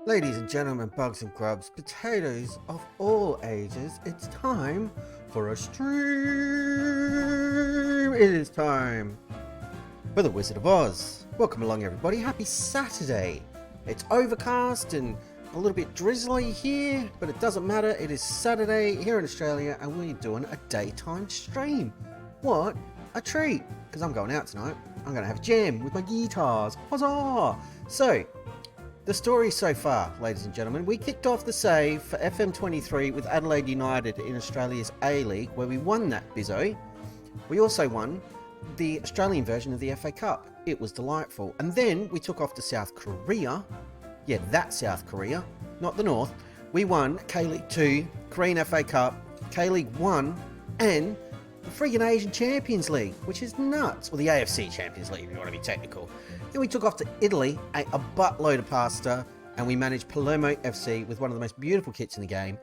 Ladies and gentlemen, bugs and grubs, potatoes of all ages, it's time for a stream. It is time for the Wizard of Oz. Welcome along, everybody. Happy Saturday. It's overcast and a little bit drizzly here, but it doesn't matter. It is Saturday here in Australia and we're doing a daytime stream. What a treat, because I'm going out tonight. I'm going to have a jam with my guitars. Huzzah! So, the story so far, ladies and gentlemen, we kicked off the save for FM23 with Adelaide United in Australia's A-League, where we won that bizzo. We also won the Australian version of the FA Cup. It was delightful. And then we took off to South Korea. Yeah, that South Korea, not the North. We won K-League 2, Korean FA Cup, K-League 1, and the friggin' Asian Champions League, which is nuts. Well, the AFC Champions League, if you want to be technical. Then we took off to Italy, ate a buttload of pasta, and we managed Palermo FC with one of the most beautiful kits in the game.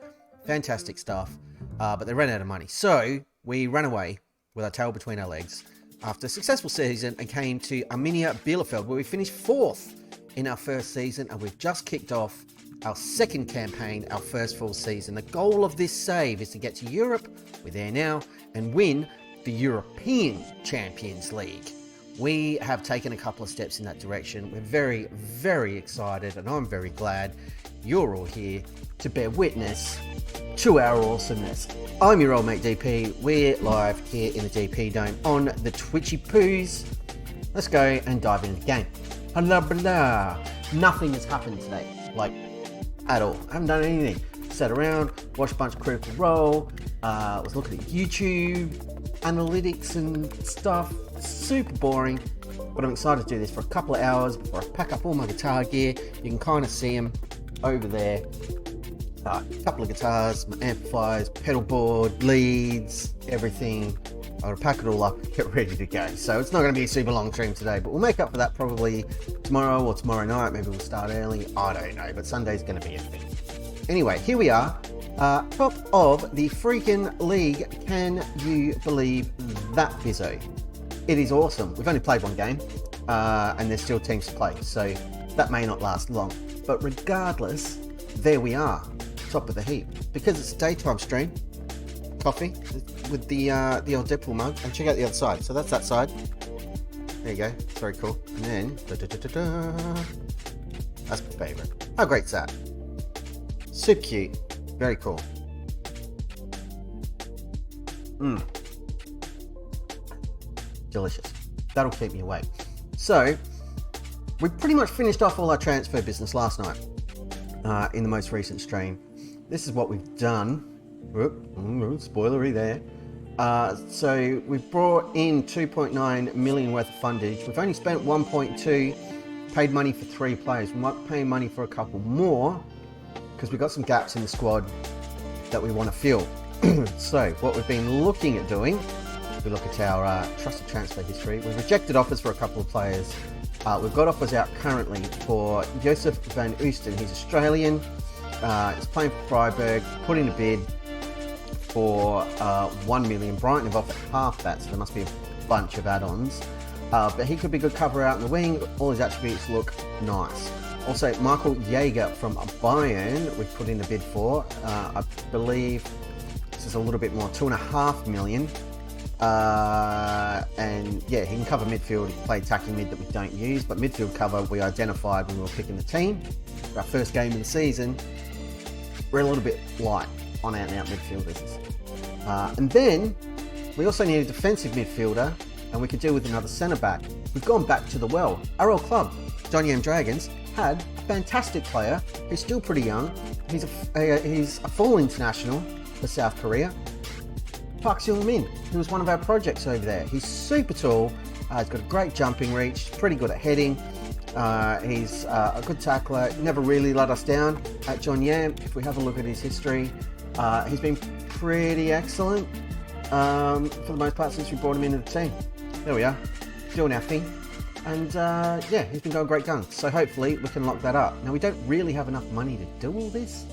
Fantastic stuff, but they ran out of money. So we ran away with our tail between our legs after a successful season and came to Arminia Bielefeld, where we finished 4th in our first season, and we've just kicked off our second campaign, our first full season. The goal of this save is to get to Europe, we're there now, and win the European Champions League. We have taken a couple of steps in that direction. We're very, very excited, and I'm very glad you're all here to bear witness to our awesomeness. I'm your old mate DP. We're live here in the DP Dome on the Twitchy Poos. Let's go and dive into the game. Blah, blah. Nothing has happened today, like at all. I haven't done anything. Sat around, watched a bunch of Critical Role, was looking at YouTube, analytics and stuff. Super boring, but I'm excited to do this for a couple of hours before I pack up all my guitar gear. You can kind of see them over there. A couple of guitars, my amplifiers, pedal board, leads, everything. I'll pack it all up and get ready to go. So it's not going to be a super long stream today, but we'll make up for that probably tomorrow or tomorrow night. Maybe we'll start early. I don't know, but Sunday's going to be a thing. Anyway, here we are. Top of the freaking league. Can you believe that, bizzo? It is awesome. We've only played one game, and there's still teams to play, so that may not last long. But regardless, there we are, top of the heap. Because it's a daytime stream, coffee with the old Deadpool mug, and check out the other side. So that's that side. There you go. It's very cool. And then, that's my favourite. How great's that? Super cute. Very cool. Delicious. That'll keep me awake. So, we pretty much finished off all our transfer business last night in the most recent stream. This is what we've done. Spoilery there. So, we've brought in 2.9 million worth of fundage. We've only spent 1.2, paid money for 3 players. We might pay money for a couple more because we've got some gaps in the squad that we want to fill. So, what we've been looking at doing, we look at our trusted transfer history. We've rejected offers for a couple of players. We've got offers out currently for Joseph van Oosten. He's Australian. He's playing for Freiburg. Put in a bid for 1 million. Brighton have offered half that, so there must be a bunch of add-ons. But he could be good cover out in the wing. All his attributes look nice. Also, Michael Jaeger from Bayern, we've put in a bid for. I believe this is a little bit more, 2.5 million. And yeah, he can cover midfield. He can play attacking mid that we don't use, but midfield cover we identified when we were picking the team. For our first game of the season, we're a little bit light on out-and-out midfielders. And then we also need a defensive midfielder, and we could do with another centre-back. We've gone back to the well. Our old club, Johnny M Dragons, had a fantastic player who's still pretty young. He's a full international for South Korea. Park Seung-min, who was one of our projects over there. He's super tall, he's got a great jumping reach, pretty good at heading, he's a good tackler, never really let us down at John Yam. If we have a look at his history, he's been pretty excellent for the most part since we brought him into the team. There we are, doing our thing. And yeah, he's been going great guns, so hopefully we can lock that up. Now we don't really have enough money to do all this,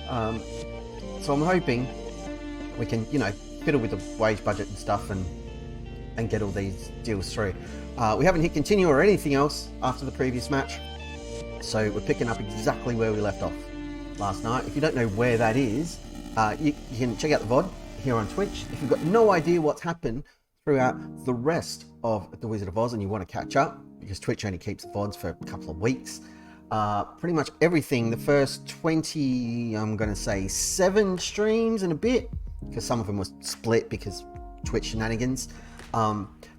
so I'm hoping we can, fiddle with the wage budget and stuff and get all these deals through. We haven't hit continue or anything else after the previous match. So we're picking up exactly where we left off last night. If you don't know where that is, you can check out the VOD here on Twitch. If you've got no idea what's happened throughout the rest of The Wizard of Oz and you want to catch up, because Twitch only keeps the VODs for a couple of weeks, pretty much everything, the first 20, I'm going to say 7 streams and a bit, because some of them were split because Twitch shenanigans,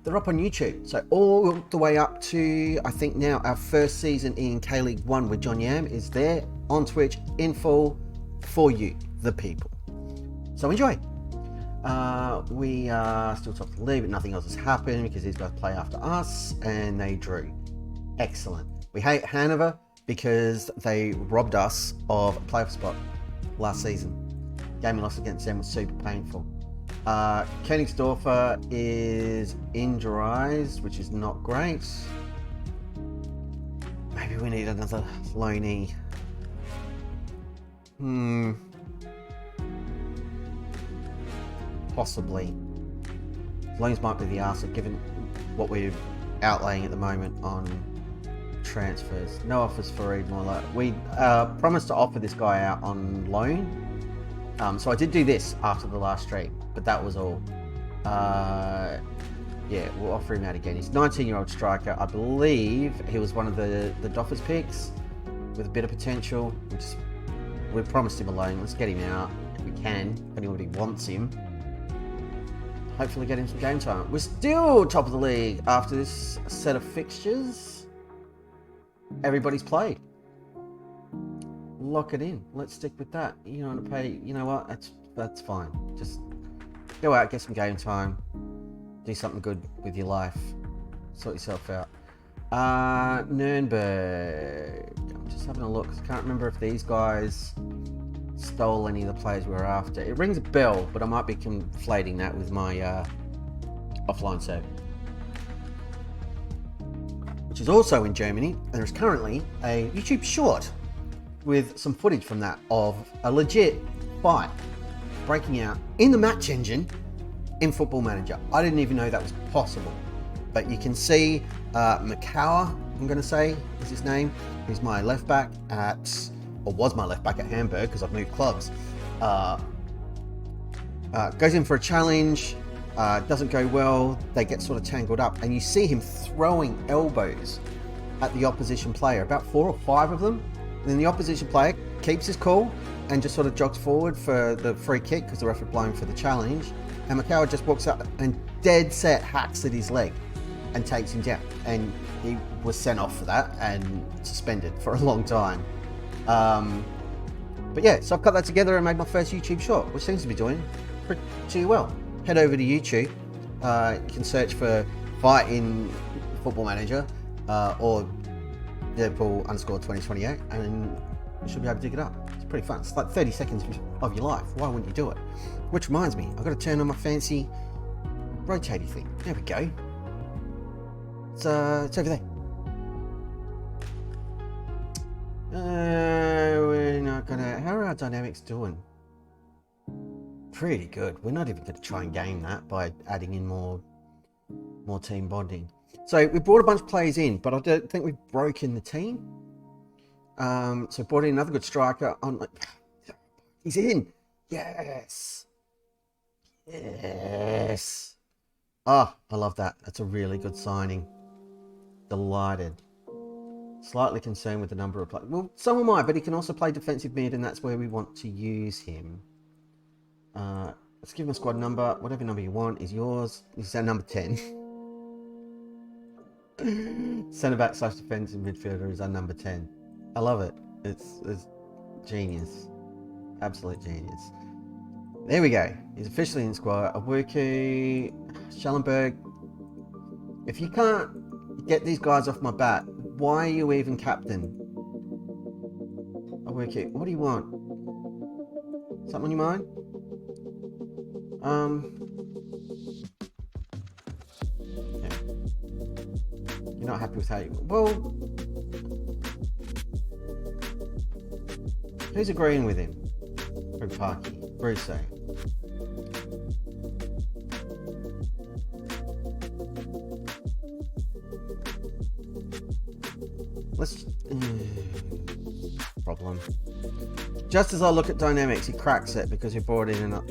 they're up on YouTube. So all the way up to, I think now, our first season in K-League 1 with John Yam is there on Twitch in full for you, the people. So enjoy. We are still top of the league, but nothing else has happened because these guys play after us and they drew. Excellent. We hate Hanover because they robbed us of a playoff spot last season. Game we lost against them was super painful. Königsdorfer is injurized, which is not great. Maybe we need another loanee. Possibly. Loans might be the arse, given what we're outlaying at the moment on transfers. No offers for Reed Moller. We promised to offer this guy out on loan. So I did do this after the last stream, but that was all. Yeah, we'll offer him out again. He's a 19-year-old striker. I believe he was one of the Doffers picks with a bit of potential. We promised him a loan. Let's get him out if we can, if anybody wants him. Hopefully get him some game time. We're still top of the league after this set of fixtures. Everybody's played. Lock it in. Let's stick with that. You want to pay, you know what? That's fine. Just go out, get some game time, do something good with your life, sort yourself out. Nuremberg. I'm just having a look. I can't remember if these guys stole any of the players we were after. It rings a bell, but I might be conflating that with my offline save, which is also in Germany. And there's currently a YouTube short with some footage from that of a legit fight breaking out in the match engine in Football Manager. I didn't even know that was possible, but you can see McCauer, I'm going to say is his name, who's my left back at, or was my left back at Hamburg because I've moved clubs, goes in for a challenge, doesn't go well, they get sort of tangled up, and you see him throwing elbows at the opposition player, about 4 or 5 of them. And then the opposition player keeps his cool and just sort of jogs forward for the free kick because the ref had blown for the challenge. And McCauer just walks up and dead set hacks at his leg and takes him down. And he was sent off for that and suspended for a long time. But yeah, so I've cut that together and made my first YouTube short, which seems to be doing pretty well. Head over to YouTube. You can search for Fight in Football Manager or Liverpool_2028 and you should be able to dig it up. It's pretty fun. It's like 30 seconds of your life. Why wouldn't you do it? Which reminds me, I've got to turn on my fancy rotating thing. There we go. It's over there. We're not gonna. How are our dynamics doing? Pretty good. We're not even going to try and game that by adding in more team bonding. So we brought a bunch of players in, but I don't think we've broken the team. So brought in another good striker. He's in. Yes. Yes. Oh, I love that. That's a really good signing. Delighted. Slightly concerned with the number of players. Well, so am I, but he can also play defensive mid, and that's where we want to use him. Let's give him a squad number. Whatever number you want is yours. He's our number 10. Centre back / defensive midfielder is our number 10. I love it. It's genius. Absolute genius. There we go. He's officially in squad. Abuku, Schellenberg. If you can't get these guys off my back, why are you even captain? Abuku, what do you want? Something on your mind? Yeah. You're not happy with how you... Well... Who's agreeing with him? Parky, Bruce. Let's... problem. Just as I look at dynamics, he cracks it because he brought in an...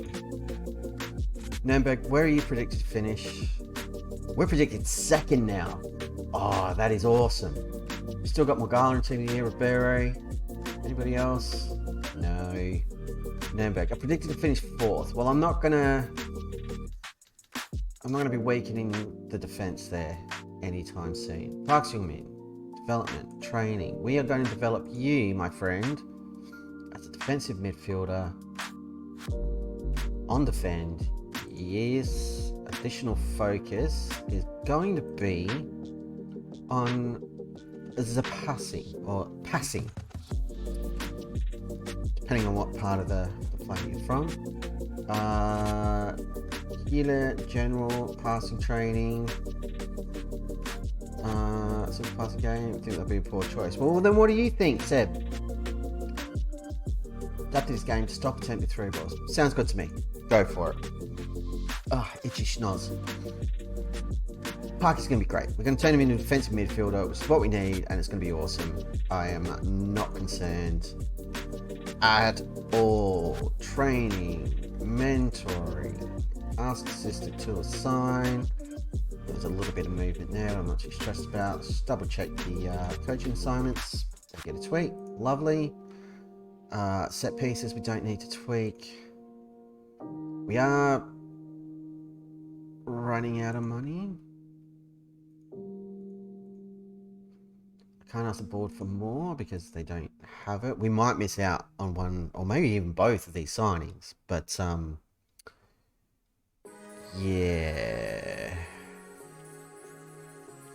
Nürnberg, where are you predicted to finish? We're predicted second now. Oh, that is awesome. Still got Morgana in team of the year, Ribeiro. Anybody else? No. Nürnberg, I predicted to finish fourth. Well, I'm not gonna be weakening the defense there anytime soon. Park Seung-min, development, training. We are going to develop you, my friend, as a defensive midfielder. On defend. Yes, additional focus is going to be on Zapassi or passing, depending on what part of the plane you're from. Healer, general, passing training, super passing game. I think that'd be a poor choice. Well, then what do you think, Seb? Adapted this game to stop attempt with 3 balls. Sounds good to me. Go for it. Itchy schnoz. Park is going to be great. We're going to turn him into a defensive midfielder, which is what we need, and it's going to be awesome. I am not concerned at all. Training, mentoring, ask assistant to assign. There's a little bit of movement there I'm not too stressed about. Let's just double check the coaching assignments. Get a tweak. Lovely. Set pieces we don't need to tweak. We are running out of money. I can't ask the board for more because they don't have it. We might miss out on one or maybe even both of these signings, but yeah,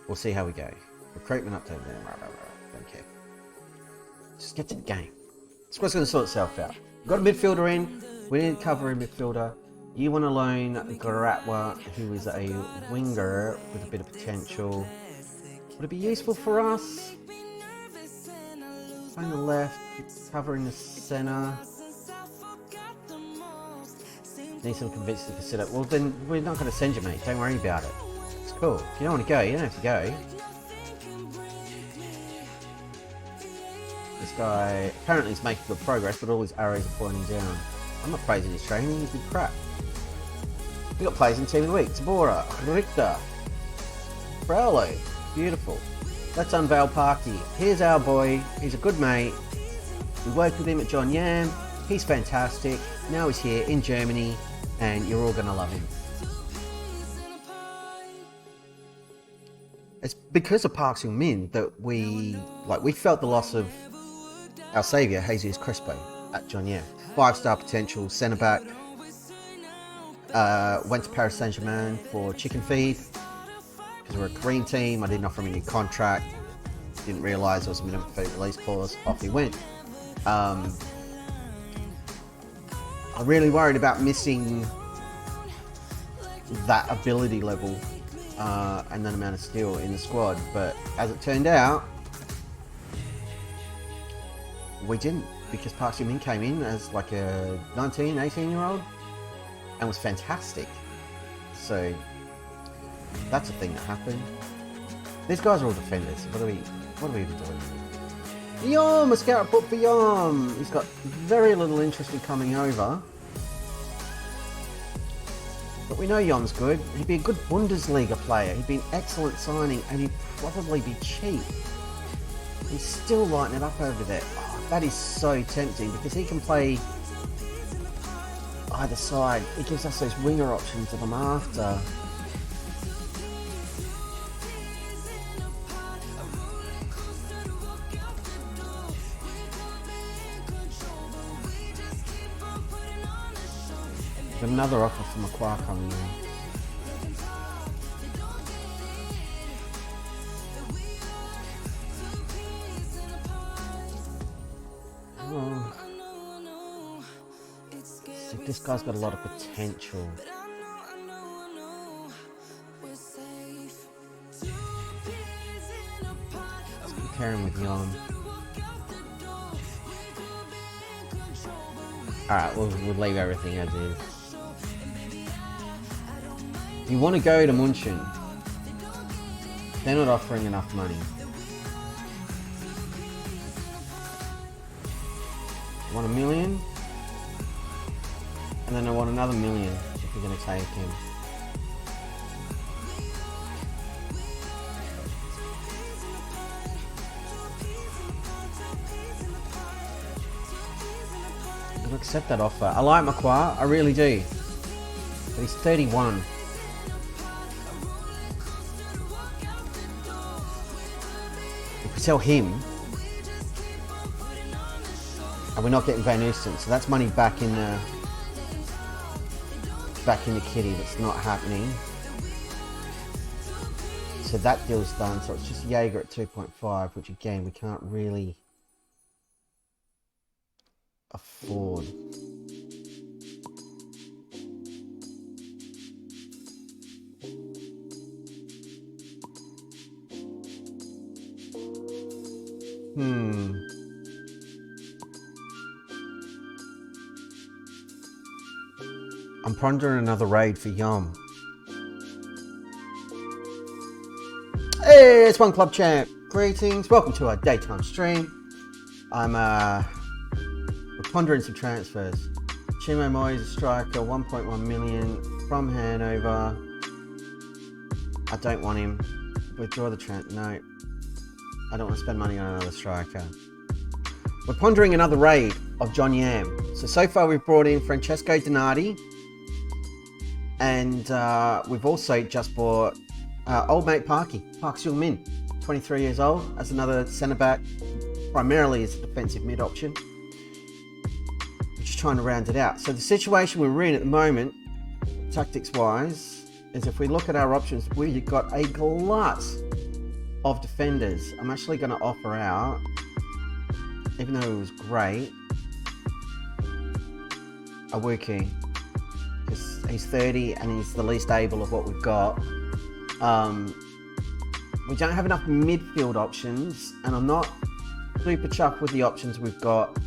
we'll see how we go. Recruitment update there. Don't care. Just get to the game. Squad's going to sort itself out. We've got a midfielder in. We need to cover a midfielder. You want to loan Garatwa, who is a winger with a bit of potential. Would it be useful for us? Playing the left, covering the centre. Need some convincing to sit up. Well, then we're not going to send you, mate. Don't worry about it. It's cool. If you don't want to go, you don't have to go. This guy apparently is making good progress, but all his arrows are pointing down. I'm not praising his training, he's been crap. We got players in team of the week. Tabora, Richter, Fraulo. Beautiful. Let's unveil Parky. Here's our boy. He's a good mate. We worked with him at John Yam. He's fantastic. Now he's here in Germany, and you're all going to love him. It's because of Park Seung-min that we felt the loss of our saviour, Jesus Crespo, at John Yam. 5-star potential centre back. Went to Paris Saint-Germain for chicken feed because we're a green team. I didn't offer him a new contract. Didn't realise there was a minimum fee release clause. Off he went. I'm really worried about missing that ability level and that amount of skill in the squad. But as it turned out, we didn't, because Park Seung-min came in as like a 19, 18-year-old and was fantastic. So that's a thing that happened. These guys are all defenders. What are we even doing? Yom, a scout report for Yom. He's got very little interest in coming over. But we know Yom's good. He'd be a good Bundesliga player. He'd be an excellent signing, and he'd probably be cheap. He's still lighting it up over there. Oh, that is so tempting because he can play either side. It gives us those winger options that I'm after. Another offer from Aqua coming in. Oh. So this guy's got a lot of potential. Let's compare him with Yon. Alright, we'll leave everything as is. You want to go to Munchen. They're not offering enough money. want $1 million. And then I want another $1 million if we're going to take him. I'll accept that offer. I like Macquarie, I really do. But he's 31. If we sell him, and we're not getting Van Oosten, so that's money back in the kitty. That's not happening. So that deal's done. So it's just Jaeger at 2.5, which again we can't really afford. I'm pondering another raid for Yum. Hey, it's One Club Champ. Greetings. Welcome to our daytime stream. We're pondering some transfers. Chimo Moyes, striker, 1.1 million from Hanover. I don't want him. Withdraw the transfer. No. I don't want to spend money on another striker. We're pondering another raid of John Yam. So far we've brought in Francesco Donati. And we've also just bought old mate Park Seung-min, 23 years old, as another centre-back, primarily as a defensive mid option. We're just trying to round it out. So the situation we're in at the moment, tactics-wise, is if we look at our options, we've got a glut of defenders. I'm actually going to offer out, even though it was great, a Wuki. Because he's 30 and he's the least able of what we've got. We don't have enough midfield options, and I'm not super chuffed with the options we've got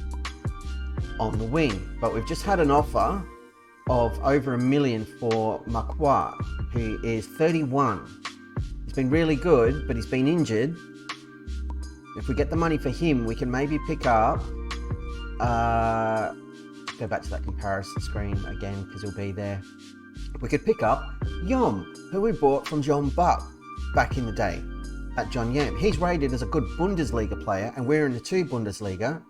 on the wing. But we've just had an offer of over $1 million for Macquarie, who is 31. He's been really good, but he's been injured. If we get the money for him, we can maybe pick up... go back to that comparison screen again, because he'll be there. We could pick up Yom, who we bought from John Buck back in the day at John Yam. He's rated as a good Bundesliga player, and we're in the 2 Bundesliga.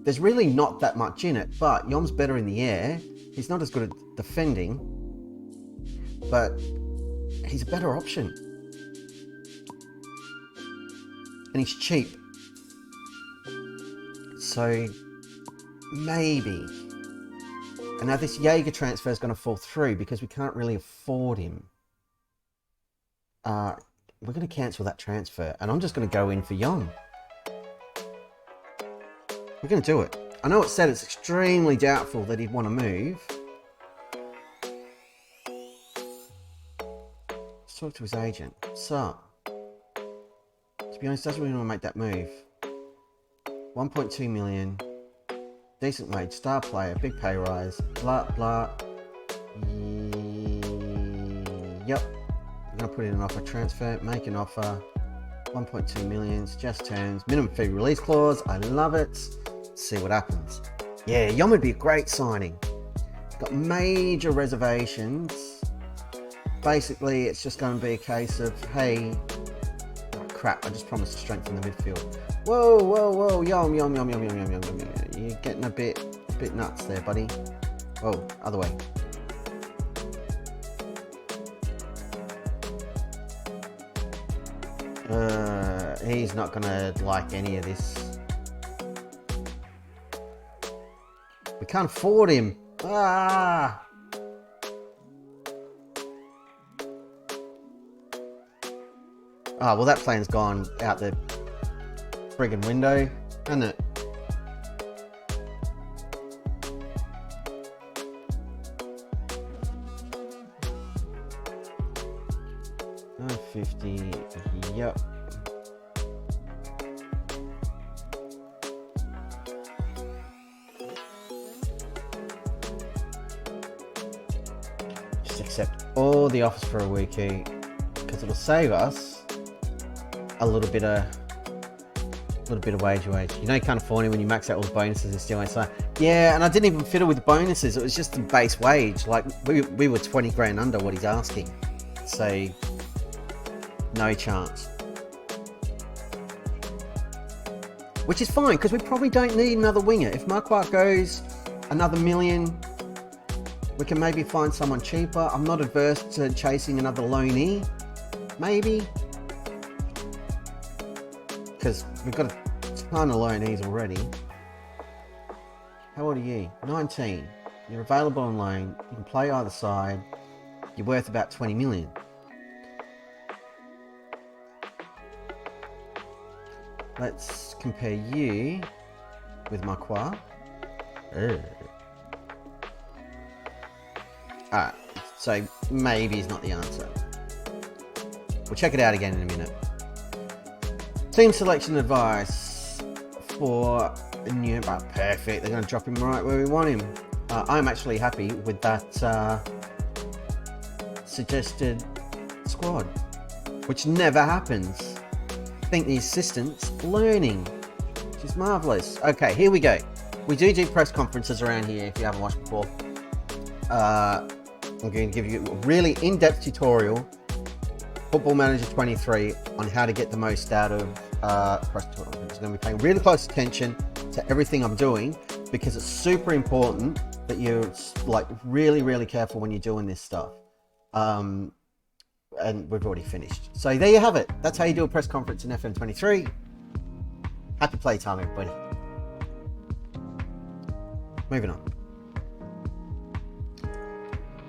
There's really not that much in it, but Yom's better in the air. He's not as good at defending, but he's a better option. And he's cheap. So maybe. And now this Jaeger transfer is going to fall through because we can't really afford him. We're going to cancel that transfer, and I'm just going to go in for Young. We're going to do it. I know it said it's extremely doubtful that he'd want to move. Let's talk to his agent. So, to be honest, doesn't really want to make that move. 1.2 million. Decent wage, star player, big pay rise, blah, blah. Yep. I'm going to put in an offer transfer, make an offer. 1.2 million, suggest terms, minimum fee release clause. I love it. Let's see what happens. Yeah, Yom would be a great signing. Got major reservations. Basically, it's just going to be a case of, hey, oh, crap, I just promised to strengthen the midfield. Whoa, whoa, whoa, Yom. You're getting a bit nuts there, buddy. Oh, other way. He's not gonna like any of this. We can't afford him. Ah! Ah, well, that plan's gone out the friggin' window, hasn't it? Oh, 50, yep. Just accept all the offers for a wiki, because it'll save us a little bit of little bit of wage. You know, kind of funny when you max out all the bonuses and still ain't so. Yeah, and I didn't even fiddle with the bonuses. It was just the base wage. Like we were 20 grand under what he's asking, so no chance. Which is fine because we probably don't need another winger. If Marquardt goes another million, we can maybe find someone cheaper. I'm not adverse to chasing another loanee, maybe. Because we've got a ton of loanees already. How old are you? 19. You're available on loan. You can play either side. You're worth about 20 million. Let's compare you with Marquardt. Alright, so maybe he's not the answer. We'll check it out again in a minute. Team selection advice for new. Perfect. They're going to drop him right where we want him. I'm actually happy with that suggested squad, which never happens. I think the assistant's learning, which is marvellous. Okay, here we go. We do press conferences around here if you haven't watched before. I'm going to give you a really in-depth tutorial, Football Manager 23, on how to get the most out of press conferences. I'm going to be paying really close attention to everything I'm doing because it's super important that you're like really careful when you're doing this stuff. And we've already finished. So there you have it. That's how you do a press conference in FM23. Happy playtime, everybody. Moving on.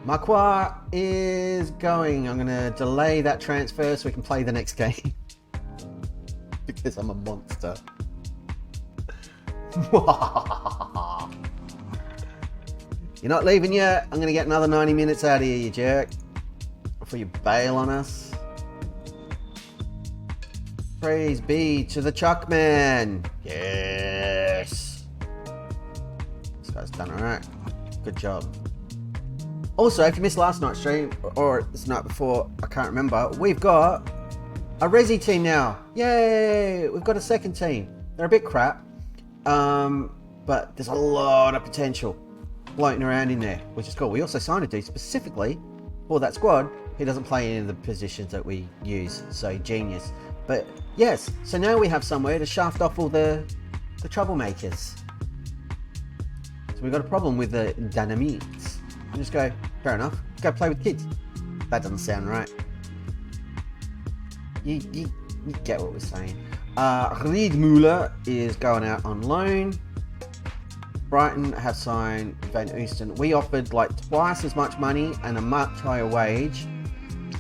Marquardt is going. I'm going to delay that transfer so we can play the next game. Because I'm a monster. You're not leaving yet. I'm going to get another 90 minutes out of you, you jerk. Before you bail on us. Praise be to the Chuckman. Yes. This guy's done alright. Good job. Also, if you missed last night's stream, or this night before, I can't remember, we've got a Resi team now. Yay! We've got a second team. They're a bit crap, but there's a lot of potential floating around in there, which is cool. We also signed a dude specifically for that squad. He doesn't play any of the positions that we use, so genius. But yes, so now we have somewhere to shaft off all the troublemakers. So we've got a problem with the dynamites. And just go, fair enough, go play with kids. That doesn't sound right. You get what we're saying. Riedmuller is going out on loan. Brighton have signed Van Oosten. We offered like twice as much money and a much higher wage,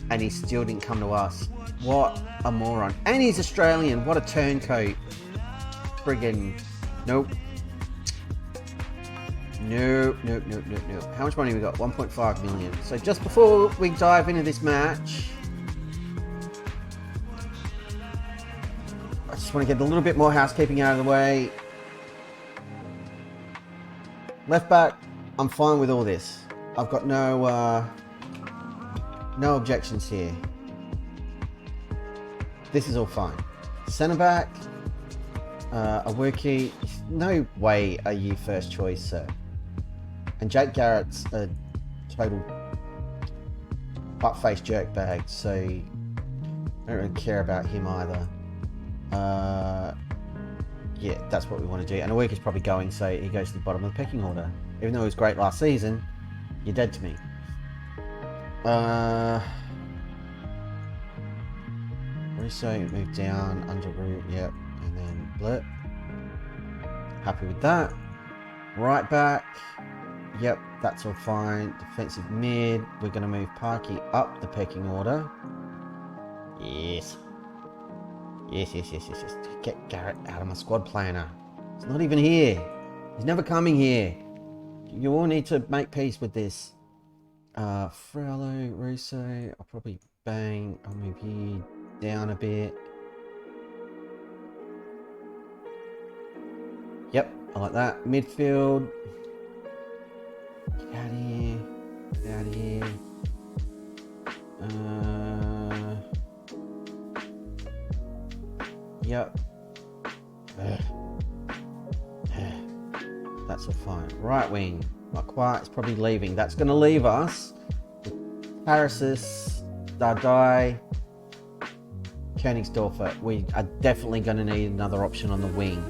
and he still didn't come to us. What a moron. And he's Australian. What a turncoat. Friggin' nope. Nope. How much money we got? 1.5 million. So just before we dive into this match, I just want to get a little bit more housekeeping out of the way. Left back, I'm fine with all this. I've got no objections here. This is all fine. Centre back, a rookie. No way are you first choice, sir. And Jake Garrett's a total butt-faced jerkbag, so I don't really care about him either. Yeah, that's what we want to do. And a week is probably going, so he goes to the bottom of the pecking order. Even though he was great last season, you're dead to me. Russo moved down, under root, yep, and then blip. Happy with that. Right back, yep, that's all fine. Defensive mid, we're going to move Parky up the pecking order. Yes. Yes. Get Garrett out of my squad planner. He's not even here. He's never coming here. You all need to make peace with this. Frello, Russo, I'll probably bang. I'll move you down a bit. Yep, I like that. Midfield. Get out of here. Get out of here. Yep. That's all fine. Right wing. Macquarie is probably leaving. That's going to leave us with Parasis, Dardai, Königsdorfer. We are definitely going to need another option on the wing.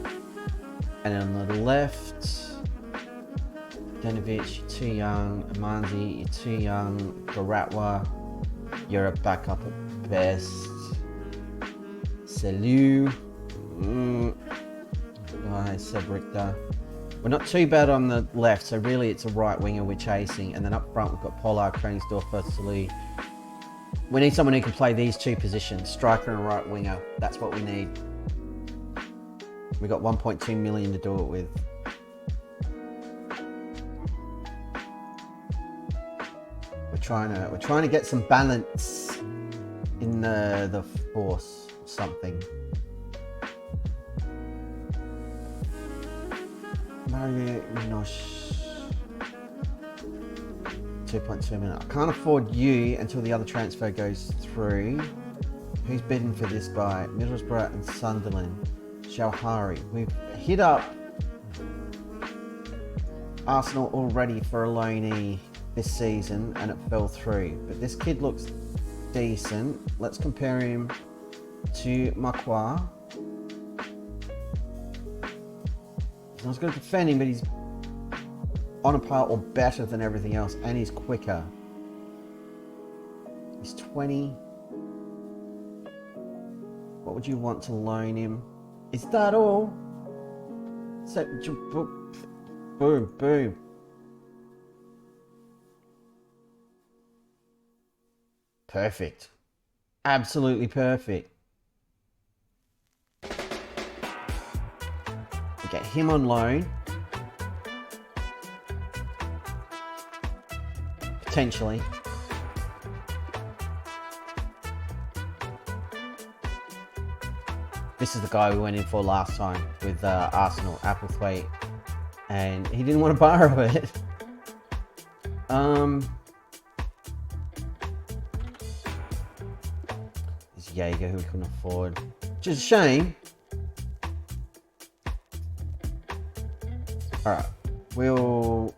And on the left, Denovic, you're too young. Amanzi, you're too young. Garatwa, you're a backup at best. Selu, Sebrichter. We're not too bad on the left, so really it's a right winger we're chasing. And then up front we've got Pollard, Königsdorfer, Selu. We need someone who can play these two positions, striker and right winger. That's what we need. We got 1.2 million to do it with. We're trying to get some balance in the force or something. Mario Minosh, 2.2 million. I can't afford you until the other transfer goes through. Who's bidding for this guy? Middlesbrough and Sunderland. Shawhari. We've hit up Arsenal already for a loanee this season and it fell through. But this kid looks decent. Let's compare him to Macquarie. He's not good at defending, but he's on a par or better than everything else, and he's quicker. He's 20. What would you want to loan him? Is that all? Boom, boom. Perfect. Absolutely perfect. We get him on loan. Potentially. This is the guy we went in for last time with Arsenal, Applethwaite, and he didn't want to borrow it. There's Jaeger, who we couldn't afford. Which is a shame. Alright, we'll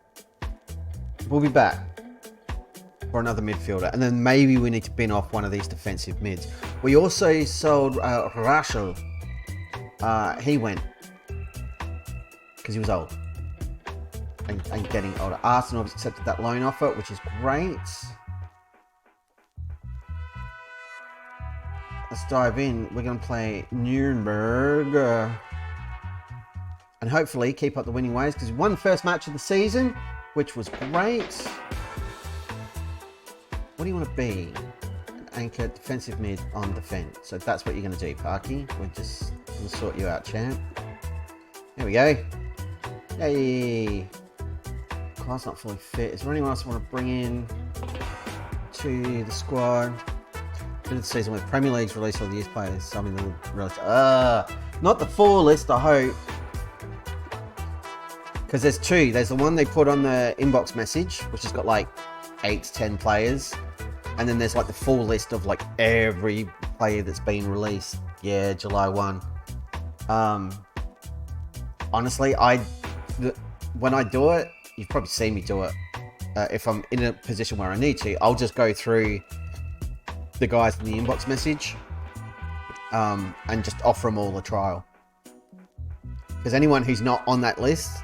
be back for another midfielder, and then maybe we need to bin off one of these defensive mids. We also sold Rachel. He went because he was old and getting older. Arsenal have accepted that loan offer, which is great. Let's dive in. We're going to play Nuremberg and hopefully keep up the winning ways, because we won the first match of the season, which was great. What do you want to be? An anchor, defensive mid on defense. So that's what you're going to do, Parky. We're just going to sort you out, champ. There we go. Yay. Car's not fully fit. Is there anyone else I want to bring in to the squad? Bit of the season with Premier League's release all the youth players. Something that will release. Not the full list, I hope. Because there's two. There's the one they put on the inbox message, which has got like 8 to 10 players. And then there's like the full list of like every player that's been released. Yeah, July 1. Honestly, when I do it, you've probably seen me do it. If I'm in a position where I need to, I'll just go through the guys in the inbox message and just offer them all a trial. Because anyone who's not on that list,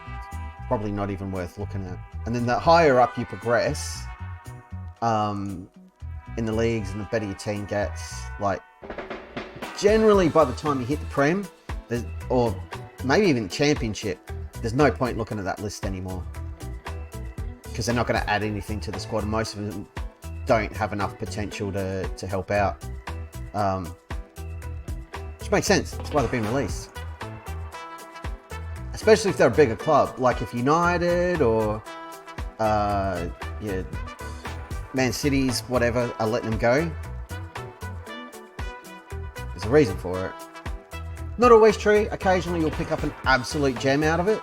probably not even worth looking at. And then the higher up you progress in the leagues and the better your team gets, like generally by the time you hit the Prem, or maybe even Championship, there's no point looking at that list anymore, because they're not going to add anything to the squad, and most of them don't have enough potential to help out, which makes sense. That's why they've been released. Especially if they're a bigger club, like if United or Man City's, whatever, are letting them go. There's a reason for it. Not always true. Occasionally you'll pick up an absolute gem out of it.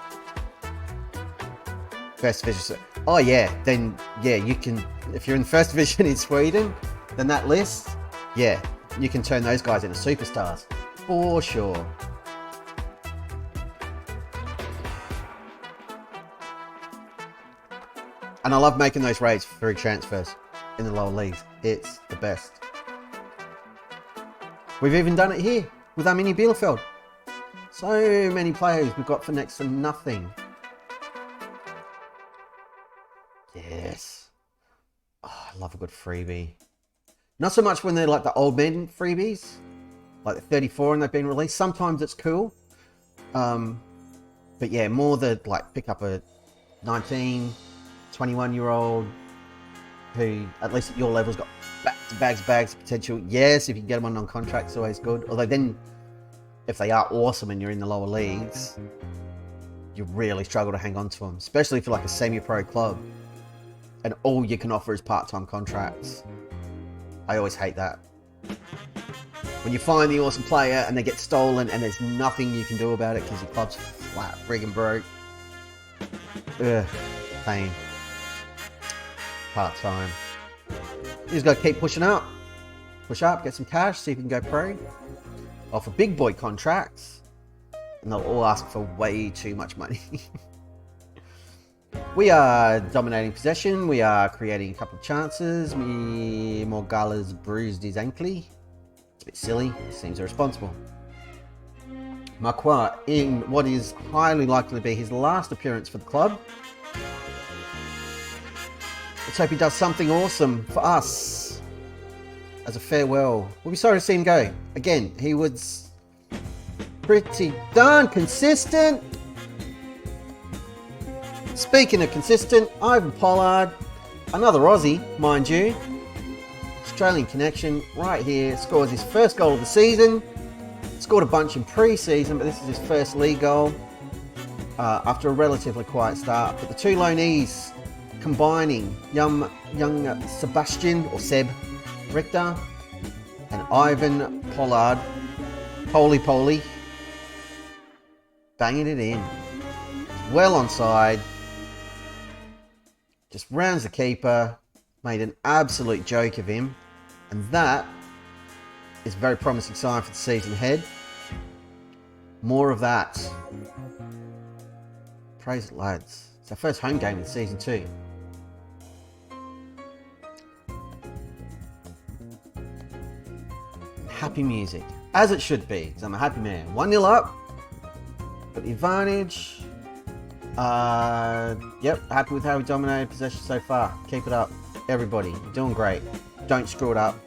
First division. Oh yeah, then yeah, you can. If you're in the first division in Sweden, then that list, yeah, you can turn those guys into superstars for sure. And I love making those raids for free transfers in the lower leagues. It's the best. We've even done it here with Arminia Bielefeld. So many players we've got for next to nothing. Yes. Oh, I love a good freebie. Not so much when they're like the old men freebies, like the 34 and they've been released. Sometimes it's cool. But yeah, more the like pick up a 19, 21-year-old who at least at your level's got bags of potential. Yes, if you can get them on non-contract, it's always good. Although then, if they are awesome and you're in the lower leagues, you really struggle to hang on to them, especially if you're like a semi-pro club and all you can offer is part-time contracts. I always hate that. When you find the awesome player and they get stolen and there's nothing you can do about it because your club's flat friggin' broke. Ugh, pain. Part-time. You just gotta keep pushing up. Push up, get some cash, see if you can go pro. Offer big boy contracts. And they'll all ask for way too much money. We are dominating possession. We are creating a couple of chances. Morgala's bruised his ankle. It's a bit silly. Seems irresponsible. Marquardt in what is highly likely to be his last appearance for the club. Let's hope he does something awesome for us as a farewell. We'll be sorry to see him go. Again, he was pretty darn consistent. Speaking of consistent, Ivan Pollard, another Aussie, mind you. Australian connection right here. Scores his first goal of the season. Scored a bunch in pre-season, but this is his first league goal after a relatively quiet start. But the two loanees combining young Sebastian or Seb Richter and Ivan Pollard, Poly, banging it in. Well onside. Just rounds the keeper, made an absolute joke of him, and that is a very promising sign for the season ahead. More of that. Praise it, lads. It's our first home game of the season too. Happy music, as it should be, because I'm a happy man. 1-0 up, got the advantage. Yep, happy with how we dominated possession so far. Keep it up, everybody. You're doing great. Don't screw it up.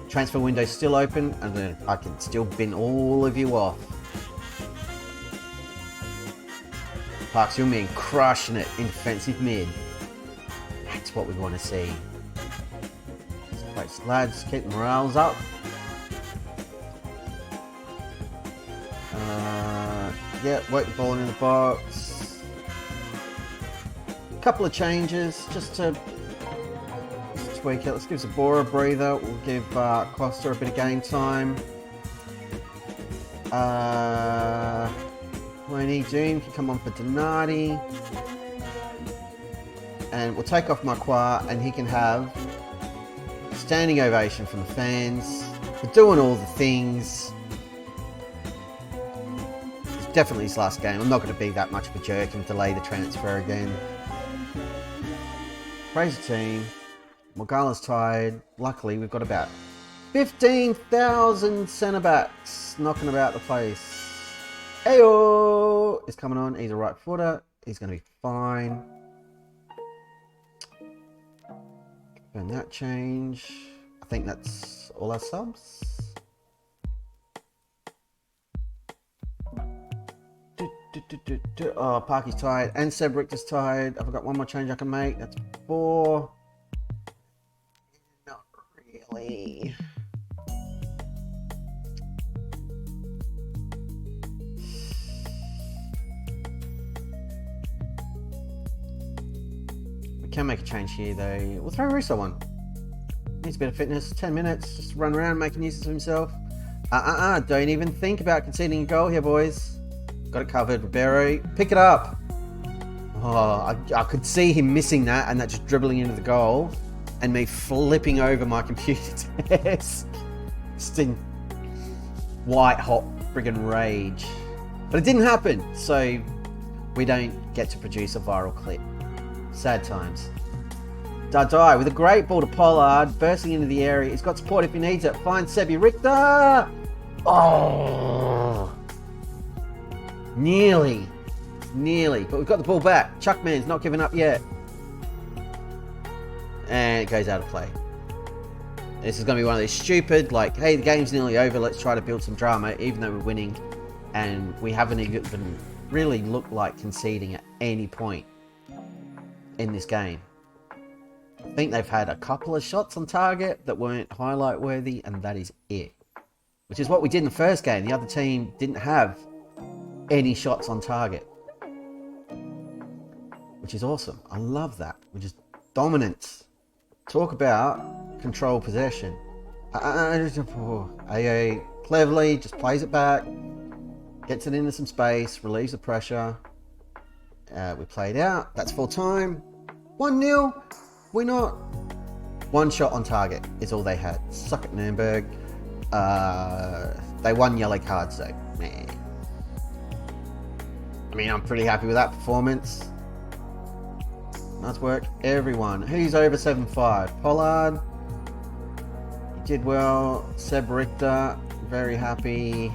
Transfer window's still open, and then I can still bin all of you off. Parks Youngmin crushing it in defensive mid. That's what we want to see. Let's lads, keep the morales up. Yeah, work the ball in the box. Couple of changes just to tweak it. Let's give Zabora a breather. We'll give Costa a bit of game time. Ronnie Doom can come on for Donati. And we'll take off Marquardt and he can have a standing ovation from the fans. We're doing all the things. Definitely his last game. I'm not going to be that much of a jerk and delay the transfer again. Praise the team. Morgala's tired. Luckily, we've got about 15,000 centre backs knocking about the place. Ayo is coming on. He's a right footer. He's going to be fine. And that change. I think that's all our subs. Oh, Parky's tired and Seb Richter's tired. I've got one more change I can make. That's 4. Not really. We can make a change here though. We'll throw Russo on. Needs a bit of fitness. 10 minutes. Just run around making use of himself. Don't even think about conceding a goal here, boys. Got it covered. Ribeiro, pick it up. Oh, I could see him missing that and that just dribbling into the goal and me flipping over my computer desk. Just in white hot friggin' rage. But it didn't happen, so we don't get to produce a viral clip. Sad times. Dardai with a great ball to Pollard, bursting into the area. He's got support if he needs it. Finds Sebi Richter. Oh, nearly, but we've got the ball back. Chuckman's not giving up yet, and it goes out of play. This is going to be one of these stupid, like, hey, the game's nearly over, let's try to build some drama, even though we're winning, and we haven't even really looked like conceding at any point in this game. I think they've had a couple of shots on target that weren't highlight worthy, and that is it. Which is what we did in the first game. The other team didn't have any shots on target. Which is awesome. I love that. We're just dominant. Talk about control possession. AA cleverly just plays it back. Gets it into some space. Relieves the pressure. We played out. That's full time. 1-0. We're not. One shot on target is all they had. Suck at Nuremberg. They won yellow cards though. Man. I mean, I'm pretty happy with that performance. Nice work, everyone. Who's over 7.5? Pollard. He did well. Seb Richter. Very happy.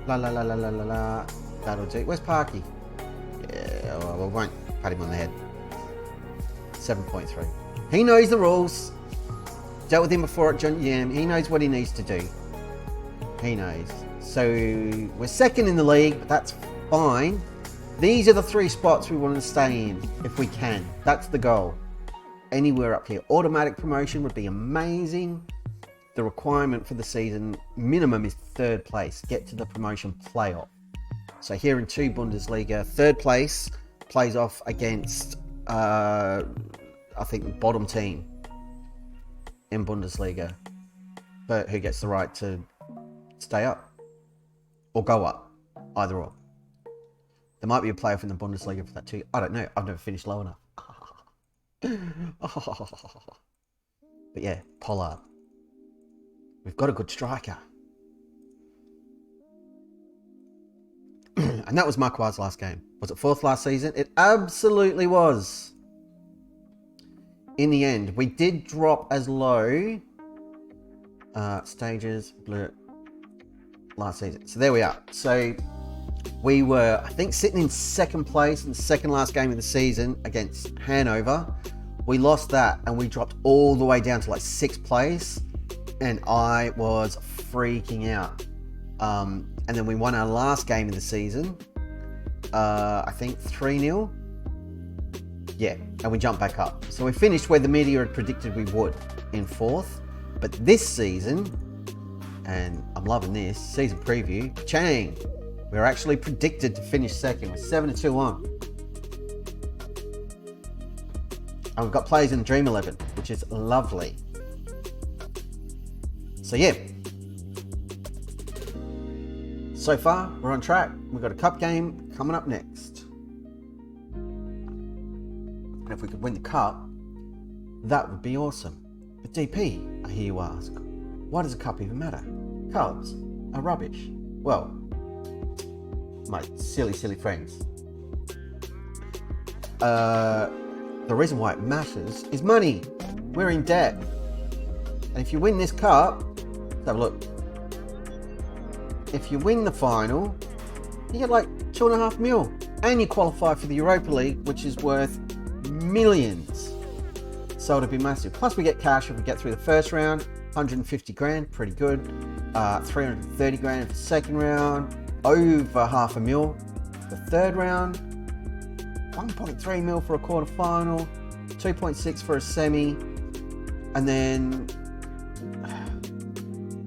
La la la la la la la. That'll do. Where's Parky? Yeah, well, we won't pat him on the head. 7.3. He knows the rules. Dealt with him before at John Yam. He knows what he needs to do. He knows. So we're second in the league, but that's fine. These are the 3 spots we want to stay in if we can. That's the goal. Anywhere up here. Automatic promotion would be amazing. The requirement for the season minimum is 3rd place. Get to the promotion playoff. So here in 2 Bundesliga, 3rd place plays off against I think the bottom team in Bundesliga, but who gets the right to stay up or go up, either or. There might be a playoff in the Bundesliga for that too. I don't know. I've never finished low enough. But yeah, Pollard. We've got a good striker. And that was Marquard's last game. Was it 4th last season? It absolutely was. In the end, we did drop as low stages blur last season. So there we are. So we were, I think, sitting in 2nd place in the 2nd last game of the season against Hanover. We lost that and we dropped all the way down to like 6th place, and I was freaking out. And then we won our last game of the season, I think 3-0. Yeah, and we jumped back up. So we finished where the media had predicted we would, in 4th. But this season, and I'm loving this, season preview, Chang, we're actually predicted to finish 2nd. We're 7-2 on. And we've got players in the Dream 11, which is lovely. So yeah. So far, we're on track. We've got a cup game coming up next. And if we could win the cup, that would be awesome. But DP, I hear you ask, why does a cup even matter? Cups are rubbish. Well, my silly friends. The reason why it matters is money. We're in debt. And if you win this cup, let's have a look. If you win the final, you get like 2.5 mil. And you qualify for the Europa League, which is worth millions. So it'll be massive. Plus we get cash if we get through the 1st round. 150 grand, pretty good. 330 grand for the 2nd round. Over 0.5 mil for the 3rd round. 1.3 mil for a quarter final. 2.6 for a semi. And then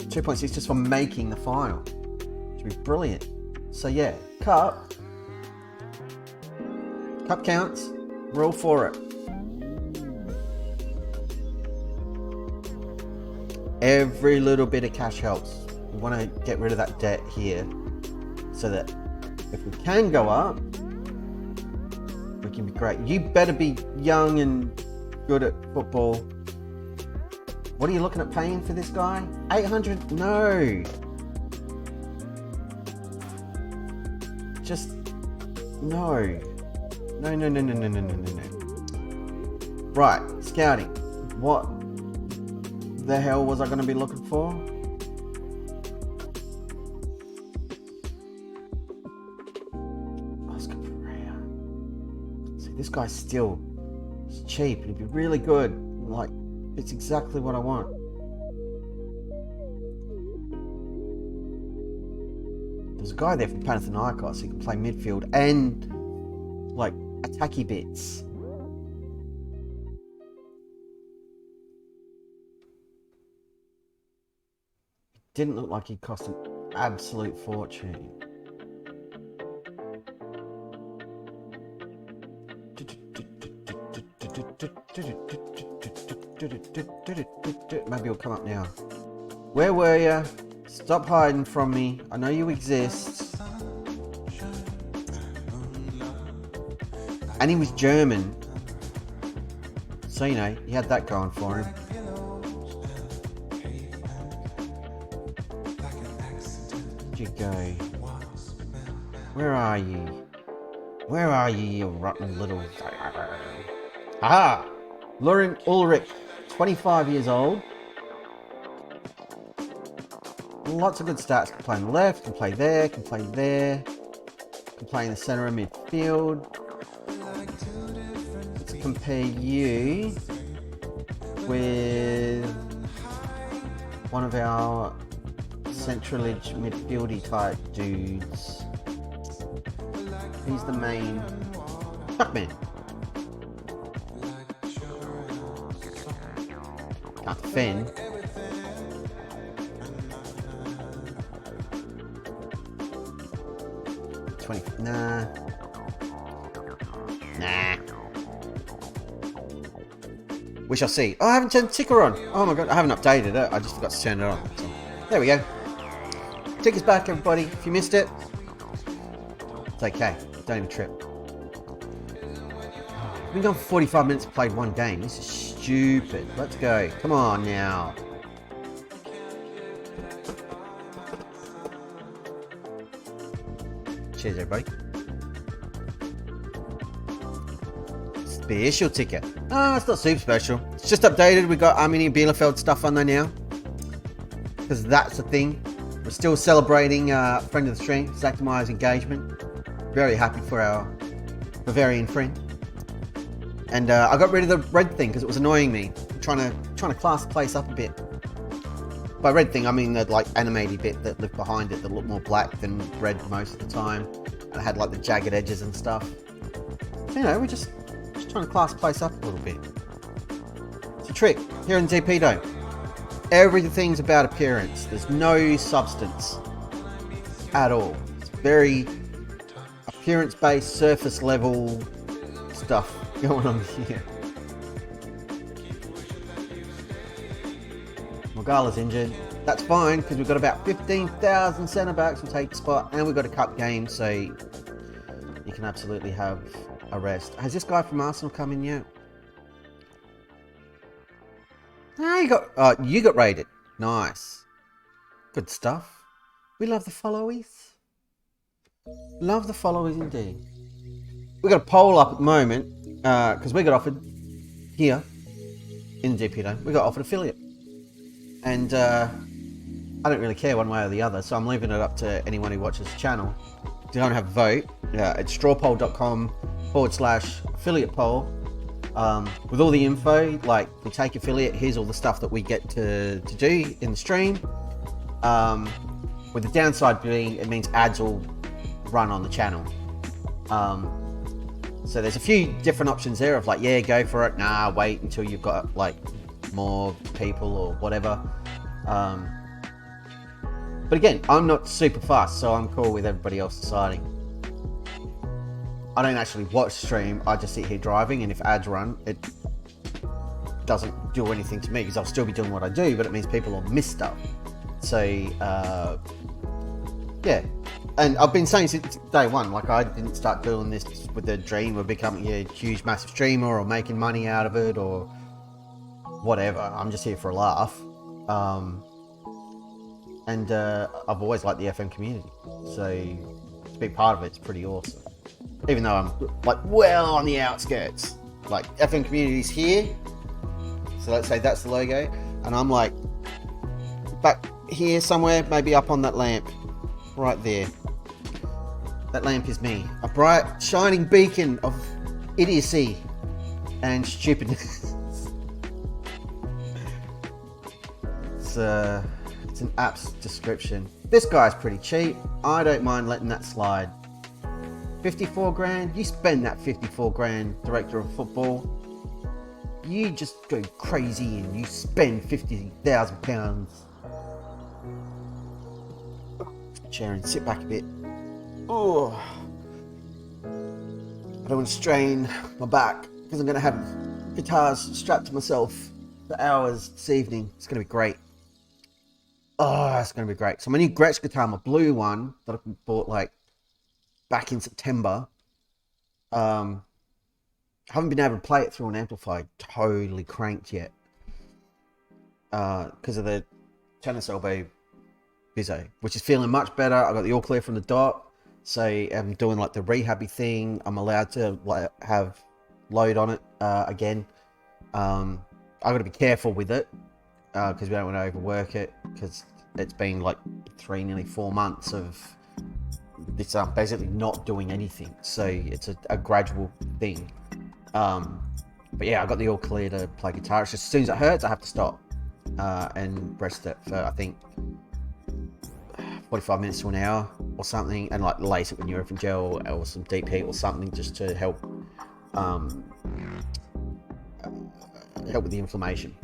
2.6 just for making the final. Which would be brilliant. So yeah, cup counts. We're all for it. Every little bit of cash helps. We want to get rid of that debt here so that if we can go up, we can be great. You better be young and good at football. What are you looking at paying for this guy? 800? No. Just no. No. Right, scouting. What the hell was I going to be looking for? Oscar Pereira. See, this guy's still cheap. It'd be really good. Like, it's exactly what I want. There's a guy there from Panathinaikos who can play midfield and like attacky bits. Didn't look like he'd cost an absolute fortune. Maybe he'll come up now. Where were you? Stop hiding from me. I know you exist. And he was German. So, you know, he had that going for him. Where'd you go? Where are you? Where are you, you rotten little... Ah! Lauren Ulrich, 25 years old. Lots of good stats. Can play on the left, can play there, can play there. Can play in the centre of midfield. Let's compare you with one of our central-edge midfieldy type dudes. He's the main tuckman. Can't defend. Nah. We shall see. Oh, I haven't turned the ticker on. Oh my god, I haven't updated it. I just forgot to turn it on. So, there we go. Ticker's back, everybody. If you missed it, it's okay. Don't even trip. We've been going for 45 minutes, played one game. This is stupid. Let's go. Come on now. Cheers, everybody. Special ticket. Ah, it's not super special. It's just updated. We've got Arminia Bielefeld stuff on there now. Because that's the thing. We're still celebrating friend of the stream, Zach Meyer's engagement. Very happy for our Bavarian friend. And I got rid of the red thing because it was annoying me. I'm trying to class the place up a bit. By red thing, I mean the like animated bit that lived behind it that looked more black than red most of the time. And it had like the jagged edges and stuff. So, you know, we're just trying to class the place up a little bit. It's a trick here in DP. Everything's about appearance. There's no substance at all. It's very appearance-based, surface level stuff going on here. Mogala's injured. That's fine because we've got about 15,000 centre backs to take the spot, and we've got a cup game, so you can absolutely have a rest. Has this guy from Arsenal come in yet? Ah, you got rated. Nice. Good stuff. We love the followies. Love the followies indeed. We've got a poll up at the moment because we got offered here in the GP Dome. We got offered affiliate. And I don't really care one way or the other, so I'm leaving it up to anyone who watches the channel to go and have a vote. It's strawpoll.com/affiliate poll. With all the info, like we take affiliate, here's all the stuff that we get to do in the stream. With the downside being, it means ads will run on the channel. So there's a few different options there of like, yeah, go for it. Nah, wait until you've got like more people or whatever. But again, I'm not super fast, so I'm cool with everybody else deciding. I don't actually watch stream, I just sit here driving, and if ads run, it doesn't do anything to me because I'll still be doing what I do, but it means people will miss stuff. So, yeah. And I've been saying since day one, like I didn't start doing this with the dream of becoming a huge, massive streamer or making money out of it or whatever. I'm just here for a laugh. And I've always liked the FM community. So to be part of it's pretty awesome. Even though I'm like well on the outskirts. like FM Community's here. So let's say that's the logo. And I'm like back here somewhere, maybe up on that lamp. Right there. That lamp is me. A bright, shining beacon of idiocy and stupidness. It's an app's description. This guy's pretty cheap. I don't mind letting that slide. 54 grand? You spend that 54 grand, director of football. You just go crazy and you spend £50,000. Chair and sit back a bit. Oh, I don't want to strain my back because I'm going to have guitars strapped to myself for hours this evening. It's going to be great. Oh, it's going to be great. So my new Gretsch guitar, my blue one that I bought like back in September. I haven't been able to play it through an amplifier totally cranked yet because of the tennis elbow Bizzo, which is feeling much better. I got the all clear from the dot, so I'm doing like the rehabby thing. I'm allowed to like have load on it again. I got to be careful with it because we don't want to overwork it, because it's been like nearly 4 months of this basically not doing anything, so it's a gradual thing. But yeah, I got the all clear to play guitar. It's just as soon as it hurts, I have to stop and rest it for I think 45 minutes to an hour or something, and like lace it with Nurofen gel or some deep heat or something just to help with the inflammation.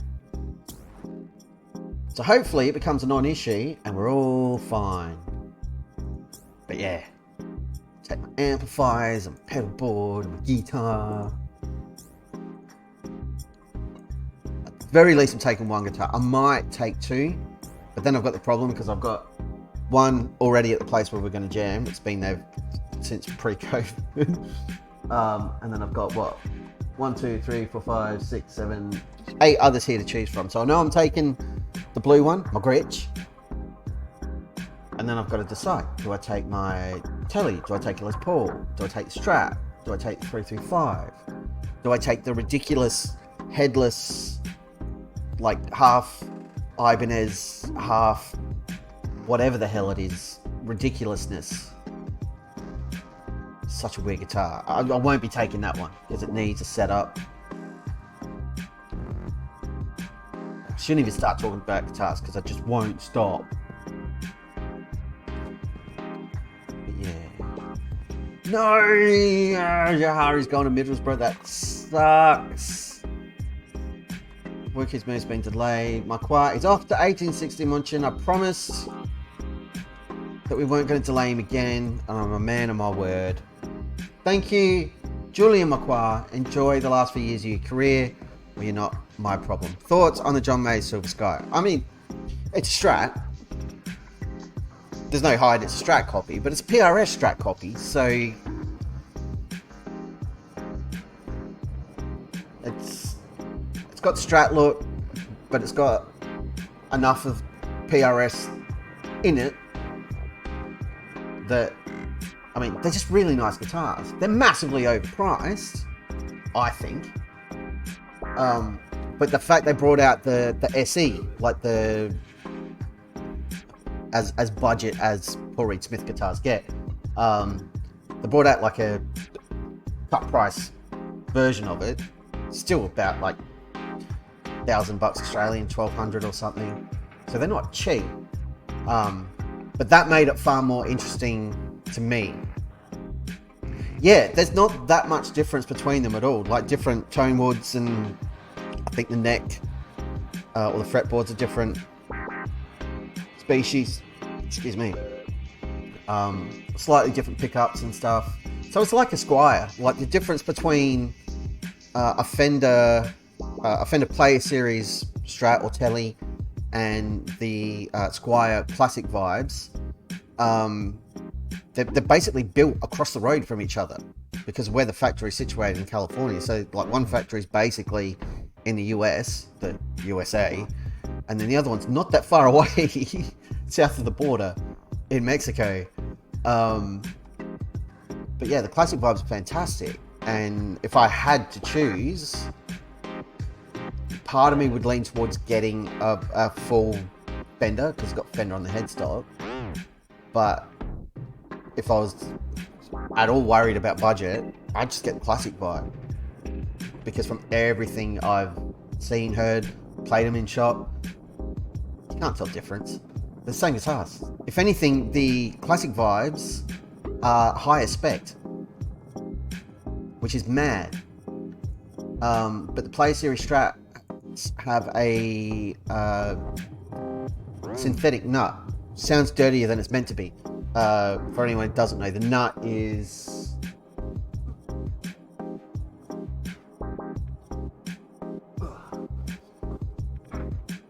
So hopefully it becomes a non-issue and we're all fine. But yeah, take my amplifiers and pedal board and my guitar. At the very least I'm taking one guitar. I might take two, but then I've got the problem because I've got one already at the place where we're going to jam. It's been there since pre-COVID. And then I've got what? 1, 2, 3, 4, 5, 6, 7, 8 others here to choose from. So I know I'm taking the blue one, my Gretsch. And then I've got to decide, do I take my Telly? Do I take a Les Paul? Do I take the Strat? Do I take the 335? Do I take the ridiculous headless, like half Ibanez, half whatever the hell it is, ridiculousness? Such a weird guitar. I won't be taking that one because it needs a setup. I shouldn't even start talking about guitars because I just won't stop. But yeah. No! Jahari's going to Middlesbrough. That sucks. Workie's move's been delayed. My choir is off to 1860 Munchen. I promised that we weren't going to delay him again, and I'm a man of my word. Thank you, Julian Macquarie. Enjoy the last few years of your career, but you're not my problem. Thoughts on the John Mayer Silver Sky? I mean, it's a Strat. There's no hide, it's a Strat copy, but it's a PRS Strat copy, so it's got Strat look, but it's got enough of PRS in it that, I mean, they're just really nice guitars. They're massively overpriced, I think. But the fact they brought out the SE, like the as budget as Paul Reed Smith guitars get, they brought out like a cut price version of it. Still about like $1,000 Australian, 1,200 or something. So they're not cheap. But that made it far more interesting to me. Yeah, there's not that much difference between them at all. Like different tone woods, and I think the neck or the fretboards are different species. Excuse me. Slightly different pickups and stuff. So it's like a Squire. Like the difference between a Fender Player Series Strat or Telly and the Squire Classic Vibes. They're basically built across the road from each other because of where the factory is situated in California. So like one factory is basically in the US, the USA, and then the other one's not that far away south of the border in Mexico. But yeah, the Classic Vibes are fantastic. And if I had to choose, part of me would lean towards getting a full fender, because it's got fender on the headstock. But if I was at all worried about budget, I'd just get the classic vibe. Because from everything I've seen, heard, played them in shop, you can't tell the difference. They're the same guitars. If anything, the classic vibes are higher spec, which is mad. But the Player Series Strats have a synthetic nut. Sounds dirtier than it's meant to be. For anyone who doesn't know, the nut is...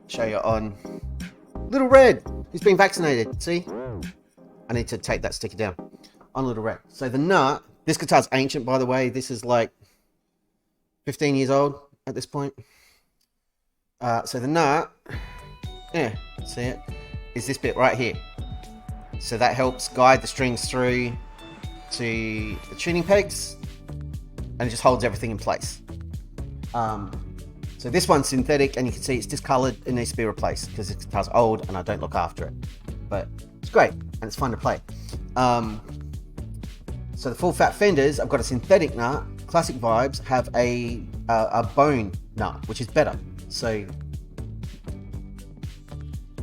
show you on Little Red. He's been vaccinated. See? I need to take that sticker down on Little Red. So the nut, this guitar's ancient, by the way. This is like 15 years old at this point. So the nut, yeah, see it, is this bit right here. So that helps guide the strings through to the tuning pegs, and it just holds everything in place. So this one's synthetic, and you can see it's discolored. It needs to be replaced because this guitar's old and I don't look after it. But it's great and it's fun to play. So the full fat fenders, I've got a synthetic nut. Classic vibes have a bone nut, which is better. So,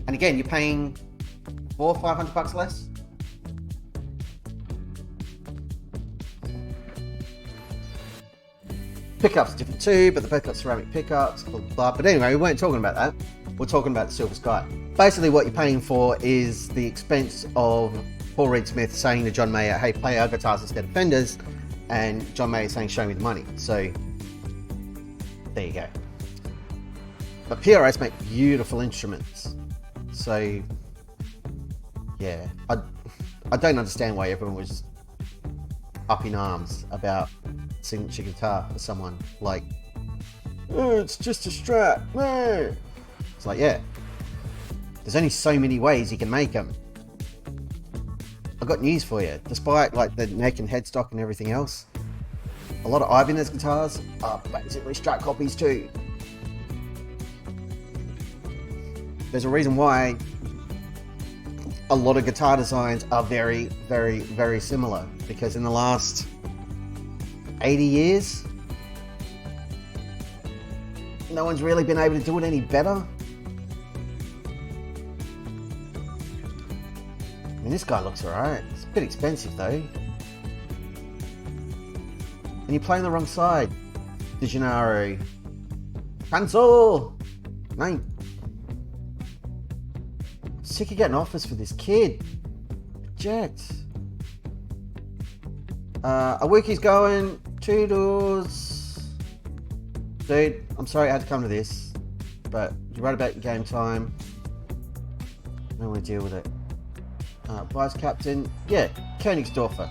and again, you're paying $400 or $500 less. Pickups are different too, but the pickups, ceramic pickups, blah, blah, blah. But anyway, we weren't talking about that. We're talking about the Silver Sky. Basically, what you're paying for is the expense of Paul Reed Smith saying to John Mayer, hey, play our guitars instead of Fenders. And John Mayer saying, show me the money. So, there you go. But PRS make beautiful instruments. So, yeah. I don't understand why everyone was up in arms about signature guitar for someone. Like, oh, it's just a Strat. No. It's like, yeah. There's only so many ways you can make them. I've got news for you. Despite like the neck and headstock and everything else, a lot of Ibanez guitars are basically Strat copies too. There's a reason why a lot of guitar designs are very, very, very similar, because in the last 80 years, no one's really been able to do it any better. I mean, this guy looks alright. It's a bit expensive though. And you're playing the wrong side. De Gennaro. Cancel! Mate. Sick of getting offers for this kid. Reject. A weekie's going. 2 doors. Dude, I'm sorry I had to come to this, but you're right about your game time. I don't want to deal with it. Vice Captain. Yeah, Königsdorfer.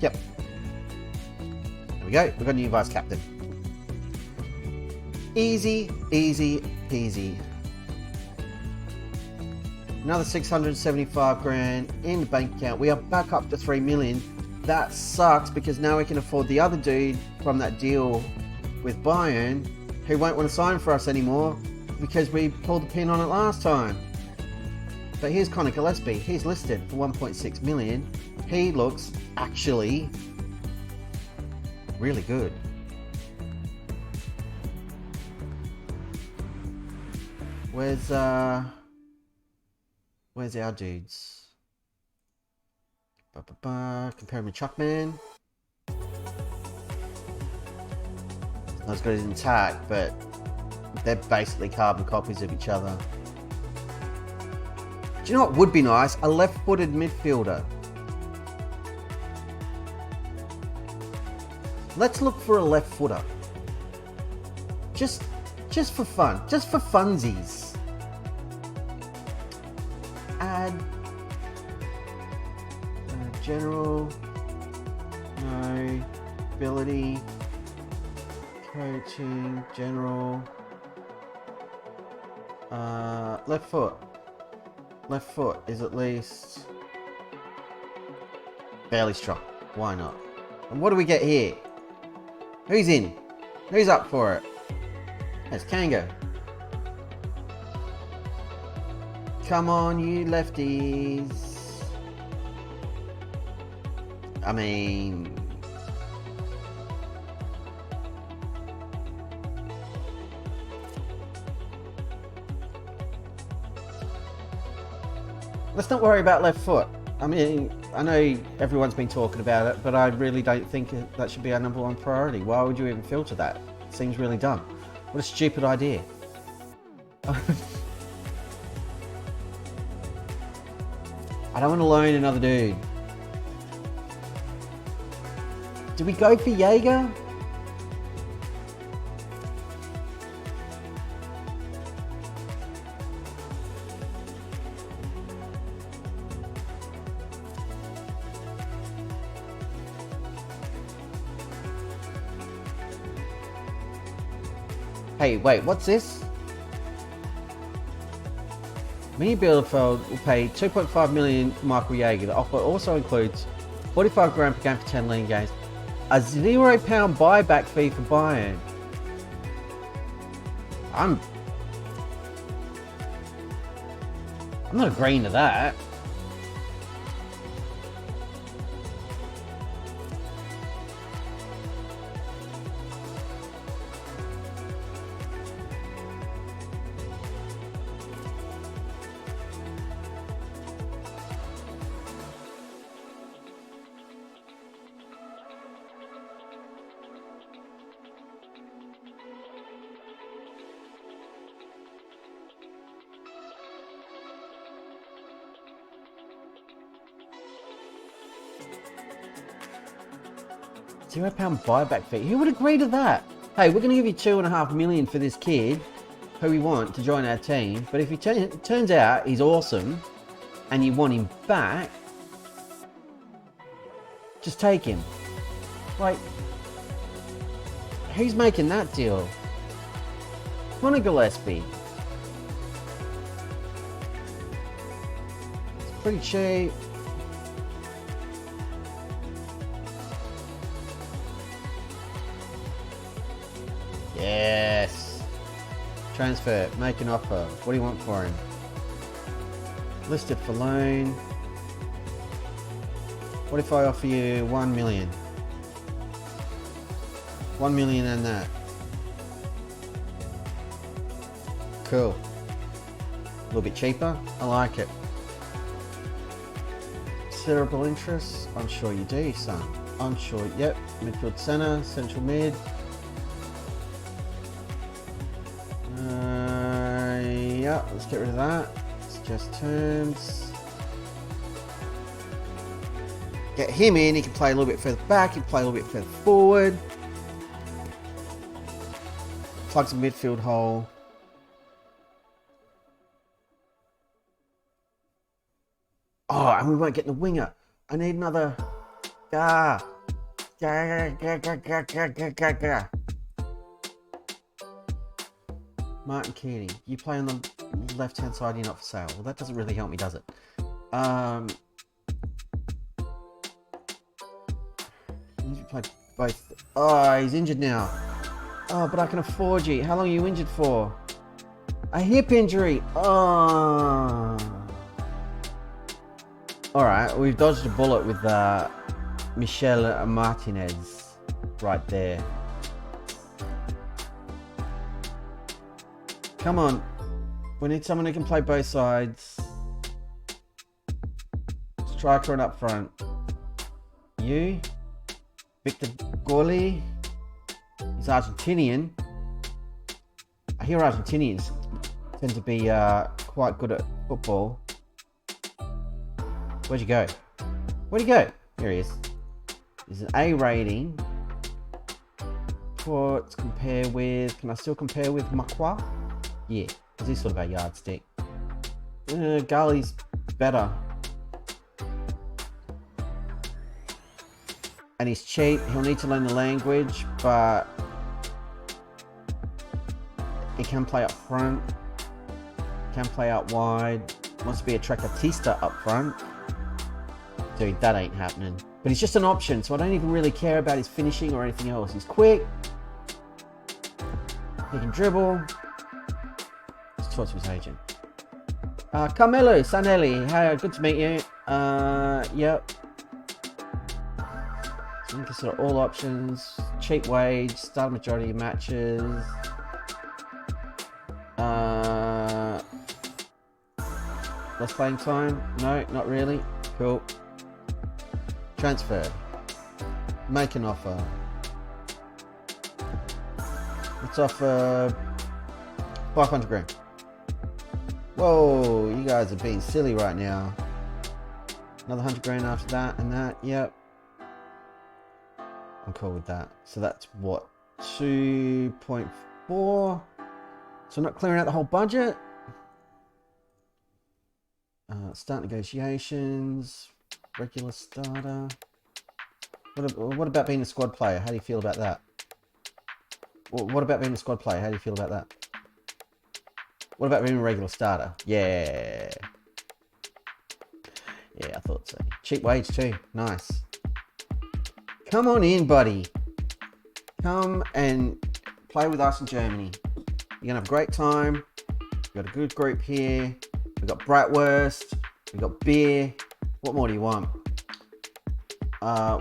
Yep. There we go. We've got a new Vice Captain. Easy, easy, peasy. Another 675 grand in the bank account. We are back up to 3 million. That sucks because now we can afford the other dude from that deal with Bayern who won't want to sign for us anymore because we pulled the pin on it last time. But here's Conor Gillespie. He's listed for 1.6 million. He looks actually really good. Where's our dudes? Compare him to Chuckman. Not as good as Intact, but they're basically carbon copies of each other. Do you know what would be nice? A left-footed midfielder. Let's look for a left footer. Just for fun. Just for funsies. Add general, no, ability, coaching, general, left foot is at least barely strong. Why not? And what do we get here? Who's in? Who's up for it? There's Kango. Come on, you lefties. I mean... let's not worry about left foot. I mean, I know everyone's been talking about it, but I really don't think that should be our #1 priority. Why would you even filter that? It seems really dumb. What a stupid idea. I don't want to loan another dude. Do we go for Jaeger? Hey, wait, what's this? Arminia Bielefeld will pay 2.5 million for Michael Jaeger. The offer also includes 45 grand per game for 10 league games, a £0 buyback fee for Bayern. I'm not agreeing to that. £0 buyback fee. Who would agree to that? Hey, we're going to give you 2.5 million for this kid who we want to join our team. But if he turns out he's awesome and you want him back, just take him. Like, who's making that deal? Come on, Gillespie. It's pretty cheap. Yes. Transfer. Make an offer. What do you want for him? Listed for loan. What if I offer you 1 million? 1 million and that. Cool. A little bit cheaper. I like it. Considerable interest. I'm sure you do, son. I'm sure. Yep. Midfield centre. Central mid. Yeah, let's get rid of that. It's just terms. Get him in. He can play a little bit further back. He can play a little bit further forward. Plugs a midfield hole. Oh, and we won't get the winger. I need another. Martin Kearney, you play on the left-hand side, you're not for sale. Well, that doesn't really help me, does it? You play both. Oh, he's injured now. Oh, but I can afford you. How long are you injured for? A hip injury. Oh. Alright, we've dodged a bullet with Michel Martinez right there. Come on. We need someone who can play both sides. Striker and up front. You? Victor Gorley? He's Argentinian. I hear Argentinians tend to be quite good at football. Where'd you go? Where'd he go? Here he is. He's an A rating. Let's compare with... Can I still compare with Makwa? Yeah, because he's sort of a yardstick. Gali's better. And he's cheap. He'll need to learn the language, but he can play up front. Can play out wide. Wants to be a Trequartista up front. Dude, that ain't happening. But he's just an option, so I don't even really care about his finishing or anything else. He's quick. He can dribble. Let's talk to his agent. Carmelo Sanelli, hi, good to meet you. Yep. So we consider all options. Cheap wage, start majority of matches. Less playing time? No, not really. Cool. Transfer. Make an offer. Let's offer 500 grand. Whoa, you guys are being silly right now. Another 100 grand after that and that. Yep. I'm cool with that. So that's what? 2.4. So I'm not clearing out the whole budget. Start negotiations. Regular starter. What about being a squad player? How do you feel about that? What about being a squad player? How do you feel about that? What about being a regular starter? Yeah. Yeah, I thought so. Cheap wage too. Nice. Come on in, buddy. Come and play with us in Germany. You're going to have a great time. We've got a good group here. We've got bratwurst. We've got beer. What more do you want?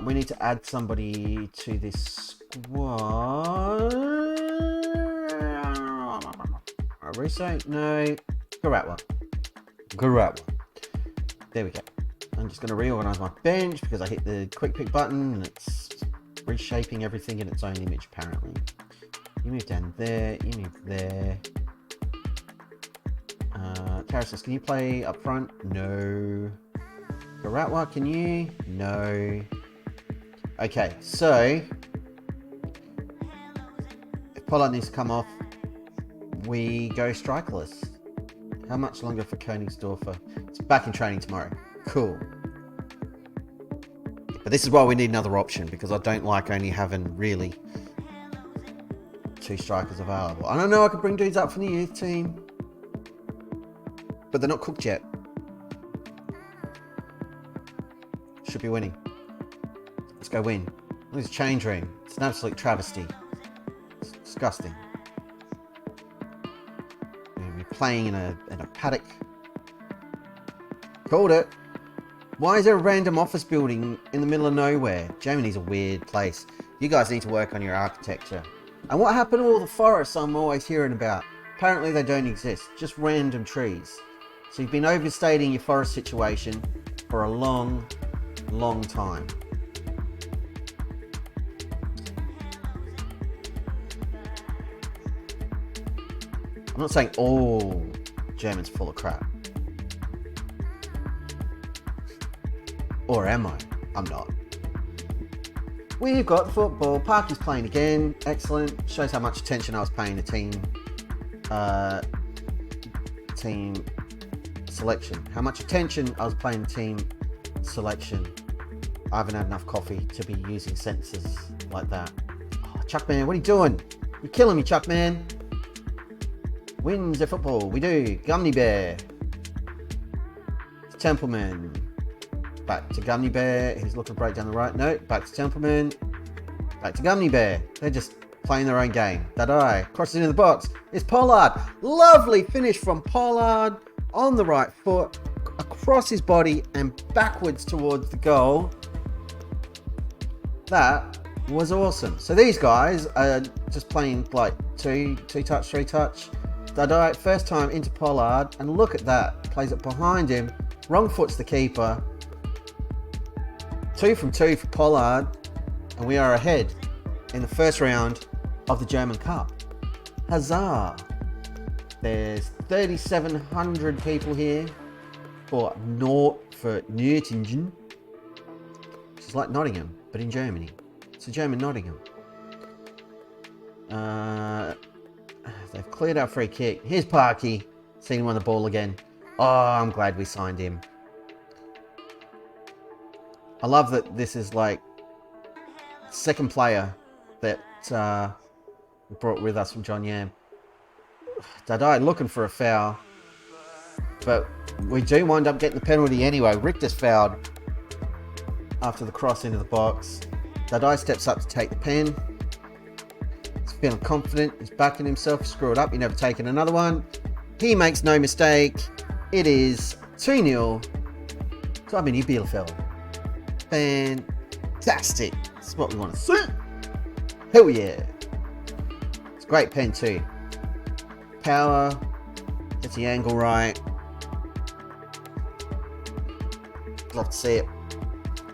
We need to add somebody to this squad. Reset? No. Garatwa. There we go. I'm just going to reorganize my bench because I hit the quick pick button and it's reshaping everything in its own image apparently. You move down there. You move there. Carousels, can you play up front? No. Garatwa, can you? No. Okay, so if Pollard needs to come off, we go strikerless. How much longer for Königsdorfer? It's back in training tomorrow. Cool. But this is why we need another option, because I don't like only having really 2 strikers available. I don't know, I could bring dudes up from the youth team, but they're not cooked yet. Should be winning. Let's go win. Look at this change room. It's an absolute travesty. It's disgusting. We're playing in a paddock. Called it. Why is there a random office building in the middle of nowhere? Germany's a weird place. You guys need to work on your architecture. And what happened to all the forests I'm always hearing about? Apparently they don't exist. Just random trees. So you've been overstating your forest situation for a long time. I'm not saying all Germans are full of crap. Or am I? I'm not. We've got football. Parky's playing again. Excellent. Shows how much attention I was paying to team selection. How much attention I was paying team selection. I haven't had enough coffee to be using sentences like that. Oh, Chuckman, what are you doing? You're killing me, Chuckman. Wins the football. We do. Gummy Bear. Templeman. Back to Gummy Bear. He's looking to break down the right. No, back to Templeman. Back to Gummy Bear. They're just playing their own game. That crosses into the box. It's Pollard. Lovely finish from Pollard on the right foot, across his body and backwards towards the goal. That was awesome. So these guys are just playing like two touch, 3 touch. Dadai, first time into Pollard, and look at that. Plays it behind him. Wrong foot's the keeper. 2 from 2 for Pollard, and we are ahead in the first round of the German Cup. Huzzah! There's 3,700 people here for Nürtingen, which is like Nottingham, but in Germany. It's a German Nottingham. They've cleared our free kick. Here's Parky. Seen him on the ball again. Oh, I'm glad we signed him. I love that this is like second player that we brought with us from John Yam. Dadai looking for a foul, but we do wind up getting the penalty anyway. Richter's fouled. after the cross into the box. Dadai steps up to take the pen. He's feeling confident. He's backing himself. Screw it up. You're never taking another one. He makes no mistake. It is 2-0 to Arminia Bielefeld. Fantastic. This is what we want to see. Hell yeah. It's a great pen too. Power. Gets the angle right. Love to see it.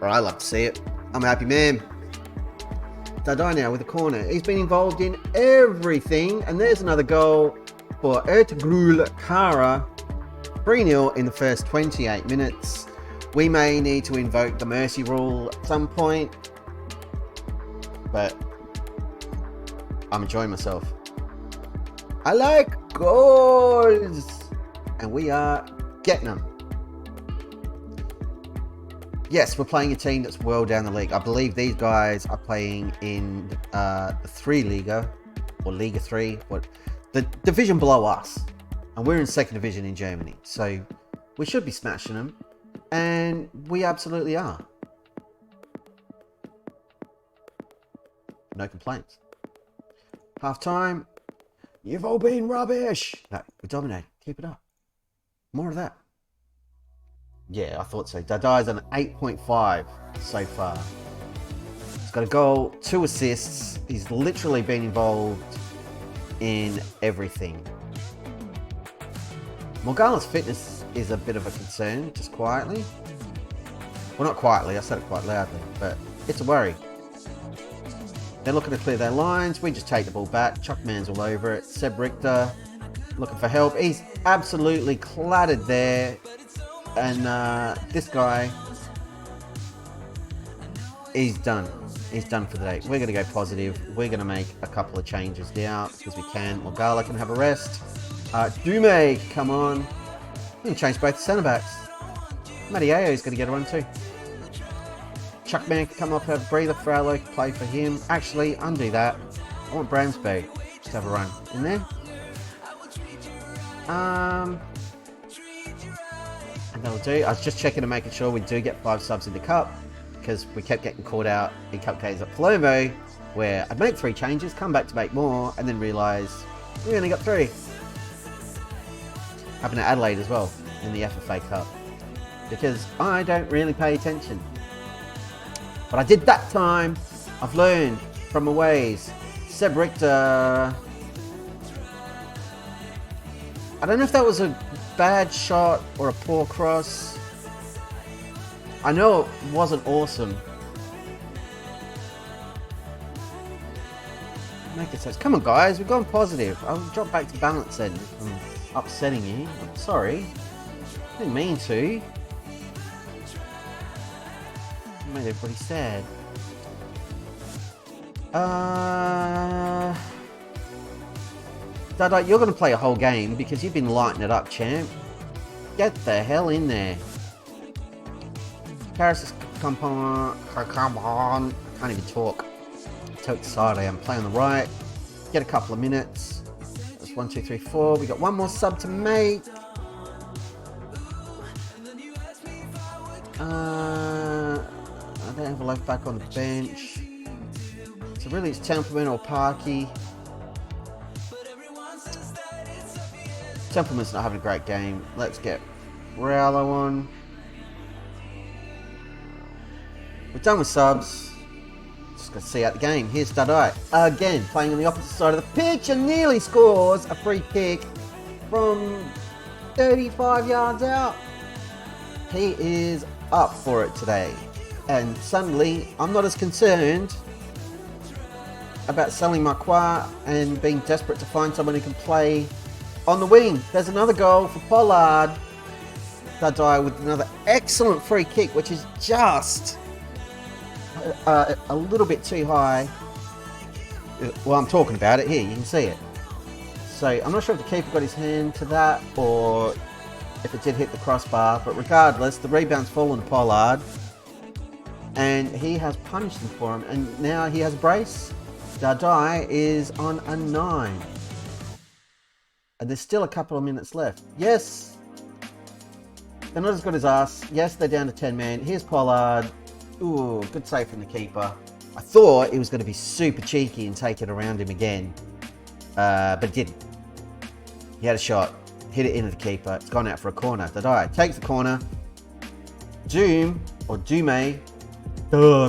Or I love to see it. I'm a happy man. Dadai now with the corner. He's been involved in everything. And there's another goal for Ertugrul Kara. 3-0 in the first 28 minutes. We may need to invoke the mercy rule at some point. But I'm enjoying myself. I like goals. And we are getting them. Yes, we're playing a team that's well down the league. I believe these guys are playing in the 3 Liga, or Liga 3, what the division below us. And we're in 2nd division in Germany. So we should be smashing them. And we absolutely are. No complaints. Half time. You've all been rubbish. No, we dominate. Keep it up. More of that. Yeah, I thought so. Dadai's on an 8.5 so far. He's got a goal, 2 assists. He's literally been involved in everything. Morgana's fitness is a bit of a concern, just quietly. Well, not quietly, I said it quite loudly, but it's a worry. They're looking to clear their lines. We just take the ball back. Chuckman's all over it. Seb Richter looking for help. He's absolutely clattered there. And this guy, he's done. He's done for the day. We're going to go positive. We're going to make a couple of changes now because we can. Morgana can have a rest. Dume, come on. We're going to change both the centre-backs. Madiao is going to get a run too. Chuckman can come up, have a breather. Fraulo can play for him. Actually, undo that. I want Bramsby to have a run in there. And that'll do. I was just checking and making sure we do get 5 subs in the cup because we kept getting caught out in cup games at Palermo where I'd make 3 changes, come back to make more, and then realise we only got 3. Happened at Adelaide as well in the FFA Cup because I don't really pay attention. But I did that time. I've learned from my ways. Seb Richter. I don't know if that was a bad shot or a poor cross. I know it wasn't awesome. Make it sense. Come on, guys. We've gone positive. I'll drop back to balance then. I'm upsetting you. I'm sorry. I didn't mean to. I made everybody sad. Dadai, you're going to play a whole game because you've been lighting it up, champ. Get the hell in there. Paris, come on. I can't even talk. Too excited I am. Play on the right. Get a couple of minutes. That's 1, 2, 3, 4. We got one more sub to make. I don't have a left back on the bench. So really it's Templeman or Parky. Templeman's not having a great game. Let's get Rowlo on. We're done with subs. Just got to see out the game. Here's Dadai again, playing on the opposite side of the pitch and nearly scores a free kick from 35 yards out. He is up for it today. And suddenly, I'm not as concerned about selling my Qua and being desperate to find someone who can play on the wing. There's another goal for Pollard. Dadai with another excellent free kick, which is just a little bit too high. Well, I'm talking about it here. You can see it. So I'm not sure if the keeper got his hand to that or if it did hit the crossbar. But regardless, the rebound's fallen to Pollard. And he has punished him for him. And now he has a brace. Dadai is on a 9. And there's still a couple of minutes left. Yes, they're not as good as us. Yes, they're down to 10 men. Here's Pollard. Ooh, good save from the keeper. I thought he was going to be super cheeky and take it around him again. But he didn't. He had a shot. Hit it into the keeper. It's gone out for a corner. Dadai takes the corner. Doom, or Dume,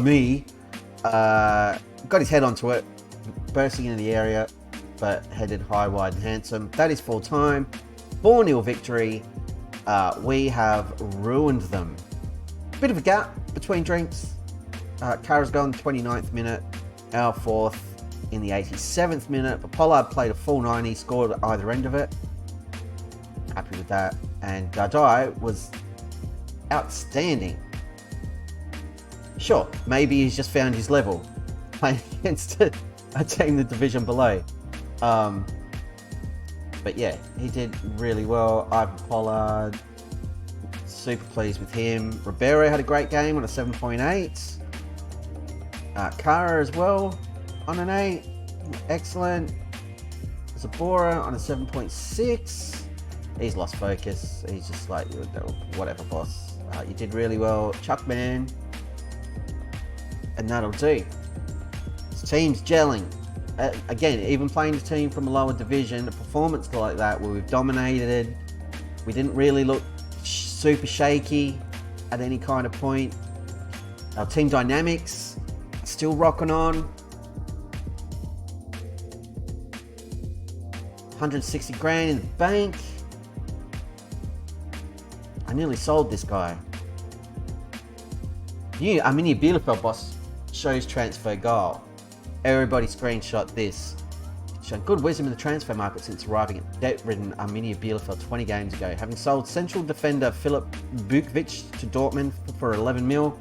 me, got his head onto it, bursting into the area, but headed high, wide, and handsome. That is full time. 4-0 victory. We have ruined them. Bit of a gap between drinks. Kara's gone 29th minute, our 4th in the 87th minute, but Pollard played a full 90, scored at either end of it. Happy with that. And Dadai was outstanding. Sure, maybe he's just found his level playing against a team the division below. But yeah, he did really well. Ivan Pollard, super pleased with him. Ribeiro had a great game on a 7.8. Kara as well on an 8. Excellent. Zabora on a 7.6. He's lost focus. He's just like, whatever, boss. You did really well, Chuckman. And that'll do. This team's gelling. Again, even playing a team from a lower division, a performance like that where we've dominated, we didn't really look super shaky at any kind of point. Our team dynamics still rocking on. 160 grand in the bank. I nearly sold this guy. New Arminia Bielefeld boss shows transfer goal. Everybody screenshot this. Shown good wisdom in the transfer market since arriving at debt-ridden Arminia Bielefeld 20 games ago. Having sold central defender Philip Bukvic to Dortmund for 11 mil.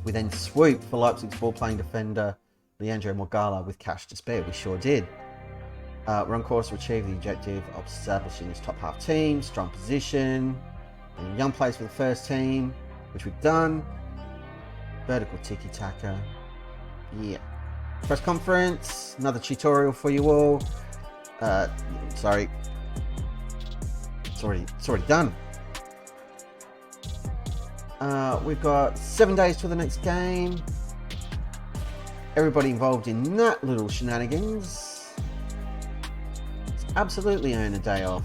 We then swooped for Leipzig's ball-playing defender Leandro Morgala with cash to spare. We sure did. We're on course to achieve the objective of establishing this top half team, strong position, and young players for the first team, which we've done. Vertical tiki-taka. Yeah. Press conference, another tutorial for you all. Sorry. It's already done. We've got 7 days till the next game. Everybody involved in that little shenanigans. Absolutely earn a day off.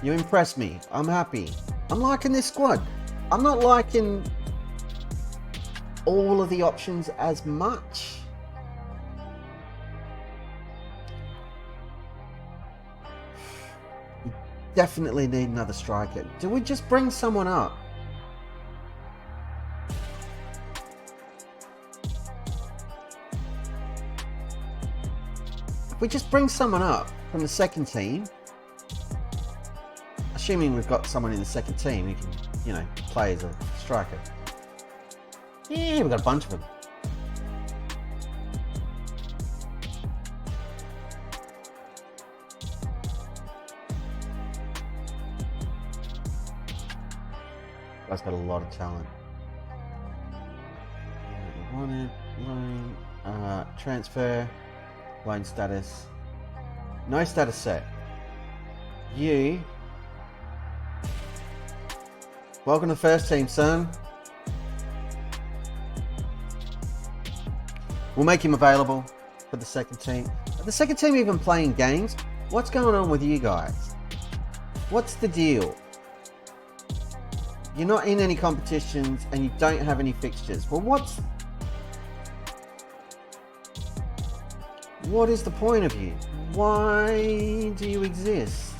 You impressed me. I'm happy. I'm liking this squad. I'm not liking all of the options as much. We definitely need another striker. Do we just bring someone up? If we just bring someone up from the second team, assuming we've got someone in the second team who can, play as a striker. Yeah, we've got a bunch of them. Guy's got a lot of talent. Wanted, loan, transfer, loan status. No status set. You. Welcome to the first team, son. We'll make him available for the second team. Are the second team even playing games? What's going on with you guys? What's the deal? You're not in any competitions and you don't have any fixtures. Well, what is the point of you? Why do you exist?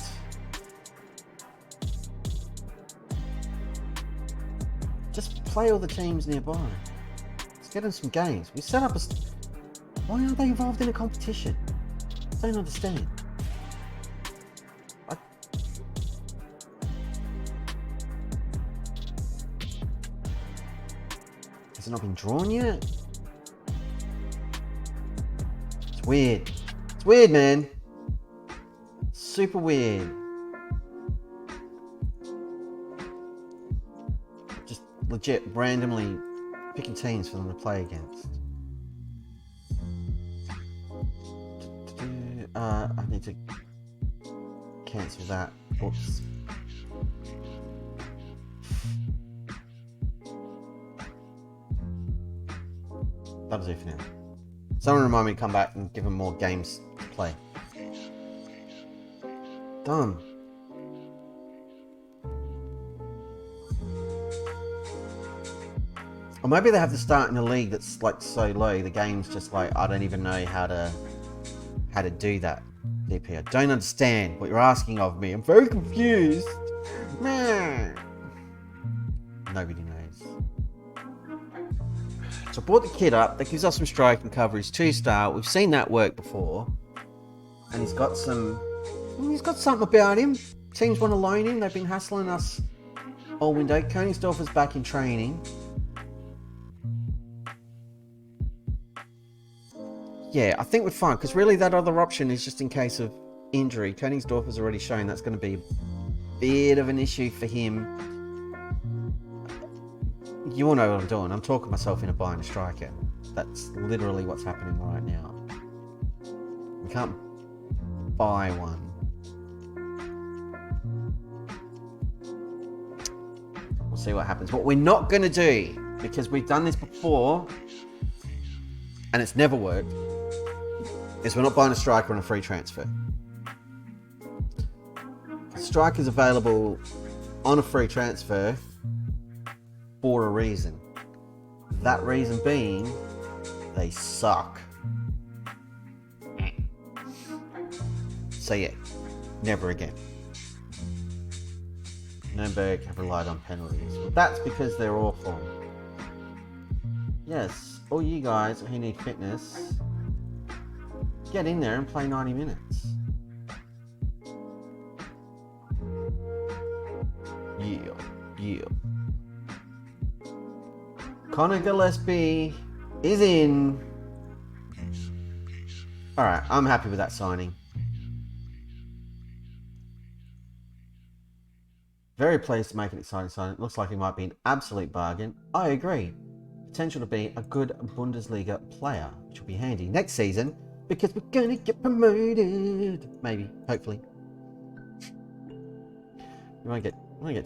Just play all the teams nearby. Let's get in some games. We set up why aren't they involved in a competition? I don't understand. Has it not been drawn yet? It's weird. It's weird, man. Super weird. Just legit randomly picking teams for them to play against. I need to cancel that. Oops. That'll do for now. Someone remind me to come back and give him more games to play. Done. Or maybe they have to start in a league that's like so low, the game's just like, I don't even know how to do that. DP, I don't understand what you're asking of me. I'm very confused. Nobody knows. So I brought the kid up. That gives us some striking cover. He's 2-star. We've seen that work before. And he's got something about him. Teams want to loan him. They've been hassling us all window. Koenigsdorfer's back in training. Yeah, I think we're fine, because really that other option is just in case of injury. Koenigsdorfer's already shown that's going to be a bit of an issue for him. You all know what I'm doing. I'm talking myself into buying a striker. That's literally what's happening right now. We can't buy one. We'll see what happens. What we're not going to do, because we've done this before, and it's never worked, is we're not buying a striker on a free transfer. Strikers available on a free transfer for a reason. That reason being, they suck. So yeah, never again. Nürnberg have relied on penalties. Well, that's because they're awful. Yes, all you guys who need fitness, get in there and play 90 minutes. Yeah. Connor Gillespie is in. Alright, I'm happy with that signing. Very pleased to make an exciting signing. It looks like he might be an absolute bargain. I agree. Potential to be a good Bundesliga player, which will be handy next season because we're gonna get promoted. Maybe, hopefully. We won't get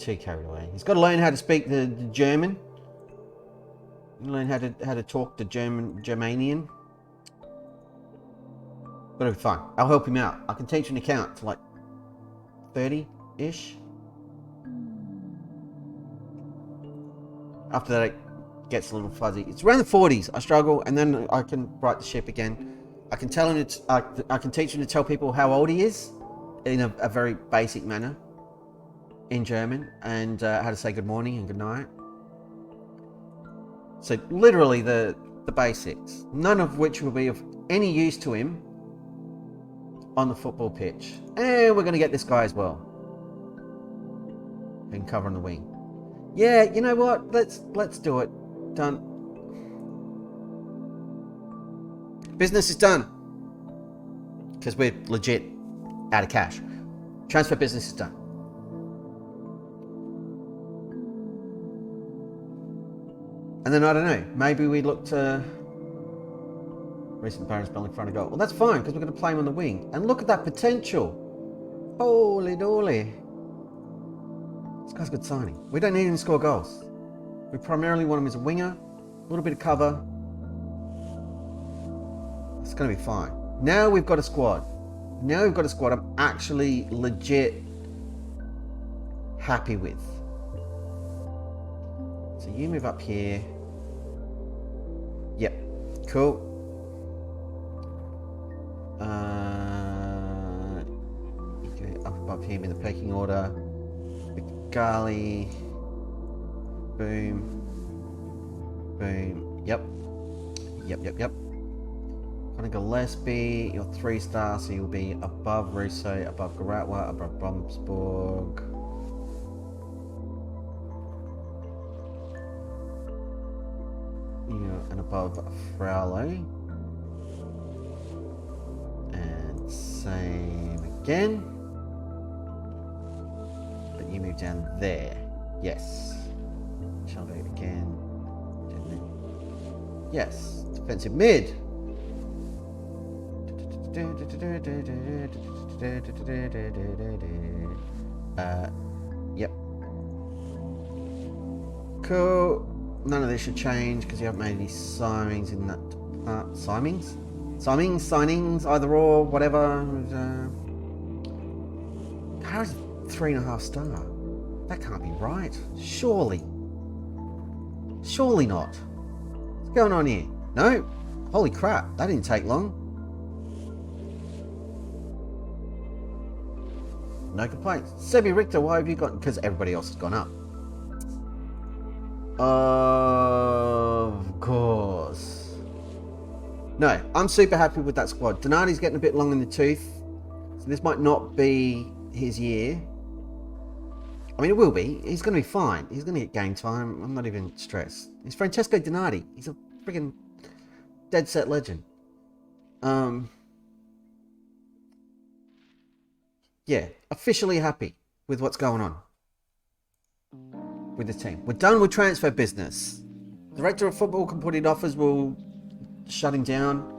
too carried away. He's got to learn how to speak the German. Learn how to talk the Germanian. But it'll be fine. I'll help him out. I can teach an account to like 30-ish. After that, it gets a little fuzzy. It's around the 40s. I struggle, and then I can right the ship again. I can tell him. I can teach him to tell people how old he is in a very basic manner in German, and how to say good morning and good night. So literally the basics, none of which will be of any use to him on the football pitch. And we're going to get this guy as well. And cover on the wing. Yeah, you know what? Let's do it. Done. Business is done. Because we're legit out of cash. Transfer business is done. And then, I don't know, maybe we look to recent Baron spelling in front of goal. Well, that's fine, because we're going to play him on the wing. And look at that potential. Holy dolly. This guy's a good signing. We don't need him to score goals. We primarily want him as a winger, a little bit of cover. It's going to be fine. Now we've got a squad. I'm actually legit happy with. So you move up here. Yep, cool. You go up above here in the pecking order. Gali. Boom. Boom. Yep. Connor Gillespie, you're 3-star, so you'll be above Russo, above Garatwa, above Bromsborg. And above Fraulo. And same again. But you move down there. Yes. Shall do it again. Yes. Defensive mid. Yep. Cool. None of this should change because you haven't made any signings in that signings, either or, whatever. How's 3.5 star? That can't be right. Surely not. What's going on here? No? Holy crap, that didn't take long. No complaints. Sebi Richter, why have you got... Because everybody else has gone up. Of course. No, I'm super happy with that squad. Donati's getting a bit long in the tooth. So this might not be his year. I mean, it will be. He's going to be fine. He's going to get game time. I'm not even stressed. It's Francesco Donati. He's a friggin' dead set legend. Yeah, officially happy with what's going on with this team. We're done with transfer business. Director of football completed offers will shut him down.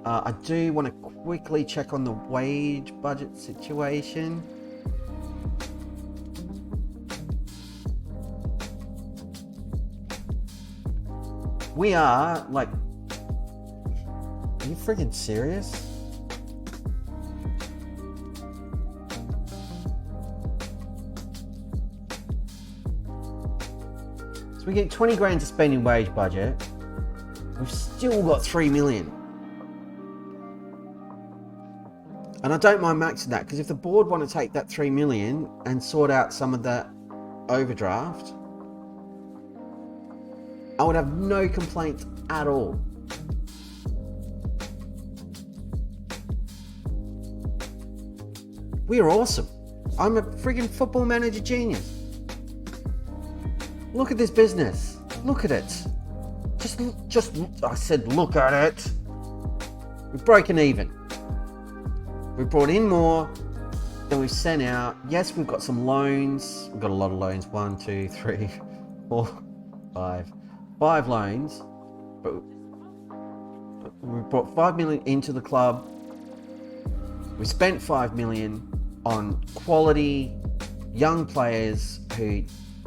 I do want to quickly check on the wage budget situation. We are like, are you freaking serious? So we get 20 grand to spend in wage budget. We've still got 3 million. And I don't mind maxing that, because if the board want to take that 3 million and sort out some of that overdraft, I would have no complaints at all. We are awesome. I'm a friggin' football manager genius. Look at this business. Look at it. Just, I said look at it. We've broken even. We've brought in more than we've sent out. Yes, we've got some loans. We've got a lot of loans. 1, 2, 3, 4, 5. 5 loans. But we brought 5 million into the club. We spent 5 million on quality young players who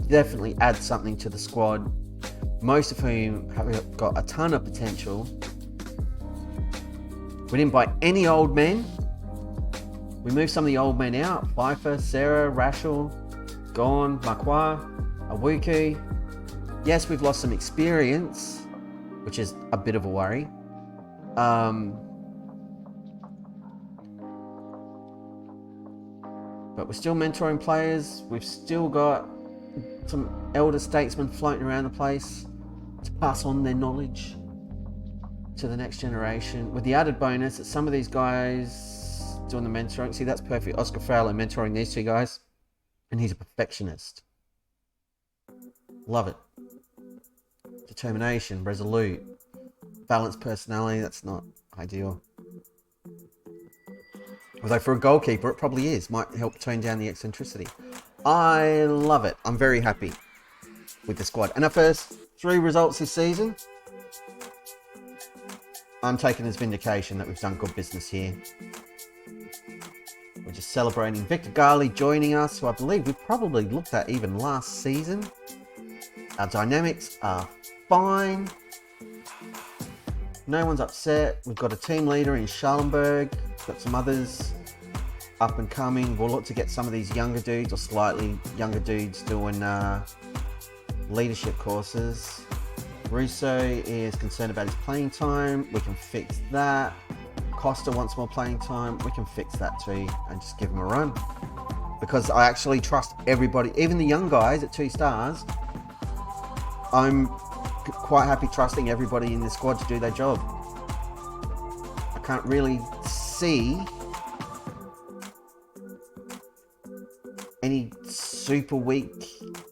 definitely add something to the squad, most of whom have got a ton of potential. We didn't buy any old men. We moved some of the old men out. Pfeiffer, Sarah, Rachel, gone, Makwa, Awuku. Yes, we've lost some experience, which is a bit of a worry. But we're still mentoring players. We've still got some elder statesmen floating around the place to pass on their knowledge to the next generation, with the added bonus that some of these guys doing the mentoring. See, that's perfect. Oscar Fowler mentoring these 2 guys, and he's a perfectionist. Love it. Determination, resolute, balanced personality. That's not ideal. Although for a goalkeeper, it probably is. Might help tone down the eccentricity. I love it. I'm very happy with the squad. And our first 3 results this season, I'm taking as vindication that we've done good business here. We're just celebrating Victor Garley joining us, who I believe we probably looked at even last season. Our dynamics are fine. No one's upset. We've got a team leader in Schallenberg. We've got some others up and coming. We'll look to get some of these younger dudes, or slightly younger dudes, doing leadership courses. Russo is concerned about his playing time. We can fix that. Costa wants more playing time. We can fix that too and just give him a run. Because I actually trust everybody, even the young guys at 2 stars. I'm quite happy trusting everybody in the squad to do their job. I can't really see any super weak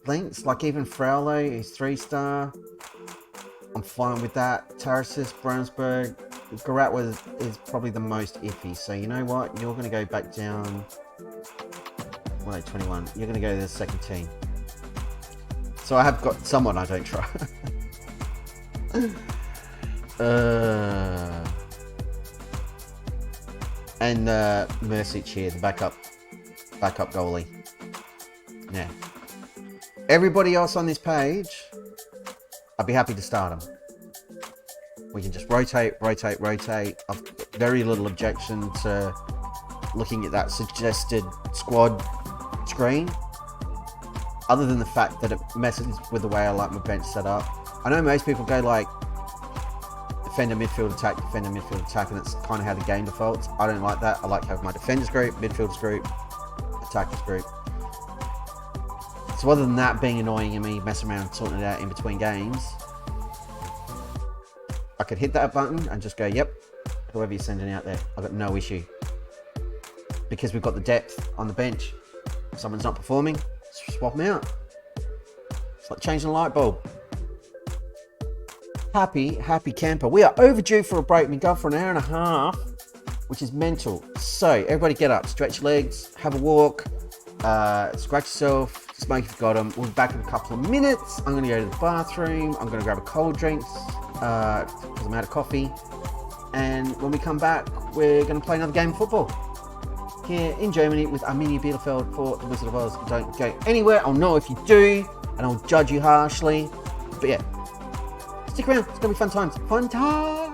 links. Like even Fraulo is 3-star. I'm fine with that. Tarasis, Brownsburg, Garat is probably the most iffy. So you know what? You're going to go back down. 21. You're going to go to the second team. So I have got someone I don't trust. And Mercic here, the backup goalie. Yeah. Everybody else on this page, I'd be happy to start them. We can just rotate. I've got very little objection to looking at that suggested squad screen, other than the fact that it messes with the way I like my bench set up. I know most people go like defender, midfield, attack, and it's kind of how the game defaults. I don't like that. I like having my defenders group, midfielders group, attackers group. So other than that being annoying and me messing around and sorting it out in between games, I could hit that button and just go, yep, whoever you're sending out there, I've got no issue. Because we've got the depth on the bench. If someone's not performing, swap them out. It's like changing a light bulb. Happy camper. We are overdue for a break. We've been going for an hour and a half, which is mental. So everybody get up, stretch your legs, have a walk, scratch yourself, smoke if you've got them. We'll be back in a couple of minutes. I'm going to go to the bathroom. I'm going to grab a cold drink because I'm out of coffee. And when we come back, we're going to play another game of football here in Germany with Arminia Bielefeld for the Wizard of Oz. Don't go anywhere. I'll know if you do, and I'll judge you harshly. But yeah, stick around. It's going to be fun times. Fun times!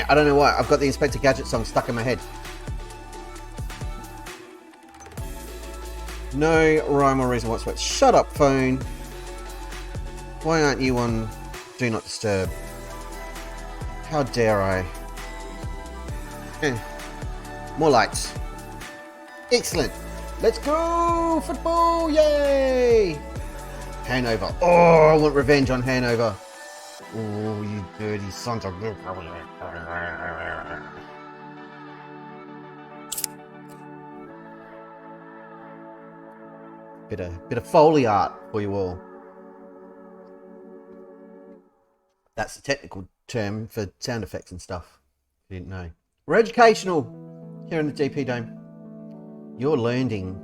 I don't know why. I've got the Inspector Gadget song stuck in my head. No rhyme or reason whatsoever. Shut up, phone. Why aren't you on Do Not Disturb? How dare I? More lights. Excellent. Let's go! Football! Yay! Hanover. Oh, I want revenge on Hanover. Oh, you dirty sons of... Bit of Foley art for you all. That's the technical term for sound effects and stuff. If you didn't know. We're educational here in the GP Dome. You're learning.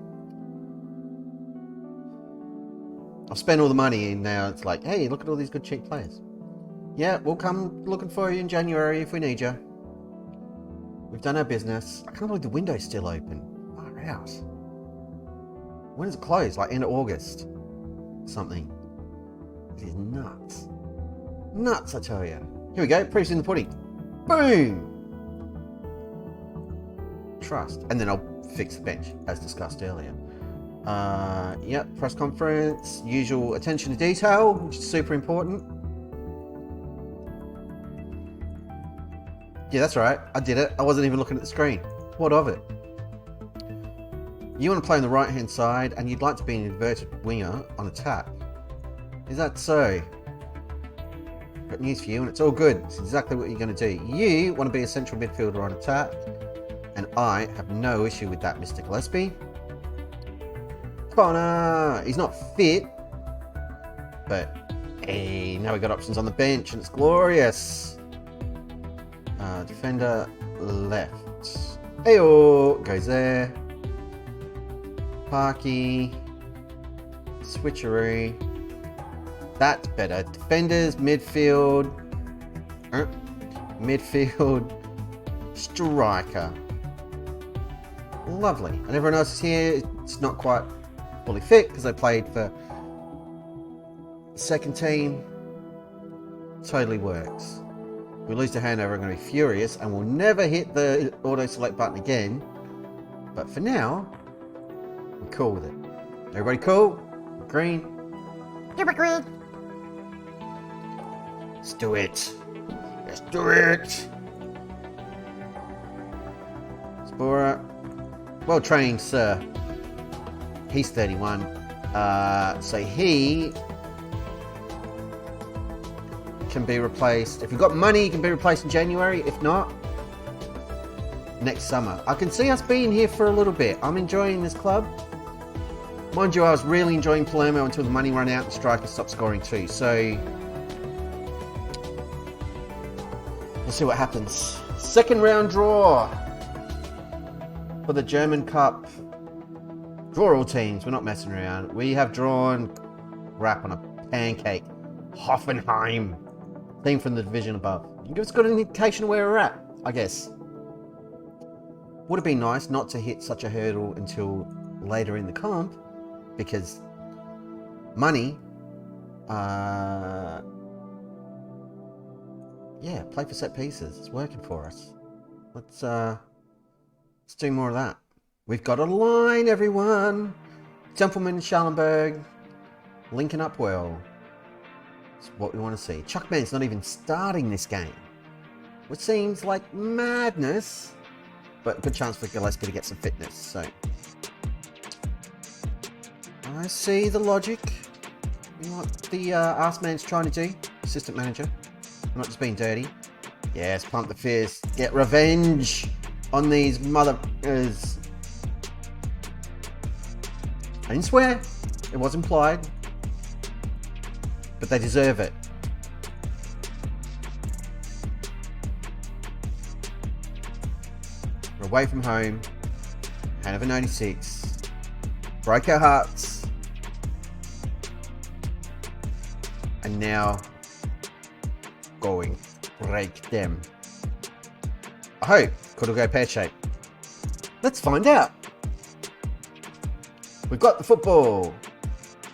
I've spent all the money and now it's like, hey, look at all these good cheap players. Yeah, we'll come looking for you in January if we need you. We've done our business. I can't believe the window's still open. Far out. When does it close? Like end of August? Something. It is nuts. Nuts, I tell you. Here we go. Proof's in the pudding. Boom! Trust. And then I'll fix the bench, as discussed earlier. Yep, press conference. Usual attention to detail, which is super important. Yeah, that's right. I did it. I wasn't even looking at the screen. What of it? You want to play on the right-hand side, and you'd like to be an inverted winger on attack. Is that so? Got news for you, and it's all good. It's exactly what you're going to do. You want to be a central midfielder on attack, and I have no issue with that, Mr. Gillespie. Connor! He's not fit, but hey, now we got options on the bench, and it's glorious. Defender left. Ayo! Goes there. Parky. Switcheroo. That's better. Defenders, midfield. Midfield. Striker. Lovely. And everyone else is here. It's not quite fully fit because they played for the second team. Totally works. If we lose to Hanover, I'm going to be furious and we'll never hit the auto select button again. But for now, I'm cool with it. Everybody cool? Green? Super green. Let's do it. Let's do it. Spora. Well trained, sir. He's 31. So he can be replaced. If you've got money, he can be replaced in January. If not, next summer. I can see us being here for a little bit. I'm enjoying this club. Mind you, I was really enjoying Palermo until the money ran out and strikers stopped scoring too. So we'll see what happens. Second round draw for the German Cup. Draw all teams. We're not messing around. We have drawn wrap on a pancake. Hoffenheim. Team from the division above. You can give us a good indication of where we're at, I guess. Would have been nice not to hit such a hurdle until later in the comp, because money, yeah, play for set pieces. It's working for us. Let's do more of that. We've got a line, everyone. Templeman, Schallenberg, linking up well. It's what we want to see. Chuckman's not even starting this game, which seems like madness, but a good chance for Gillespie to get some fitness. So I see the logic in what the arse man's trying to do. Assistant manager. I'm not just being dirty. Yes, pump the fist. Get revenge on these mothers. I didn't swear. It was implied. But they deserve it. We're away from home. Hanover 96. Broke our hearts. And now going break them. I hope could all go pear-shaped. Let's find out. We've got the football.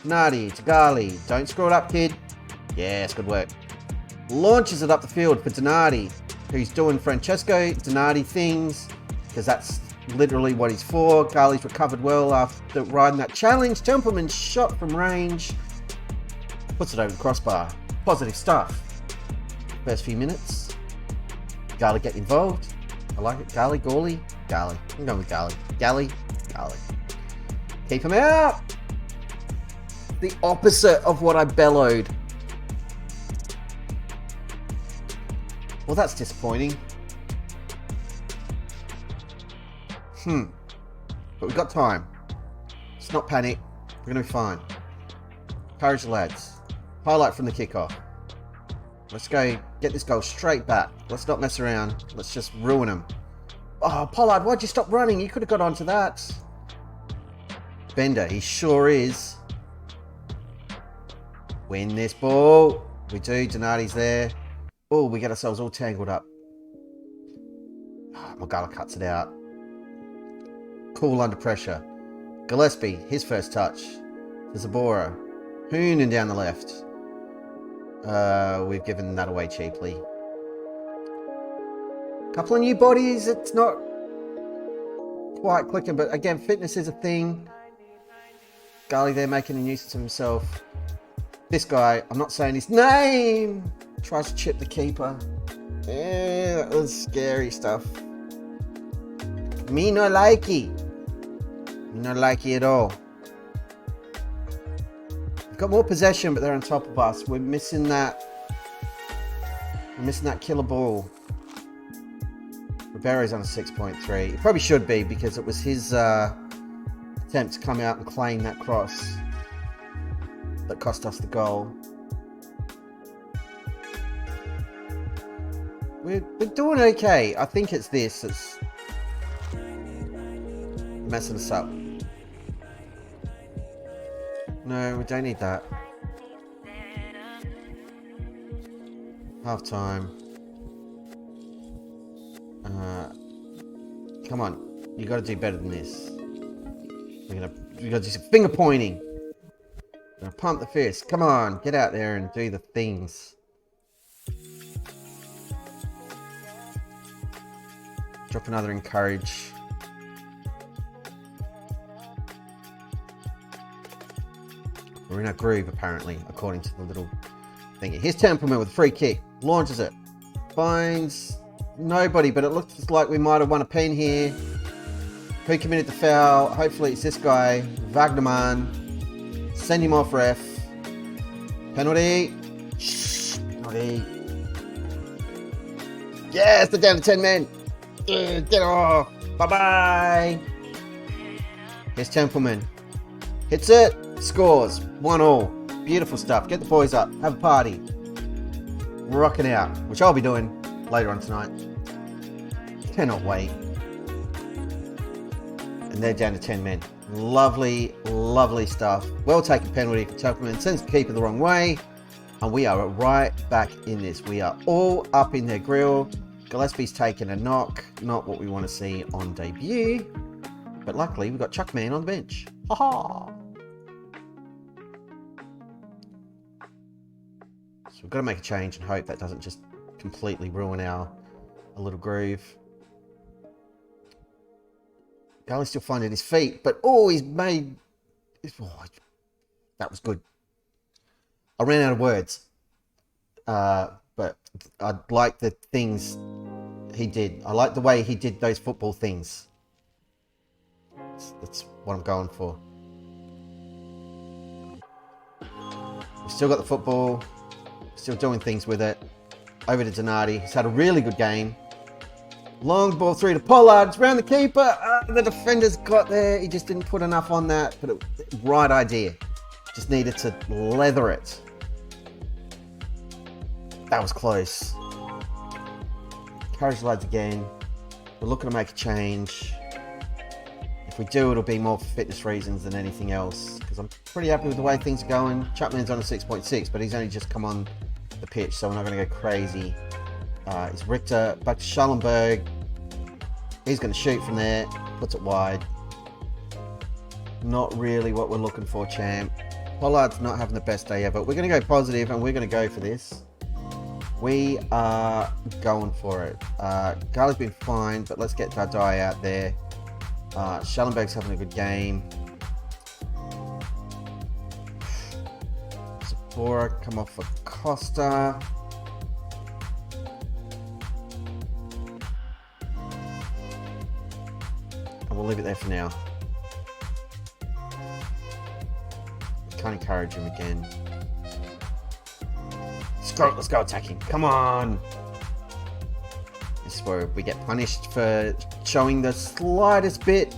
Nadi, Tagali. Don't screw it up, kid. Yes, good work. Launches it up the field for Donati, who's doing Francesco Donati things, because that's literally what he's for. Garley's recovered well after riding that challenge. Templeman's shot from range. Puts it over the crossbar. Positive stuff. First few minutes. Garley getting involved. I like it. Garley, Gawley, Garley. I'm going with Garley. Garley. Keep him out. The opposite of what I bellowed. Well, that's disappointing. But we've got time. Let's not panic. We're going to be fine. Encourage the lads. Highlight from the kickoff. Let's go get this goal straight back. Let's not mess around. Let's just ruin them. Oh, Pollard, why'd you stop running? You could have got onto that. Bender, he sure is. Win this ball. We do. Donati's there. Oh, we get ourselves all tangled up. Oh, Magala cuts it out. Cool under pressure. Gillespie, his first touch. To Zabora. Hoonan down the left. We've given that away cheaply. Couple of new bodies. It's not quite clicking, but again, fitness is a thing. Garley there making a nuisance of himself. This guy, I'm not saying his name, tries to chip the keeper. Yeah, that was scary stuff. Me no likey. Me no likey at all. We've got more possession, but they're on top of us. We're missing that. We're missing that killer ball. Ribero's on a 6.3. He probably should be, because it was his attempt to come out and claim that cross that cost us the goal. We're doing okay. I think it's this that's messing us up. No, we don't need that. Half time. Come on, you got to do better than this. We got to do some finger pointing. We're gonna pump the fist. Come on, get out there and do the things. Drop another encourage. We're in a groove, apparently, according to the little thing. Here's Templeman with a free kick. Launches it. Finds nobody, but it looks like we might have won a pen here. Who committed the foul? Hopefully it's this guy, Wagnerman. Send him off, ref. Penalty. Shh, penalty. Yes, they're down to 10 men. Get off. Bye-bye. Here's Templeman. Hits it. Scores. 1-1. Beautiful stuff. Get the boys up. Have a party. Rocking out, which I'll be doing later on tonight. Cannot wait. And they're down to 10 men. Lovely, lovely stuff. Well taken penalty for Templeman. Sends the keeper the wrong way. And we are right back in this. We are all up in their grill. Gillespie's taken a knock. Not what we want to see on debut. But luckily, we've got Chuckman on the bench. Ha ha! So we've got to make a change and hope that doesn't just completely ruin our little groove. Garley's still finding his feet, but he's made... Oh, that was good. I ran out of words. But I like the things he did. I like the way he did those football things. That's what I'm going for. We've still got the football. Still doing things with it. Over to Donati. He's had a really good game. Long ball through to Pollard. It's around the keeper. The defender's got there. He just didn't put enough on that. But right idea. Just needed to leather it. That was close. Encourage the lads again. We're looking to make a change. If we do, it'll be more for fitness reasons than anything else. Because I'm pretty happy with the way things are going. Chapman's on a 6.6, but he's only just come on the pitch, so we're not going to go crazy. It's Richter back to Schallenberg. He's going to shoot from there. Puts it wide. Not really what we're looking for, champ. Pollard's not having the best day ever. We're going to go positive and we're going to go for this. We are going for it. Garli's been fine, but let's get Dardai out there. Schellenberg's having a good game. Sephora come off for Costa. And we'll leave it there for now. Can't encourage him again. Let's go attacking. Come on. This is where we get punished for showing the slightest bit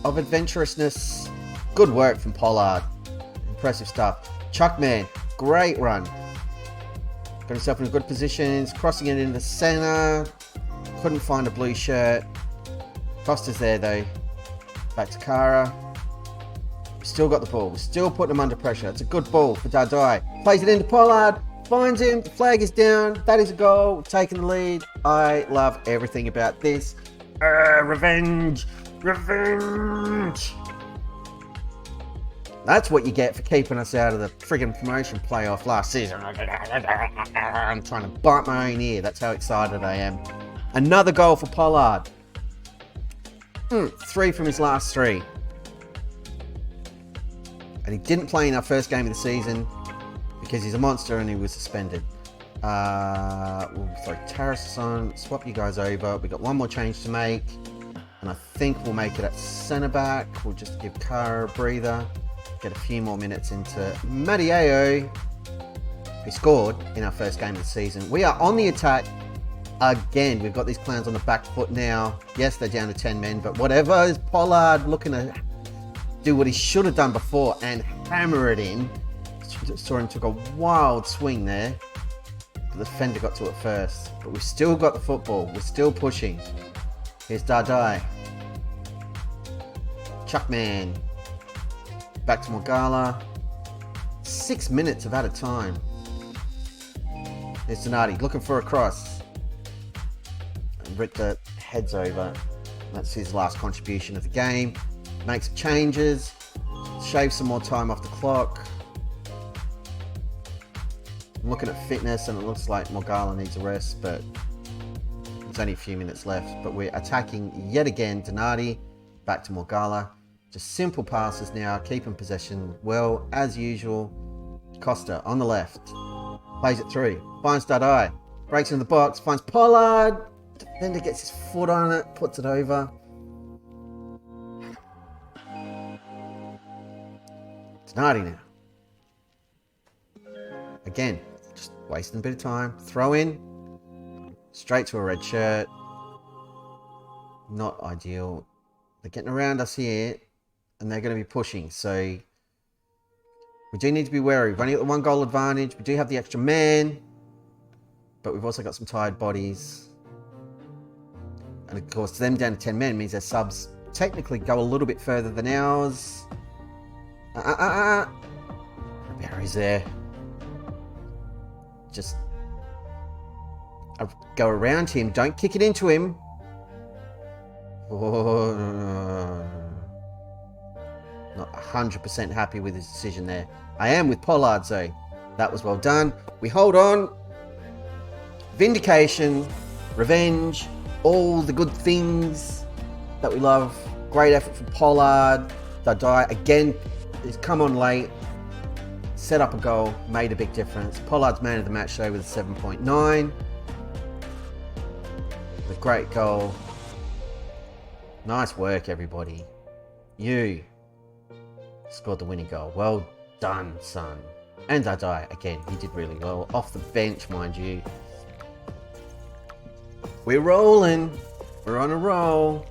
of adventurousness. Good work from Pollard. Impressive stuff. Chuckman, great run. Got himself in good positions. Crossing it in the center. Couldn't find a blue shirt. Costa's there though. Back to Kara. We still got the ball. We're still putting him under pressure. It's a good ball for Dardai. Plays it into Pollard. Finds him, the flag is down, that is a goal, taking the lead. I love everything about this. Revenge! Revenge! That's what you get for keeping us out of the friggin' promotion playoff last season. I'm trying to bite my own ear, that's how excited I am. Another goal for Pollard. 3 from his last 3. And he didn't play in our first game of the season, because he's a monster and he was suspended. We'll throw Taras on, swap you guys over. We've got one more change to make. And I think we'll make it at centre back. We'll just give Kara a breather. Get a few more minutes into Madieo, who scored in our first game of the season. We are on the attack again. We've got these clowns on the back foot now. Yes, they're down to 10 men, but whatever. Is Pollard looking to do what he should have done before and hammer it in. Saw him took a wild swing there. The defender got to it first. But we've still got the football. We're still pushing. Here's Dardai. Chuckman. Back to Morgala. 6 minutes of added time. Here's Donati looking for a cross. And Richter heads over. That's his last contribution of the game. Makes some changes. Shave some more time off the clock. I'm looking at fitness and it looks like Morgala needs a rest, but there's only a few minutes left. But we're attacking yet again. Donati back to Morgala. Just simple passes now, keeping possession well as usual. Costa on the left. Plays it through. Finds Dardai. Breaks in the box. Finds Pollard. Defender gets his foot on it. Puts it over. Donati now. Again. Just wasting a bit of time. Throw in. Straight to a red shirt. Not ideal. They're getting around us here. And they're going to be pushing. So we do need to be wary. We've only got the 1 goal advantage. We do have the extra man. But we've also got some tired bodies. And of course, them down to 10 men means their subs technically go a little bit further than ours. Barry's there. Just go around him. Don't kick it into him. Not 100% happy with his decision there. I am with Pollard though. That was well done. We hold on. Vindication. Revenge. All the good things that we love. Great effort from Pollard. Dardai again. He's come on late. Set up a goal. Made a big difference. Pollard's man of the match though with a 7.9. A great goal. Nice work everybody. You scored the winning goal. Well done, son. And Dardai, again, he did really well. Off the bench, mind you. We're rolling. We're on a roll.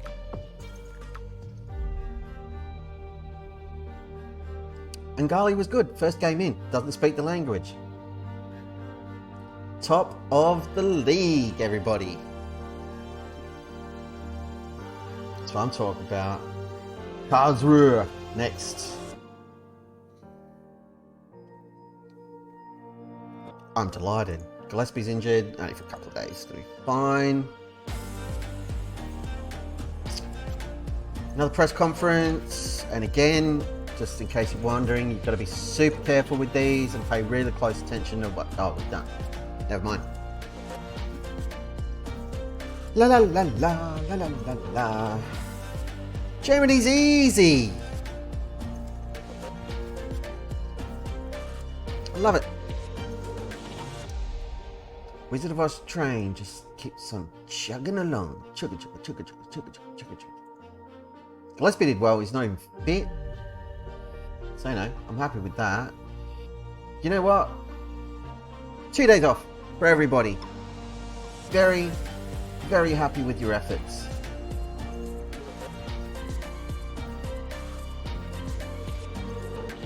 And Gali was good. First game in. Doesn't speak the language. Top of the league, everybody. That's what I'm talking about. Karlsruhe next. I'm delighted. Gillespie's injured, only for a couple of days. It'll be fine. Another press conference, and again, just in case you're wondering, you've got to be super careful with these and pay really close attention to what. Oh, we're done. Never mind. La la la la la la la la. Germany's easy. I love it. Wizard of Oz train just keeps on chugging along. Chugga chugga chugga chugga chugga chugga chugga chugga. Gillespie did well. He's not even fit. So no, I'm happy with that. You know what? 2 days off for everybody. Very, very happy with your efforts.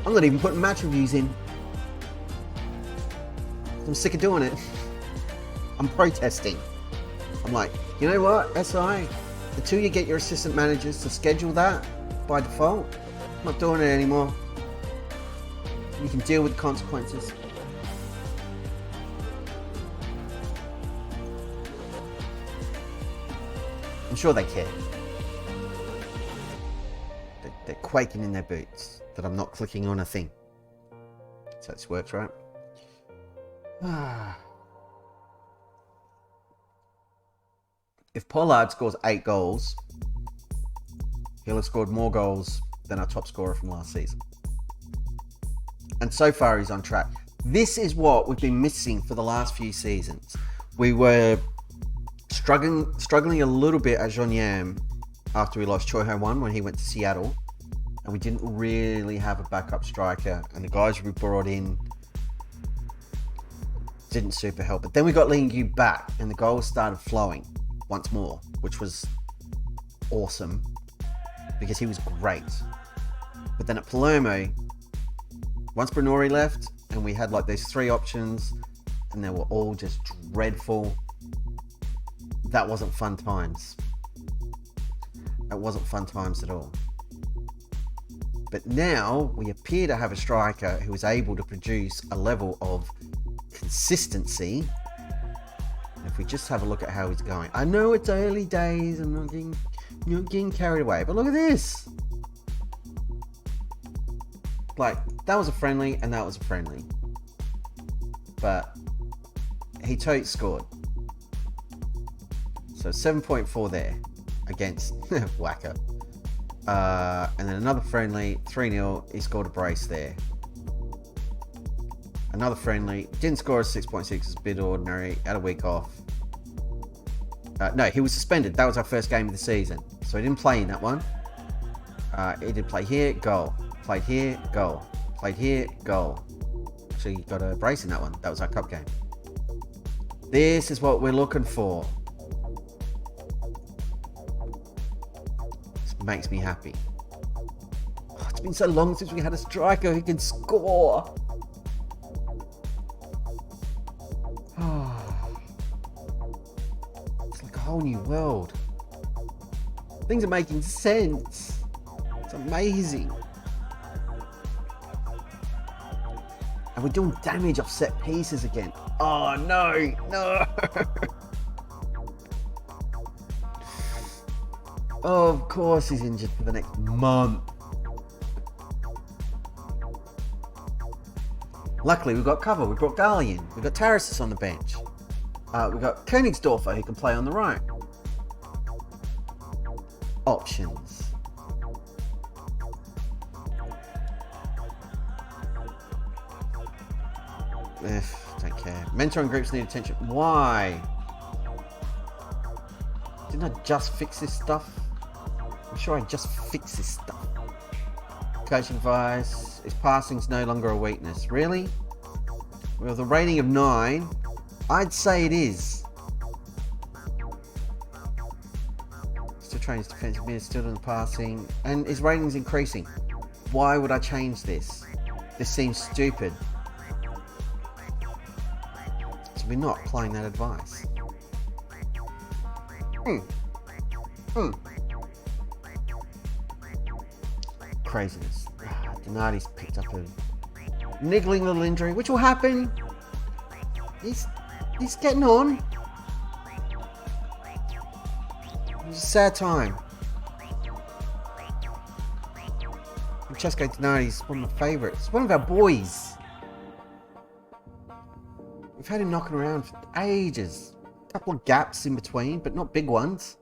I'm not even putting match reviews in. I'm sick of doing it. I'm protesting. I'm like, you know what, SI? Until you get your assistant managers to schedule that by default, I'm not doing it anymore. You can deal with the consequences. I'm sure they care. They're quaking in their boots that I'm not clicking on a thing. So this works, right? If Pollard scores 8 goals, he'll have scored more goals than our top scorer from last season. And so far he's on track. This is what we've been missing for the last few seasons. We were struggling a little bit at Jeonnam after we lost Choi Ho-won when he went to Seattle. And we didn't really have a backup striker. And the guys we brought in didn't super help. But then we got Ling Yu back and the goals started flowing once more, which was awesome because he was great. But then at Palermo, once Brenori left and we had like those 3 options and they were all just dreadful, that wasn't fun times. That wasn't fun times at all. But now we appear to have a striker who is able to produce a level of consistency. And if we just have a look at how he's going. I know it's early days, I'm not getting carried away, but look at this. Like, that was a friendly and that was a friendly. But he totes scored. So 7.4 there against Wacker. And then another friendly, 3-0, he scored a brace there. Another friendly, didn't score a 6.6, it's a bit ordinary, had a week off. No, he was suspended, that was our first game of the season. So he didn't play in that one. He did play here, goal. Played here, goal. Played here, goal. Actually, he got a brace in that one, that was our cup game. This is what we're looking for. Makes me happy. Oh, it's been so long since we had a striker who can score. Oh, it's like a whole new world. Things are making sense. It's amazing. And we're doing damage off set pieces again. Oh no, no. Oh, of course he's injured for the next month. Luckily, we've got cover. We brought Garlian. We've got Tarasis on the bench. We've got Königsdorfer who can play on the right. Options. Don't care. Mentoring groups need attention. Why? Didn't I just fix this stuff? I'm sure I just fixed this stuff. Coaching advice. His passing's no longer a weakness. Really? With a rating of 9, I'd say it is. Still trains defensive mid, still in the passing. And his rating's increasing. Why would I change this? This seems stupid. So we're not applying that advice. Craziness. Donati's picked up a niggling little injury, which will happen. He's getting on. It's a sad time. Francesco Donati's one of my favourites. One of our boys. We've had him knocking around for ages. couple of gaps in between, but not big ones.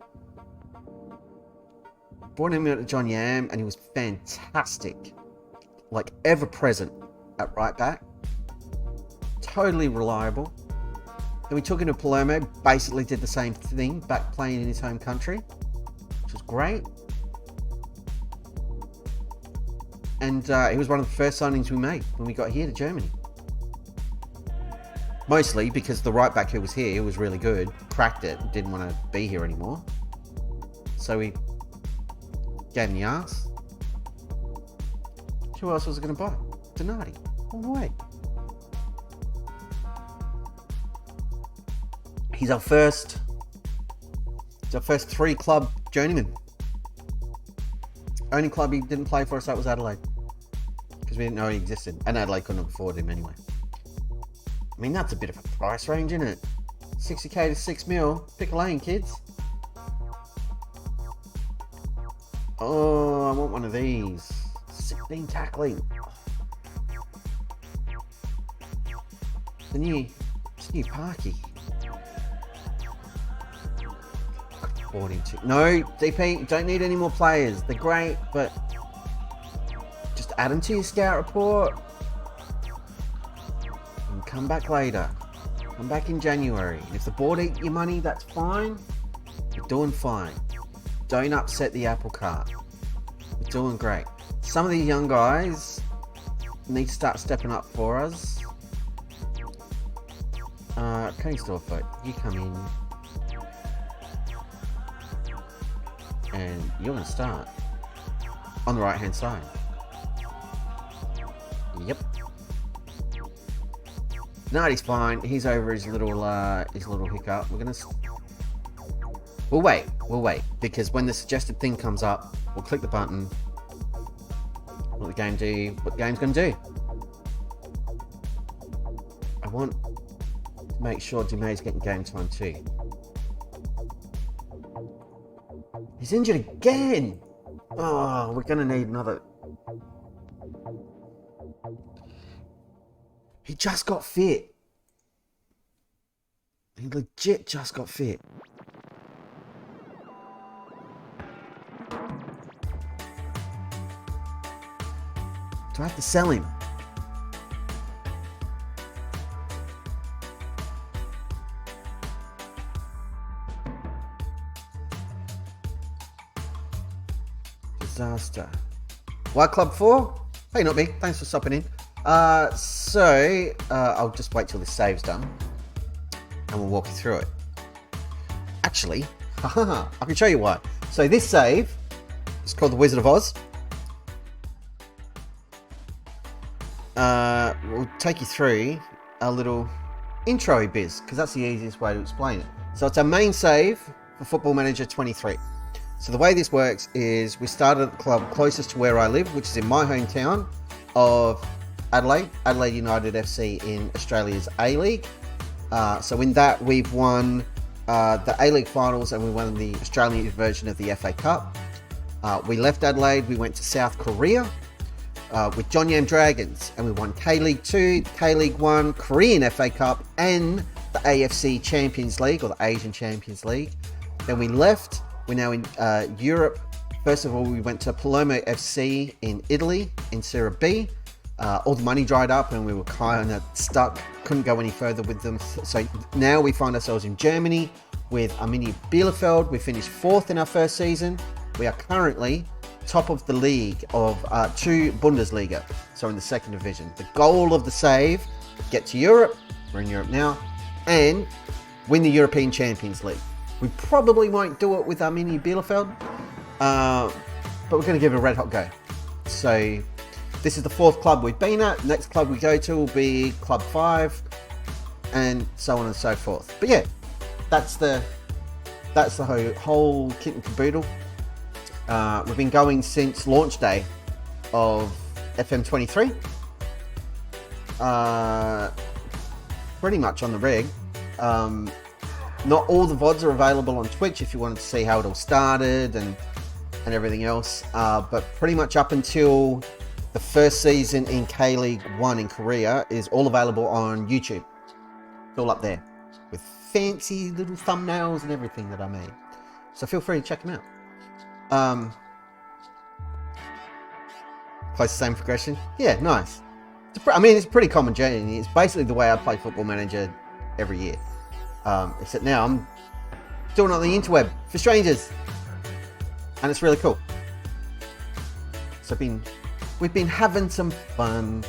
Brought him out to John Yam, and he was fantastic. Like, ever present at right back. Totally reliable. Then we took him to Palermo, basically did the same thing, back playing in his home country, which was great. And he was one of the first signings we made when we got here to Germany. Mostly because the right back who was here was really good, cracked it, didn't want to be here anymore. So we gave him the arse. Who else was I going to buy? Donati. All the way. He's our first 3-club journeyman. Only club he didn't play for us, that was Adelaide. Because we didn't know he existed. And Adelaide couldn't afford him anyway. I mean, that's a bit of a price range, isn't it? 60k to 6 mil. Pick a lane, kids. Oh, I want one of these. 16 tackling. It's a new Parky. No, DP, you don't need any more players. They're great, but just add them to your scout report. And come back later. Come back in January. And if the board eat your money, that's fine. You're doing fine. Don't upset the apple cart. We're doing great. Some of these young guys need to start stepping up for us. Kenny Storfoot, you come in. And you're going to start on the right hand side. Yep. No, he's fine. He's over his little hiccup. We'll wait because when the suggested thing comes up, we'll click the button. What the game's going to do. I want to make sure Dumay's getting game time too. He's injured again. Oh, we're going to need another. He just got fit. He legit just got fit. Do I have to sell him? Disaster. White Club 4? Hey, not me. Thanks for stopping in. I'll just wait till this save's done and we'll walk you through it. Actually, I can show you why. So this save is called the Wizard of Oz. We'll take you through a little intro biz because that's the easiest way to explain it. So it's our main save for Football Manager 23. So the way this works is we started at the club closest to where I live, which is in my hometown of Adelaide United FC in Australia's A-League. So in that we've won the A-League finals and we won the Australian version of the FA Cup. We left Adelaide, we went to South Korea with John Yam Dragons and we won K-League 2, K-League 1, Korean FA Cup and the AFC Champions League or the Asian Champions League. Then we left. We're now in Europe. First of all, we went to Palermo FC in Italy, in Serie B. All the money dried up and we were kind of stuck. Couldn't go any further with them. So now we find ourselves in Germany with Arminia Bielefeld. We finished 4th in our first season. We are currently top of the league of 2 Bundesliga. So in the 2nd division. The goal of the save, get to Europe. We're in Europe now. And win the European Champions League. We probably won't do it with Arminia Bielefeld, but we're going to give it a red hot go. So this is the 4th club we've been at. Next club we go to will be Club 5, and so on and so forth. But yeah, that's the whole kit and caboodle. We've been going since launch day of FM23. Pretty much on the rig. Not all the VODs are available on Twitch if you wanted to see how it all started and everything else. But pretty much up until the first season in K-League 1 in Korea is all available on YouTube. It's all up there with fancy little thumbnails and everything that I made. So feel free to check them out. Plays the same progression. Yeah, nice. It's a pretty common journey. It's basically the way I play Football Manager every year. Except now I'm doing it on the interweb for strangers. And it's really cool. So we've been having some fun.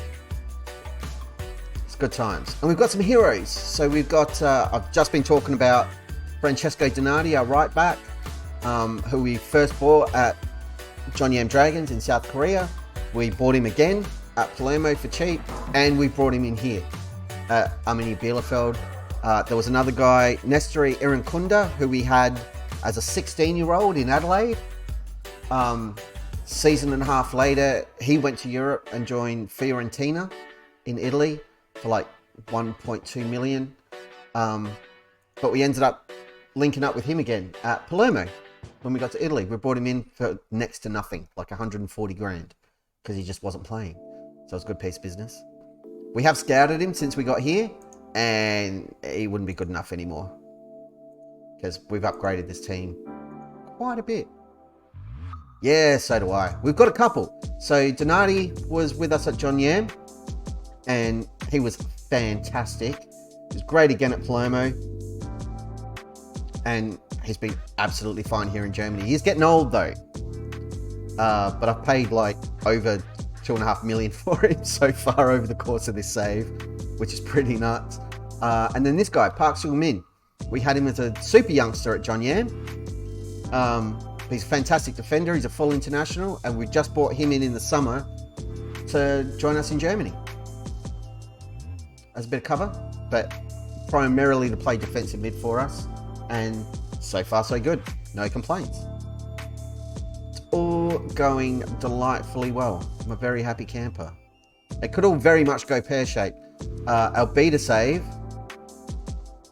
It's good times. And we've got some heroes. So we've got, I've just been talking about Francesco Donati, our right back, who we first bought at Jonyam Dragons in South Korea. We bought him again at Palermo for cheap, and we brought him in here at Arminia Bielefeld. There was another guy, Nestori Irankunda, who we had as a 16-year-old in Adelaide. Season and a half later, he went to Europe and joined Fiorentina in Italy for like 1.2 million. But we ended up linking up with him again at Palermo when we got to Italy. We brought him in for next to nothing, like 140 grand, because he just wasn't playing. So it was a good piece of business. We have scouted him since we got here, and he wouldn't be good enough anymore, because we've upgraded this team quite a bit. Yeah, so do I. We've got a couple. So Donati was with us at Jonyam, and he was fantastic. He was great again at Palermo, and he's been absolutely fine here in Germany. He's getting old though, but I've paid like over 2.5 million for him so far over the course of this save, which is pretty nuts. And then this guy, Park Sung-min, we had him as a super youngster at Jonyam. He's a fantastic defender. He's a full international, and we just brought him in the summer to join us in Germany as a bit of cover, but primarily to play defensive mid for us. And so far so good, no complaints. It's all going delightfully well. I'm a very happy camper. It could all very much go pear-shaped. Our beta save,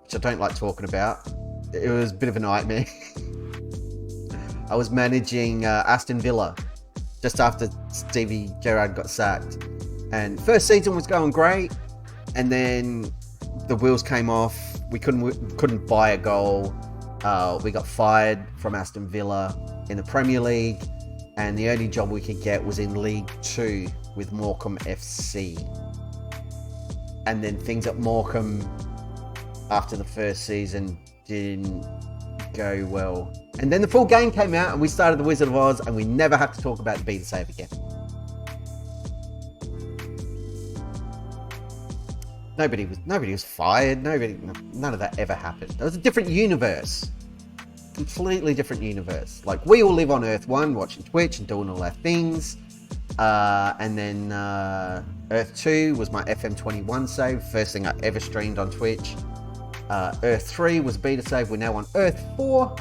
which I don't like talking about, it was a bit of a nightmare. I was managing Aston Villa just after Stevie Gerrard got sacked, and first season was going great, and then the wheels came off. We couldn't buy a goal. We got fired from Aston Villa in the Premier League, and the only job we could get was in League 2 with Morecambe FC. And then things at Morecambe after the first season didn't go well. And then the full game came out, and we started the Wizard of Oz, and we never have to talk about the beta save again. Nobody was fired. None of that ever happened. It was a different universe. Completely different universe. Like, we all live on Earth 1, watching Twitch and doing all our things. And then Earth 2 was my FM23 save. First thing I ever streamed on Twitch. Earth 3 was beta save. We're now on Earth 4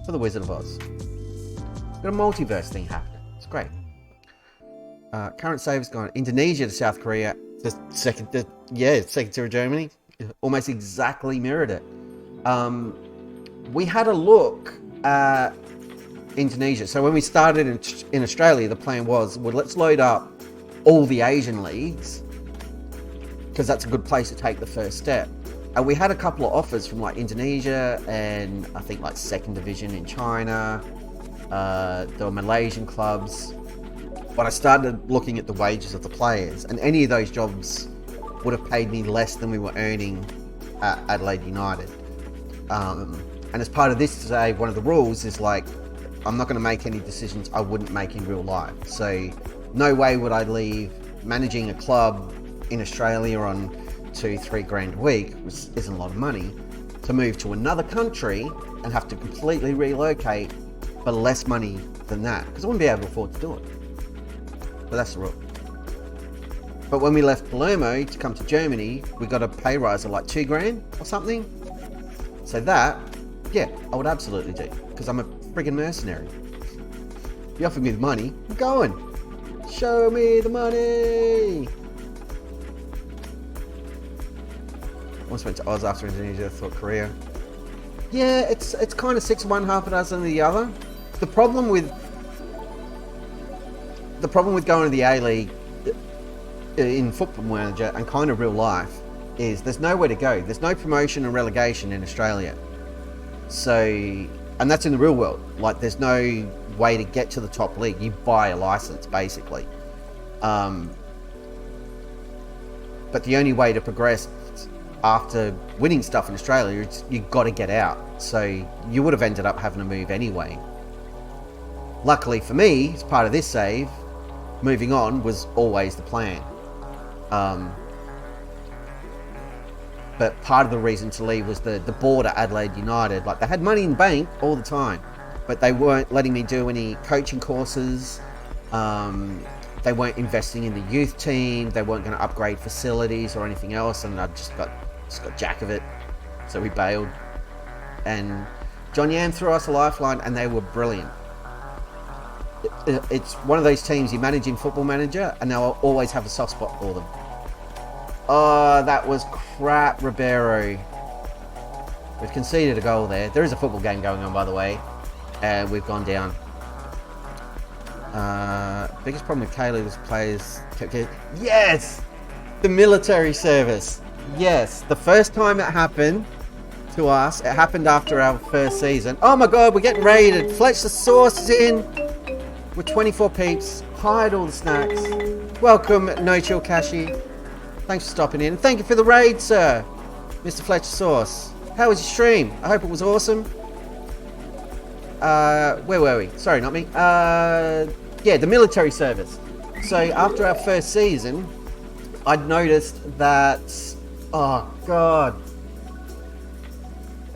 for the Wizard of Oz. Got a multiverse thing happening. It's great. Current save has gone Indonesia to South Korea. Second to Germany. Almost exactly mirrored it. We had a look at Indonesia. So when we started in Australia, the plan was, well, let's load up all the Asian leagues, because that's a good place to take the first step. And we had a couple of offers from like Indonesia and I think like second division in China. There were Malaysian clubs. But I started looking at the wages of the players, and any of those jobs would have paid me less than we were earning at Adelaide United. And as part of this today, one of the rules is like, I'm not going to make any decisions I wouldn't make in real life. So no way would I leave managing a club in Australia on 2-3 grand a week, which isn't a lot of money, to move to another country and have to completely relocate for less money than that, because I wouldn't be able to afford to do it. But that's the rule. But when we left Palermo to come to Germany, we got a pay rise of like 2 grand or something. So that, yeah, I would absolutely do, because I'm a friggin' mercenary. You offered me the money, I'm going. Show me the money. Once went to Oz after Indonesia, thought Korea. Yeah, it's kind of 6 of one, half a dozen of the other. The problem with going to the A-League in Football Manager and kind of real life is there's nowhere to go. There's no promotion and relegation in Australia. So, and that's in the real world. Like, there's no way to get to the top league. You buy a license, basically. But the only way to progress after winning stuff in Australia is you've got to get out. So you would have ended up having to move anyway. Luckily for me, as part of this save, moving on was always the plan. But part of the reason to leave was the board at Adelaide United. Like, they had money in the bank all the time, but they weren't letting me do any coaching courses. They weren't investing in the youth team. They weren't going to upgrade facilities or anything else. And I just got jack of it. So we bailed. And John Yam threw us a lifeline, and they were brilliant. It's one of those teams you manage in Football Manager, and they'll always have a soft spot for them. Oh, that was crap, Ribeiro. We've conceded a goal there. There is a football game going on, by the way. And we've gone down. Biggest problem with Kaylee was players kept getting... Yes! The military service. Yes. The first time it happened to us, it happened after our first season. Oh my god, we're getting raided. Fletch the sauce is in. We're 24 peeps. Hide all the snacks. Welcome, No Chill Kashi. Thanks for stopping in. Thank you for the raid, sir. Mr. Fletcher Sauce. How was your stream? I hope it was awesome. Where were we? Sorry, not me. Yeah, the military service. So after our first season, I'd noticed that... Oh, God.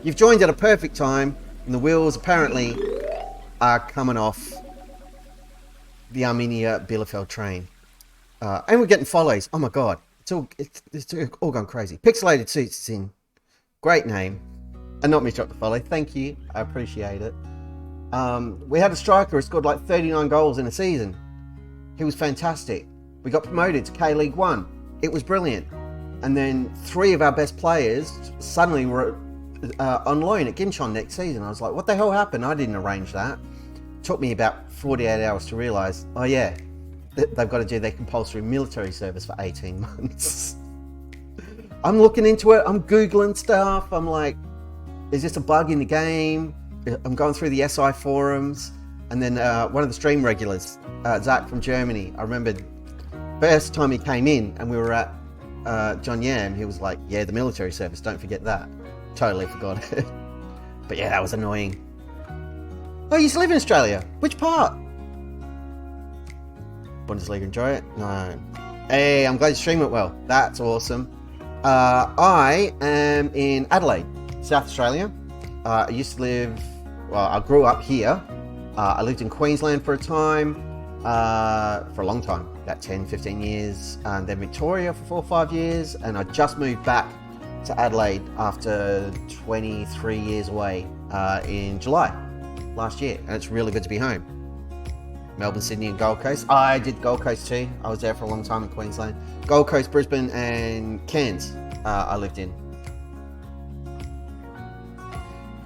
You've joined at a perfect time, and the wheels apparently are coming off the Arminia Bielefeld train. And we're getting follows. Oh, my God. It's all gone crazy. Pixelated Suits is in. Great name. And not me drop the follow. Thank you. I appreciate it. We had a striker who scored like 39 goals in a season. He was fantastic. We got promoted to K-League 1. It was brilliant. And then 3 of our best players suddenly were on loan at Gimchon next season. I was like, what the hell happened? I didn't arrange that. It took me about 48 hours to realise, oh yeah, they've got to do their compulsory military service for 18 months. I'm looking into it. I'm Googling stuff. I'm like, is this a bug in the game? I'm going through the SI forums. And then one of the stream regulars, Zach from Germany, I remember first time he came in and we were at John Yam, he was like, yeah, the military service, don't forget that. Totally forgot it. But yeah, that was annoying. Oh, you used to live in Australia? Which part? Bundesliga, enjoy it? No. Hey, I'm glad you stream it well. That's awesome. I am in Adelaide, South Australia. I used to live, well, I grew up here. I lived in Queensland for a time, for a long time, about 10, 15 years, and then Victoria for 4 or 5 years, and I just moved back to Adelaide after 23 years away in July last year, and it's really good to be home. Melbourne, Sydney and Gold Coast. I did Gold Coast too. I was there for a long time in Queensland. Gold Coast, Brisbane and Cairns I lived in.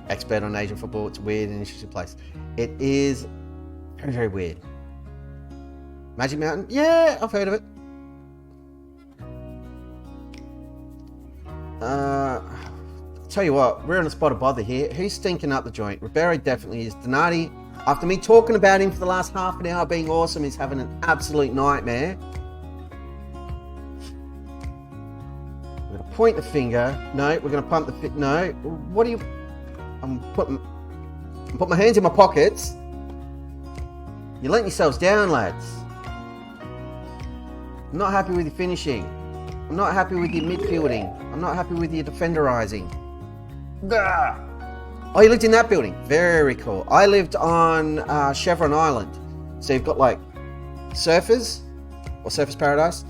Expert on Asian football. It's a weird and interesting place. It is very, very weird. Magic Mountain? Yeah, I've heard of it. Tell you what, we're on a spot of bother here. Who's stinking up the joint? Ribeiro definitely is. Donati, after me talking about him for the last half an hour being awesome, he's having an absolute nightmare. We're going to point the finger. No, we're going to pump the no. What are you... I'm putting my hands in my pockets. You're letting yourselves down, lads. I'm not happy with your finishing. I'm not happy with your midfielding. I'm not happy with your defenderizing. Gah! Oh, you lived in that building? Very cool. I lived on Chevron Island. So you've got like Surfers or Surfers Paradise.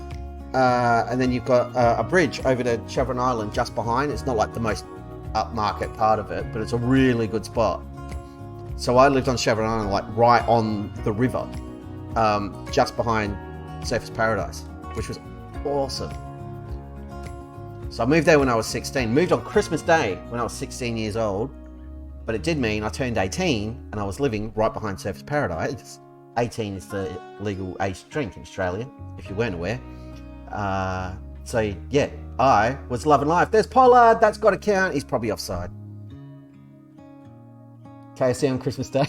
And then you've got a bridge over to Chevron Island just behind. It's not like the most upmarket part of it, but it's a really good spot. So I lived on Chevron Island, like right on the river, just behind Surfers Paradise, which was awesome. So I moved there when I was 16, moved on Christmas Day when I was 16 years old, but it did mean I turned 18 and I was living right behind Surfers Paradise. 18 is the legal age to drink in Australia, if you weren't aware. So yeah, I was loving life. There's Pollard. That's got to count. He's probably offside. KFC on Christmas Day.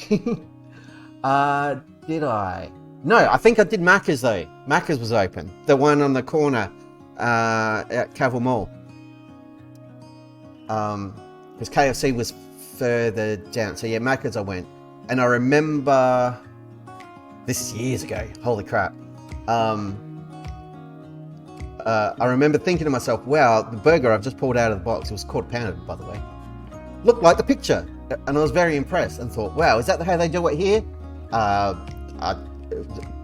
Did I? No, I think I did Macca's though. Macca's was open. The one on the corner at Cavill Mall. Because KFC was further down. So yeah, Macca's I went. And I remember... This is years ago. Holy crap. I remember thinking to myself, wow, the burger I've just pulled out of the box, it was quarter pounded, by the way, looked like the picture. And I was very impressed and thought, wow, is that how they do it here?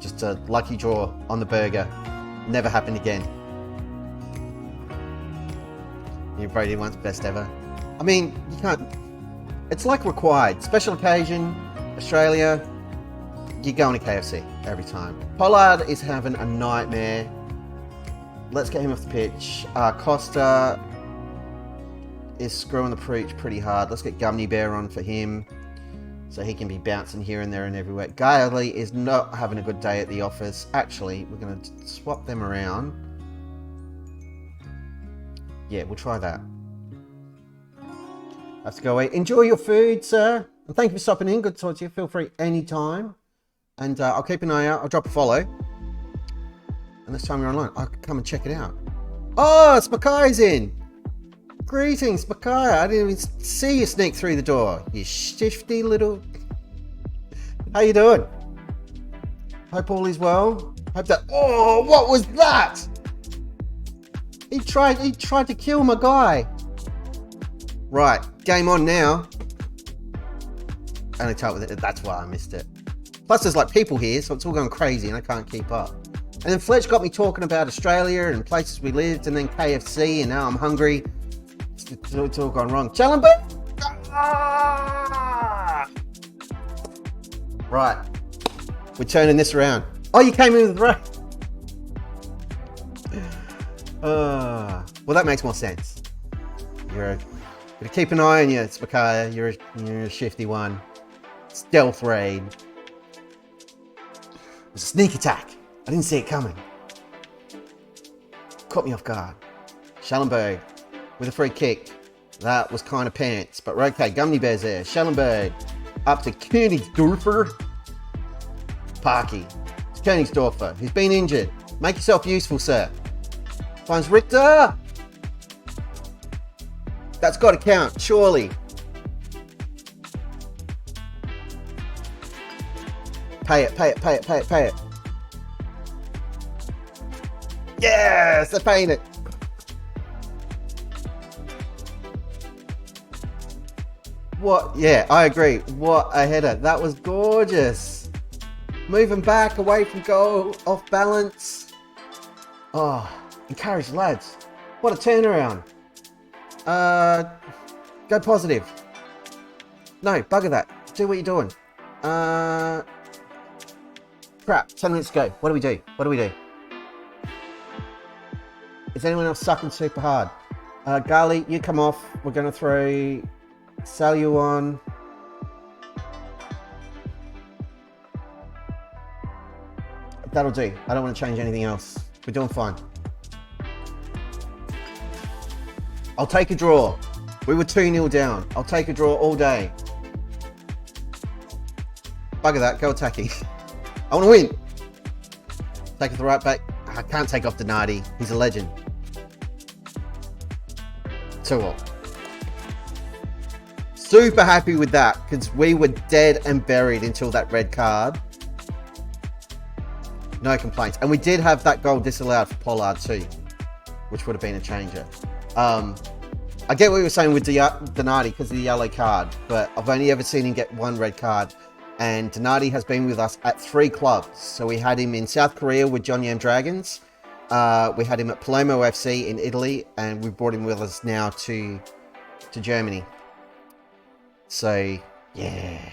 Just a lucky draw on the burger. Never happened again. You Brady once, best ever. I mean, you can't... It's like required. Special occasion, Australia, you're going to KFC every time. Pollard is having a nightmare. Let's get him off the pitch. Costa is screwing the preach pretty hard. Let's get Gummy Bear on for him so he can be bouncing here and there and everywhere. Gailey is not having a good day at the office. Actually, we're going to swap them around. Yeah, we'll try that. Have to go away. Enjoy your food, sir. And thank you for stopping in. Good to talk to you. Feel free anytime. And I'll keep an eye out. I'll drop a follow. And this time you're online, I'll come and check it out. Oh, Spakai's in. Greetings, Spakai. I didn't even see you sneak through the door. You shifty little... How you doing? Hope all is well. Hope that... Oh, what was that? He tried to kill my guy. Right, game on now. Only type with it. That's why I missed it. Plus, there's like people here, so it's all going crazy, and I can't keep up. And then Fletch got me talking about Australia and places we lived, and then KFC, and now I'm hungry. It's all gone wrong. Challenberg. Ah! Right, we're turning this around. Oh, you came in with the right. Well, that makes more sense. Gotta keep an eye on you, Spakaya. You're a shifty one. Stealth raid. It was a sneak attack. I didn't see it coming. Caught me off guard. Schellenberg with a free kick. That was kind of pants, but we're okay. Gummy Bear's there. Schellenberg up to Königsdorfer. Parky. It's Königsdorfer. He's been injured. Make yourself useful, sir. Finds Richter. That's got to count, surely. Pay it, pay it, pay it, pay it, pay it. Yes, they're paying it. What? Yeah, I agree. What a header. That was gorgeous. Moving back, away from goal, off balance. Oh, encourage lads. What a turnaround. Go positive. No, bugger that. Do what you're doing. Crap, 10 minutes to go. What do we do? What do we do? Is anyone else sucking super hard? Gali, you come off. We're going to throw Salu on. That'll do. I don't want to change anything else. We're doing fine. I'll take a draw. We were 2-0 down. I'll take a draw all day. Bugger that. Go attacking. I want to win. Take it the right back. I can't take off Donati. He's a legend. 2-all. Super happy with that because we were dead and buried until that red card. No complaints. And we did have that goal disallowed for Pollard too, which would have been a changer. I get what you were saying with Donati because of the yellow card, but I've only ever seen him get one red card. And Donati has been with us at 3 clubs. So we had him in South Korea with John Yam Dragons. We had him at Palermo FC in Italy, and we brought him with us now to Germany. So yeah,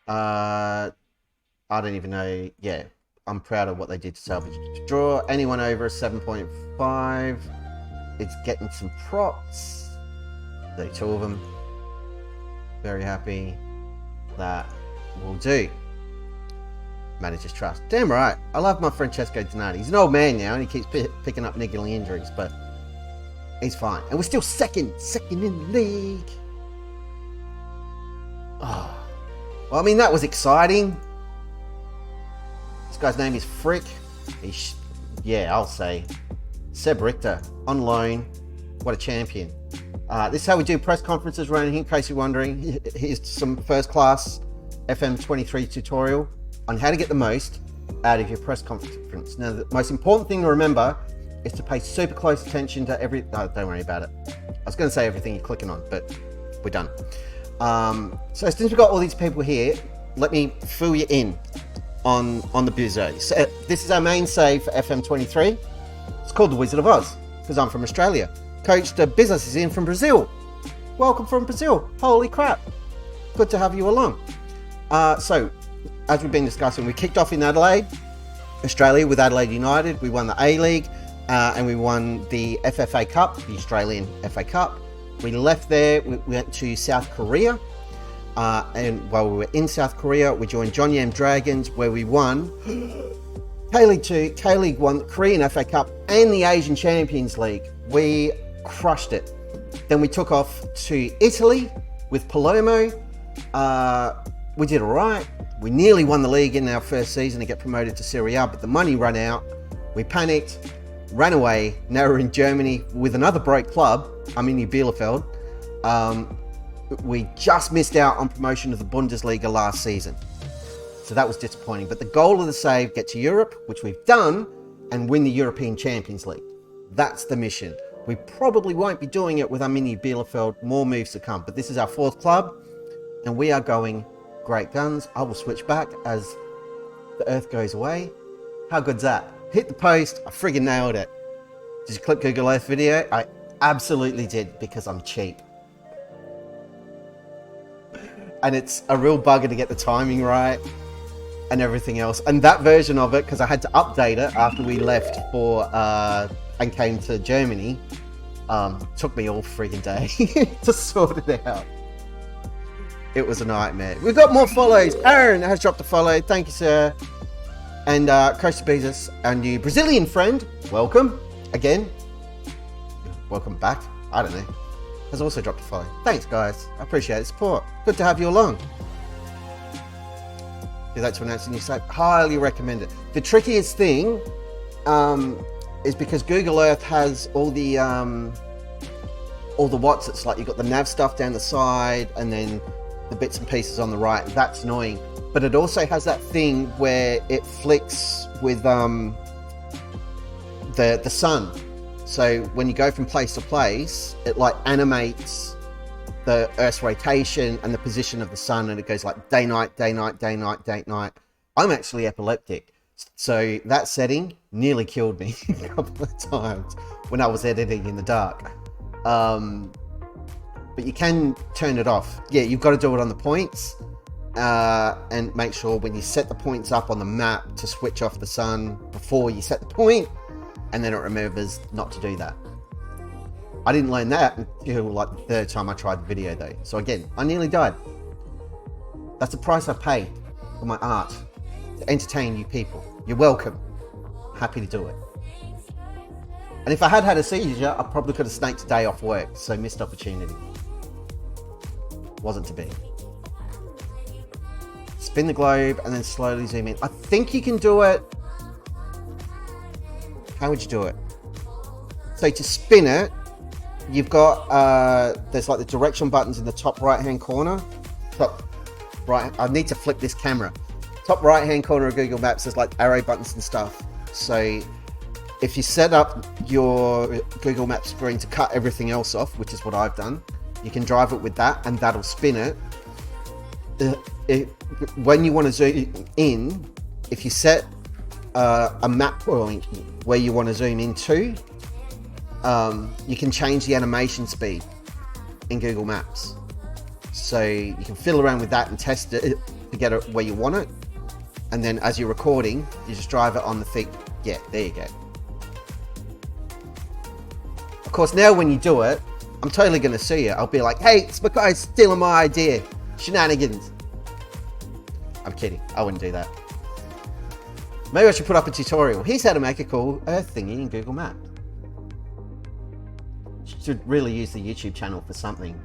I don't even know. Yeah, I'm proud of what they did to salvage the draw. Anyone over a 7.5, it's getting some props. 32 of them. Very happy. That will do. Manager's trust. Damn right. I love my Francesco Donati. He's an old man now and he keeps picking up niggling injuries, but he's fine. And we're still second in the league. Oh. Well, I mean, that was exciting. This guy's name is Frick. Yeah, I'll say. Seb Richter, on loan. What a champion. This is how we do press conferences around here, in case you're wondering. Here's some first-class FM23 tutorial on how to get the most out of your press conference. Now, the most important thing to remember is to pay super close attention to every... Oh, don't worry about it. I was going to say everything you're clicking on, but we're done. So since we've got all these people here, let me fill you in on the bizzo. So this is our main save for FM23. It's called The Wizard of Oz, because I'm from Australia. Coach, the business is in from Brazil. Welcome from Brazil. Holy crap. Good to have you along. So, as we've been discussing, we kicked off in Adelaide, Australia, with Adelaide United. We won the A-League, and we won the FFA Cup, the Australian FA Cup. We left there, we went to South Korea, and while we were in South Korea, we joined Jeonnam Dragons, where we won K-League 2, K-League 1, the Korean FA Cup, and the Asian Champions League. We crushed it. Then we took off to Italy with Palermo. We did all right. We nearly won the league in our first season to get promoted to Serie A, but the money ran out. We panicked, ran away. Now we're in Germany with another broke club, Arminia Bielefeld. We just missed out on promotion to the Bundesliga last season. So that was disappointing. But the goal of the save, get to Europe, which we've done, and win the European Champions League. That's the mission. We probably won't be doing it with Arminia Bielefeld. More moves to come. But this is our fourth club, and we are going great guns. I will switch back as the earth goes away. How good's that? Hit the post. I friggin' nailed it. Did you click Google Earth video? I absolutely did, because I'm cheap. And it's a real bugger to get the timing right and everything else. And that version of it, because I had to update it after we left for and came to Germany, took me all friggin' day to sort it out. It was a nightmare. We've got more follows. Aaron has dropped a follow. Thank you, sir. And Costa Bezos, our new Brazilian friend, welcome again. Welcome back. I don't know. Has also dropped a follow. Thanks, guys. I appreciate the support. Good to have you along. Do that to announce a new site. Highly recommend it. The trickiest thing is because Google Earth has all the what's. It's like you've got the nav stuff down the side and then the bits and pieces on the right. That's annoying. But it also has that thing where it flicks with the sun. So when you go from place to place, it like animates the Earth's rotation and the position of the sun, and it goes like day, night, day, night, day, night, day, night. I'm actually epileptic. So that setting nearly killed me a couple of times when I was editing in the dark. But you can turn it off. Yeah, you've got to do it on the points. And make sure when you set the points up on the map to switch off the sun before you set the point, and then it remembers not to do that. I didn't learn that until like the third time I tried the video though. So again, I nearly died. That's the price I paid for my art, to entertain you people. You're welcome. Happy to do it. And if I had had a seizure, I probably could have snaked a day off work, so missed opportunity. Wasn't to be. Spin the globe and then slowly zoom in. I think you can do it. How would you do it? So to spin it, you've got, there's like the direction buttons in the top right hand corner. Top right, I need to flip this camera. Top right hand corner of Google Maps, there's like arrow buttons and stuff. So if you set up your Google Maps screen to cut everything else off, which is what I've done, you can drive it with that and that'll spin it. When you want to zoom in, if you set a map point where you want to zoom into, you can change the animation speed in Google Maps. So you can fiddle around with that and test it to get it where you want it. And then as you're recording, you just drive it on the thing. Yeah, there you go. Of course, now when you do it, I'm totally going to see it. I'll be like, hey, this guy's stealing my idea. Shenanigans. I'm kidding. I wouldn't do that. Maybe I should put up a tutorial. Here's how to make a cool Earth thingy in Google Maps. Should really use the YouTube channel for something.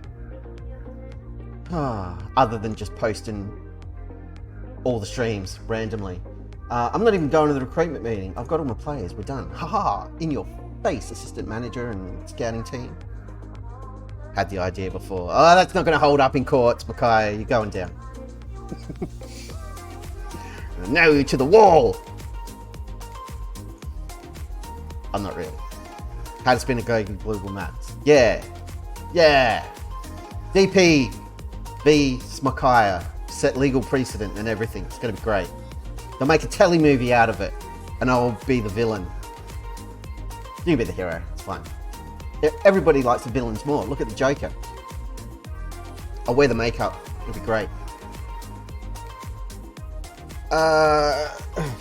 Other than just posting all the streams randomly. I'm not even going to the recruitment meeting. I've got all my players. We're done. Haha, in your face, assistant manager and scouting team. Had the idea before. Oh, that's not going to hold up in courts, Makai. You're going down. No, to the wall. I'm not really. How to spin a Google Maps. Yeah. DP v Smakaya. Set legal precedent and everything. It's going to be great. They'll make a telly movie out of it. And I'll be the villain. You can be the hero. It's fine. Everybody likes the villains more. Look at the Joker. I'll wear the makeup. It'll be great.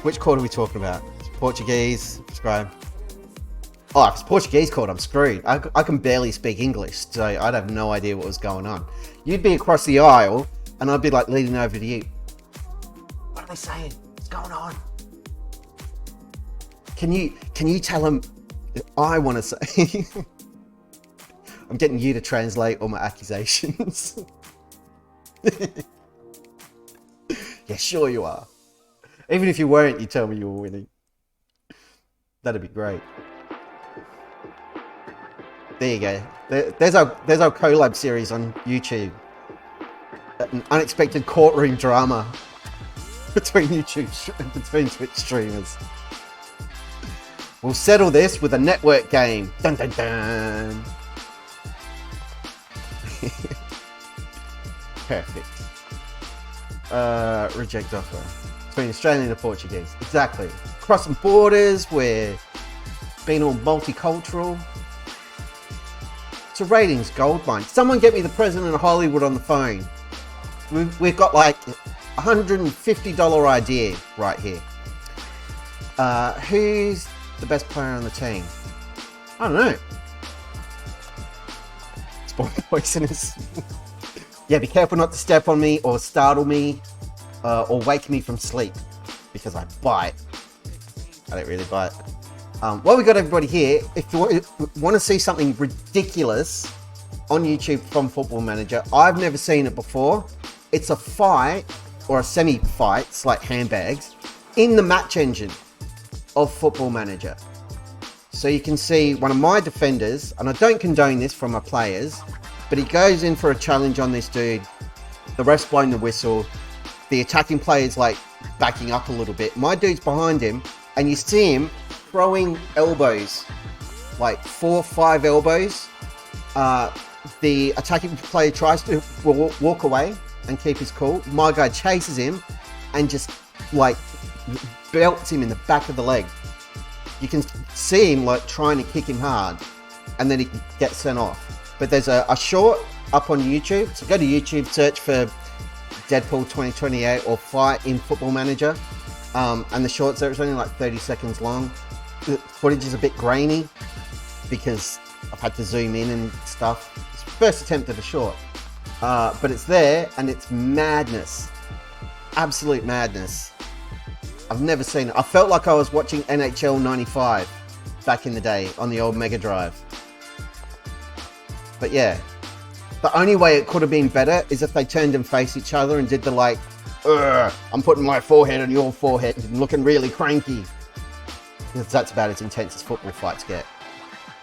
Which court are we talking about? Portuguese. Subscribe. Oh, if it's Portuguese court, I'm screwed. I can barely speak English, so I'd have no idea what was going on. You'd be across the aisle, and I'd be like leaning over to you. What are they saying? What's going on? Can you tell them I want to say? I'm getting you to translate all my accusations. Yeah, sure you are. Even if you weren't, you tell me you were winning. That'd be great. There you go. There's our collab series on YouTube. An unexpected courtroom drama between between Twitch streamers. We'll settle this with a network game. Dun dun dun. Perfect. Reject offer. Between Australian and Portuguese. Exactly. Crossing borders, we're being all multicultural. It's a ratings goldmine. Someone get me the president of Hollywood on the phone. We've got like $150 idea right here. Who's the best player on the team? I don't know. Spawn poisonous. Yeah, be careful not to step on me or startle me or wake me from sleep because I bite. I don't really bite. Well, we got everybody here. If you want to see something ridiculous on YouTube from Football Manager, I've never seen it before. It's a fight or a semi-fight, it's like handbags, in the match engine of Football Manager. So you can see one of my defenders, and I don't condone this from my players, but he goes in for a challenge on this dude. The ref's blowing the whistle. The attacking player's like backing up a little bit. My dude's behind him, and you see him throwing elbows, like 4 or 5 elbows. The attacking player tries to walk away and keep his cool. My guy chases him and just like belts him in the back of the leg. You can see him like trying to kick him hard, and then he gets sent off. But there's a short up on YouTube, so go to YouTube, search for Deadpool 2028 or Fight in Football Manager, and the shorts there, it's only like 30 seconds long. The footage is a bit grainy because I've had to zoom in and stuff. It's the first attempt at a short, but it's there and it's madness, absolute madness. I've never seen it. I felt like I was watching NHL 95 back in the day on the old Mega Drive. But yeah, the only way it could have been better is if they turned and faced each other and did the like, I'm putting my forehead on your forehead and looking really cranky. Because that's about as intense as football fights get.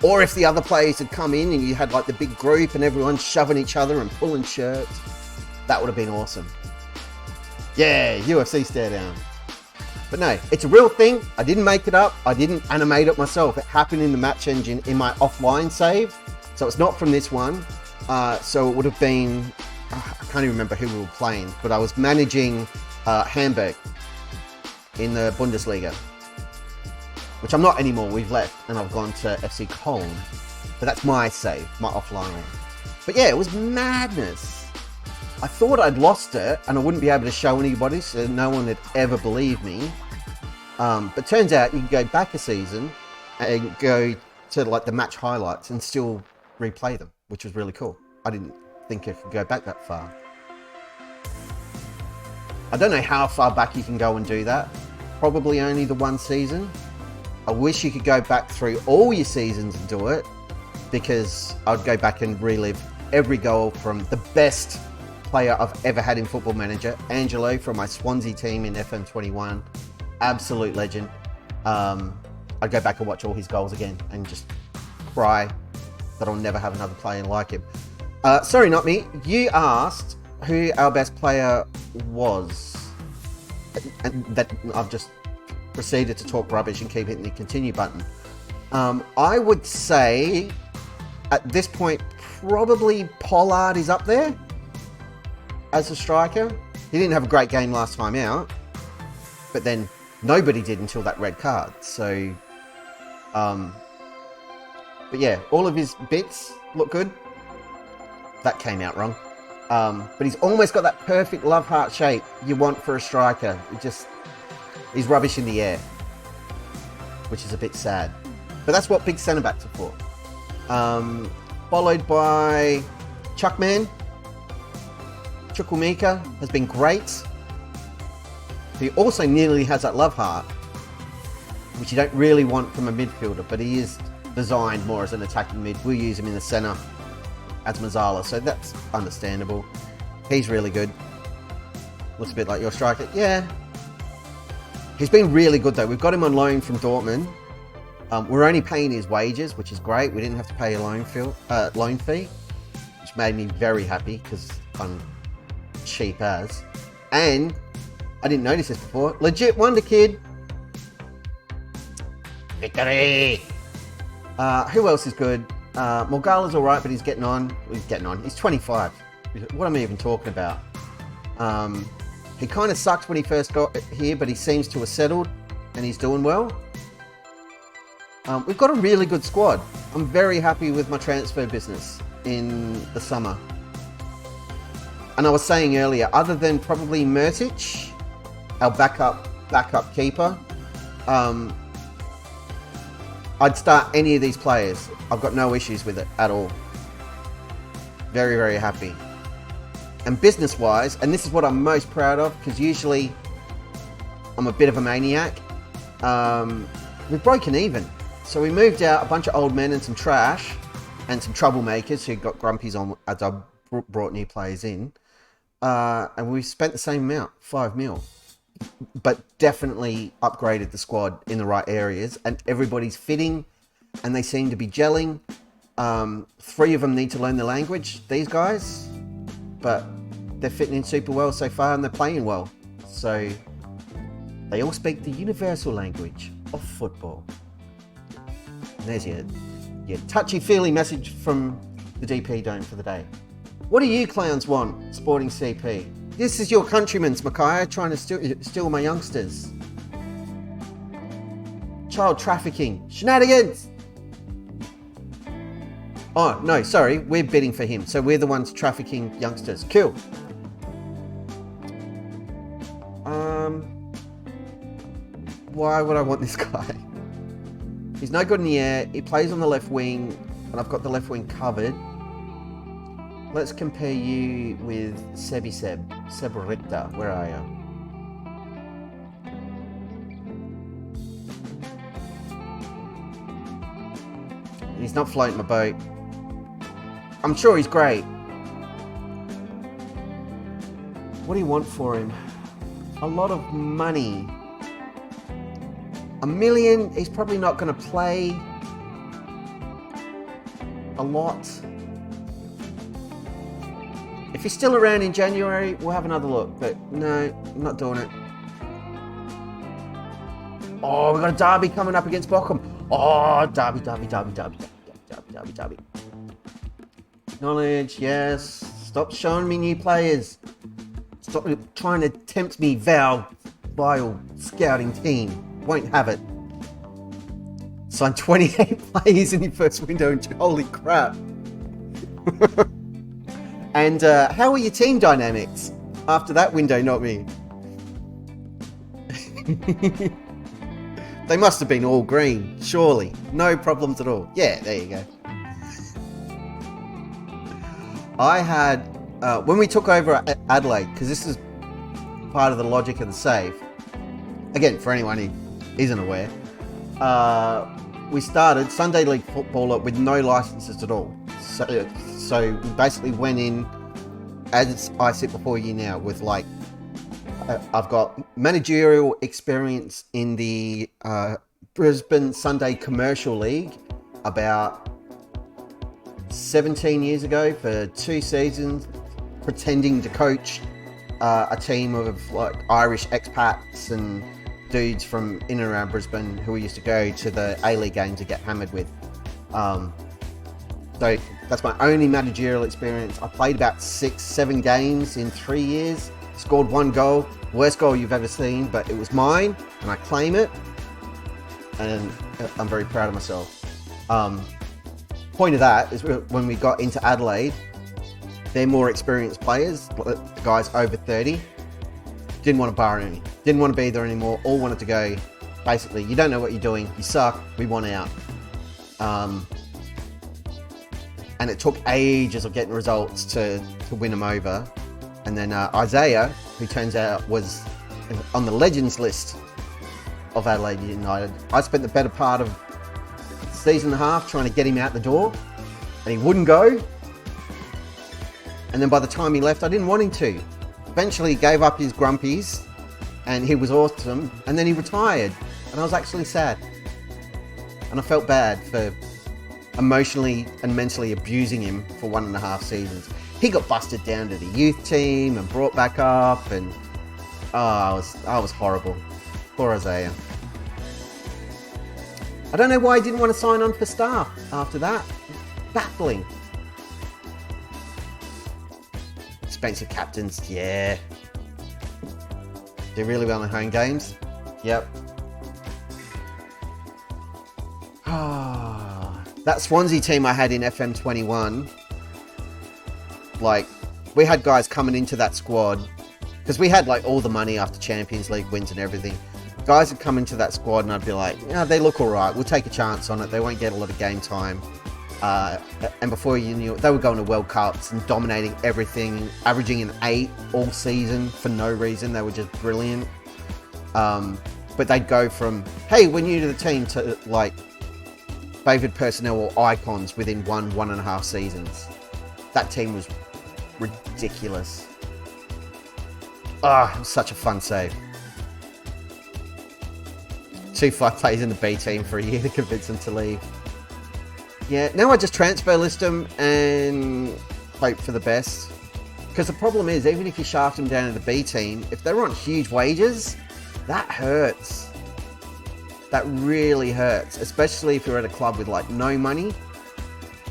Or if the other players had come in and you had like the big group and everyone shoving each other and pulling shirts, that would have been awesome. Yeah, UFC stare down. But no, it's a real thing. I didn't make it up. I didn't animate it myself. It happened in the match engine in my offline save. So it's not from this one. So it would have been, I can't even remember who we were playing, but I was managing Hamburg in the Bundesliga, which I'm not anymore. We've left and I've gone to FC Cologne, but that's my save, my offline one. But yeah, it was madness. I thought I'd lost it and I wouldn't be able to show anybody, so no one would ever believe me. But turns out you can go back a season and go to like the match highlights and still replay them, which was really cool. I didn't think I could go back that far. I don't know how far back you can go and do that. probably only the one season. I wish you could go back through all your seasons and do it, because I'd go back and relive every goal from the best player I've ever had in Football Manager, Angelo from my Swansea team in FM21. Absolute legend. I'd go back and watch all his goals again and just cry that I'll never have another player like him. Sorry, not me. You asked who our best player was, and that I've just proceeded to talk rubbish and keep hitting the continue button. I would say at this point probably Pollard is up there as a striker. He didn't have a great game last time out, but then nobody did until that red card. So, but yeah, all of his bits look good. That came out wrong. But he's almost got that perfect love heart shape you want for a striker. He's rubbish in the air, which is a bit sad. But that's what big centre backs are for. Followed by Chuckman. Chukwuemeka has been great. He also nearly has that love heart, which you don't really want from a midfielder, but he is designed more as an attacking mid. We'll use him in the centre as Mazzala, so that's understandable. He's really good. Looks a bit like your striker. Yeah. He's been really good though. We've got him on loan from Dortmund. We're only paying his wages, which is great. We didn't have to pay a loan fee, which made me very happy because I'm cheap as. And I didn't notice this before. Legit wonder kid. Victory! Who else is good? Morgala's alright, but he's getting on. He's 25. What am I even talking about? He kind of sucked when he first got here, but he seems to have settled and he's doing well. We've got a really good squad. I'm very happy with my transfer business in the summer. And I was saying earlier, other than probably Mertic, our backup keeper, I'd start any of these players. I've got no issues with it at all. Very, very happy. And business-wise, and this is what I'm most proud of, because usually I'm a bit of a maniac, we've broken even. So we moved out a bunch of old men and some trash and some troublemakers who got grumpies on as I brought new players in. And we spent the same amount, 5 mil. But definitely upgraded the squad in the right areas, and everybody's fitting and they seem to be gelling. 3 of them need to learn the language, these guys, but they're fitting in super well so far and they're playing well. So they all speak the universal language of football. And there's your touchy-feely message from the DP Dome for the day. What do you clowns want, Sporting CP? This is your countrymen's, Micaiah, trying to steal my youngsters. Child trafficking. Shenanigans! Oh, no, sorry. We're bidding for him. So we're the ones trafficking youngsters. Cool. Why would I want this guy? He's no good in the air. He plays on the left wing, and I've got the left wing covered. Let's compare you with Seb Richter. Where are you? He's not floating my boat. I'm sure he's great. What do you want for him? A lot of money. $1 million. He's probably not going to play a lot. If he's still around in January, we'll have another look. But no, I'm not doing it. Oh, we've got a derby coming up against Bochum. Oh, derby. Acknowledge, yes. Stop showing me new players. Stop trying to tempt me, Val. Vile scouting team. Won't have it. Signed 28 players in your first window. Holy crap. And how are your team dynamics after that window, not me? They must have been all green, surely. No problems at all. Yeah, there you go. I had, when we took over Adelaide, because this is part of the logic of the save, again, for anyone who isn't aware, we started Sunday League football with no licenses at all. So we basically went in, as I sit before you now, with like, I've got managerial experience in the Brisbane Sunday Commercial League about 17 years ago for 2 seasons, pretending to coach a team of like Irish expats and dudes from in and around Brisbane who we used to go to the A-League games to get hammered with. So that's my only managerial experience. I played about 6-7 games in 3 years, scored 1 goal, worst goal you've ever seen, but it was mine and I claim it, and I'm very proud of myself. Point of that is when we got into Adelaide, they're more experienced players, guys over 30, didn't want to bar any, didn't want to be there anymore, all wanted to go, basically, you don't know what you're doing, you suck, we want out. And it took ages of getting results to win them over. And then Isaiah, who turns out was on the legends list of Adelaide United, I spent the better part of a season and a half trying to get him out the door, and he wouldn't go. And then by the time he left, I didn't want him to. Eventually he gave up his grumpies and he was awesome, and then he retired, and I was actually sad. And I felt bad for emotionally and mentally abusing him for 1.5 seasons. He got busted down to the youth team and brought back up, and I was horrible. Poor Isaiah. I don't know why he didn't want to sign on for staff after that. Baffling. Expensive captains, yeah. Do really well in home games. Yep. That Swansea team I had in FM23, like, we had guys coming into that squad, because we had like all the money after Champions League wins and everything. Guys would come into that squad and I'd be like, yeah, they look alright, we'll take a chance on it, they won't get a lot of game time. And before you knew it, they were going to World Cups and dominating everything, averaging an 8 all season for no reason. They were just brilliant. But they'd go from, hey, we're new to the team, to like favoured personnel or icons within 1.5 seasons. That team was ridiculous. It was such a fun save. 2-5 plays in the B team for a year to convince them to leave. Yeah, now I just transfer list them and hope for the best. Because the problem is, even if you shaft them down to the B team, if they're on huge wages, that hurts. That really hurts. Especially if you're at a club with like no money.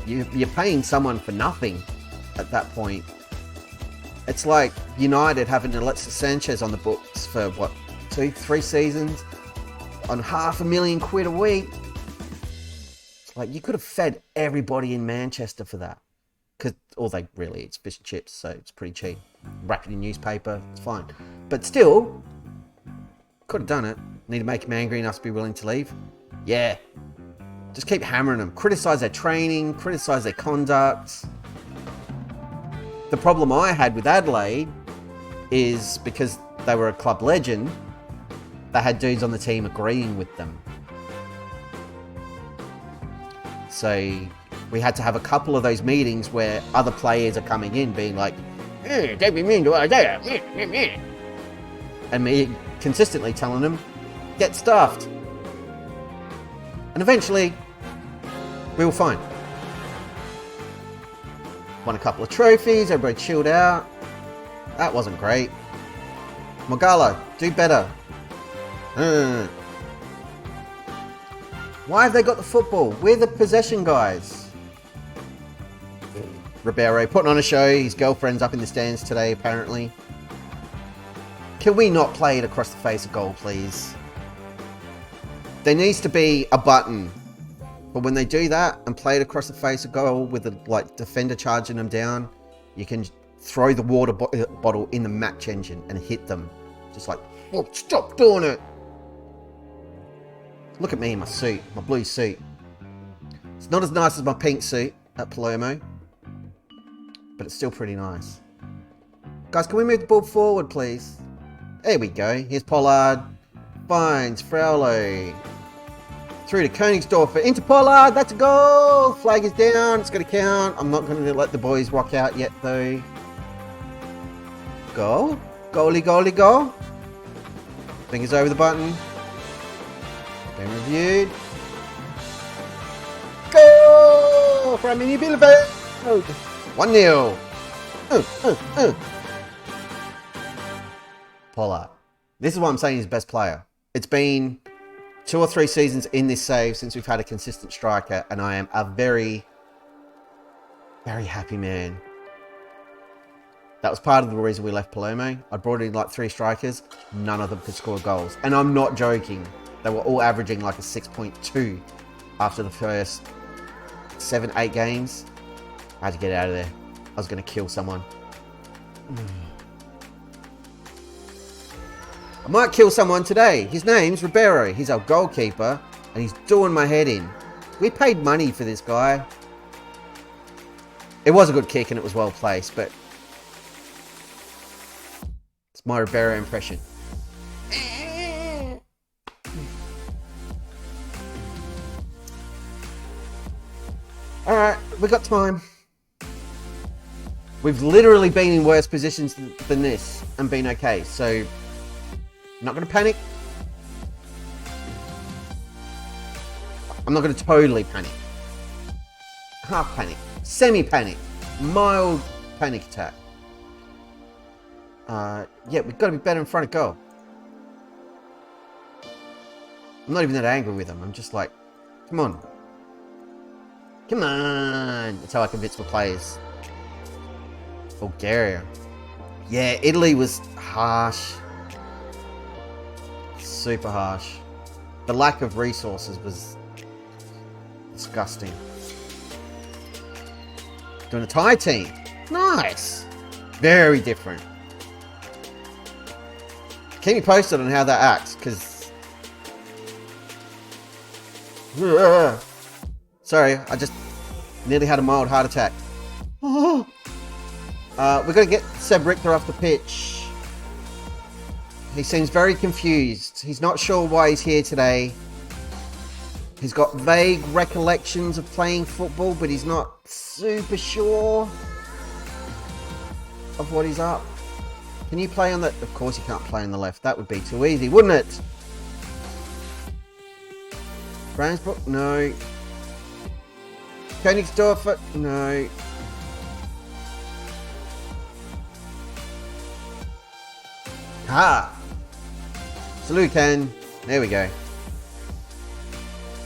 You're paying someone for nothing at that point. It's like United having Alexis Sanchez on the books for what, 2-3 seasons on £500,000 a week. Like, you could have fed everybody in Manchester for that. Because all they really eat is fish and chips, so it's pretty cheap. Wrap it in newspaper, it's fine. But still, could have done it. Need to make him angry enough to be willing to leave? Yeah. Just keep hammering them. Criticise their training, criticise their conduct. The problem I had with Adelaide is because they were a club legend, they had dudes on the team agreeing with them. So we had to have a couple of those meetings where other players are coming in being like, don't be mean to Isaiah. And me consistently telling them, get stuffed. And eventually, we were fine. Won a couple of trophies, everybody chilled out. That wasn't great. Mogala, do better. Why have they got the football? We're the possession guys. Ribeiro putting on a show. His girlfriend's up in the stands today, apparently. Can we not play it across the face of goal, please? There needs to be a button. But when they do that and play it across the face of goal with the like defender charging them down, you can throw the water bottle in the match engine and hit them. Just like, oh, stop doing it. Look at me in my suit, my blue suit. It's not as nice as my pink suit at Palermo, but it's still pretty nice. Guys, can we move the ball forward, please? There we go. Here's Pollard. finds Fraulo. Through to Königsdorfer, into Pollard, that's a goal! Flag is down, it's going to count. I'm not going to let the boys rock out yet though. Goal? Goalie, goalie, goal. Fingers over the button. Been reviewed. Goal! For Arminia Bielefeld! 1-0. Pollard. This is what I'm saying he's best player. It's been 2 or 3 seasons in this save since we've had a consistent striker, and I am a very, very happy man. That was part of the reason we left Palermo. I brought in like 3 strikers. None of them could score goals. And I'm not joking. They were all averaging like a 6.2 after the first 7-8 games. I had to get out of there. I was going to kill someone. I might kill someone today. His name's Ribeiro. He's our goalkeeper. And he's doing my head in. We paid money for this guy. It was a good kick and it was well placed, but it's my Ribeiro impression. Alright, we got time. We've literally been in worse positions than this and been okay, so I'm not going to panic. I'm not going to totally panic. Half panic. Semi-panic. Mild panic attack. Yeah, we've got to be better in front of goal. I'm not even that angry with them. I'm just like, come on. Come on. That's how I convince my players. Bulgaria. Yeah, Italy was harsh. Super harsh. The lack of resources was disgusting. Doing a Thai team. Nice. Very different. Keep me posted on how that acts, because... Sorry, I just nearly had a mild heart attack. We're going to get Seb Richter off the pitch. He seems very confused. He's not sure why he's here today. He's got vague recollections of playing football, but he's not super sure of what he's up. Can you play on the... Of course you can't play on the left. That would be too easy, wouldn't it? Brownsbrook? No. Königsdorfer? No. Ah! Salukan. There we go.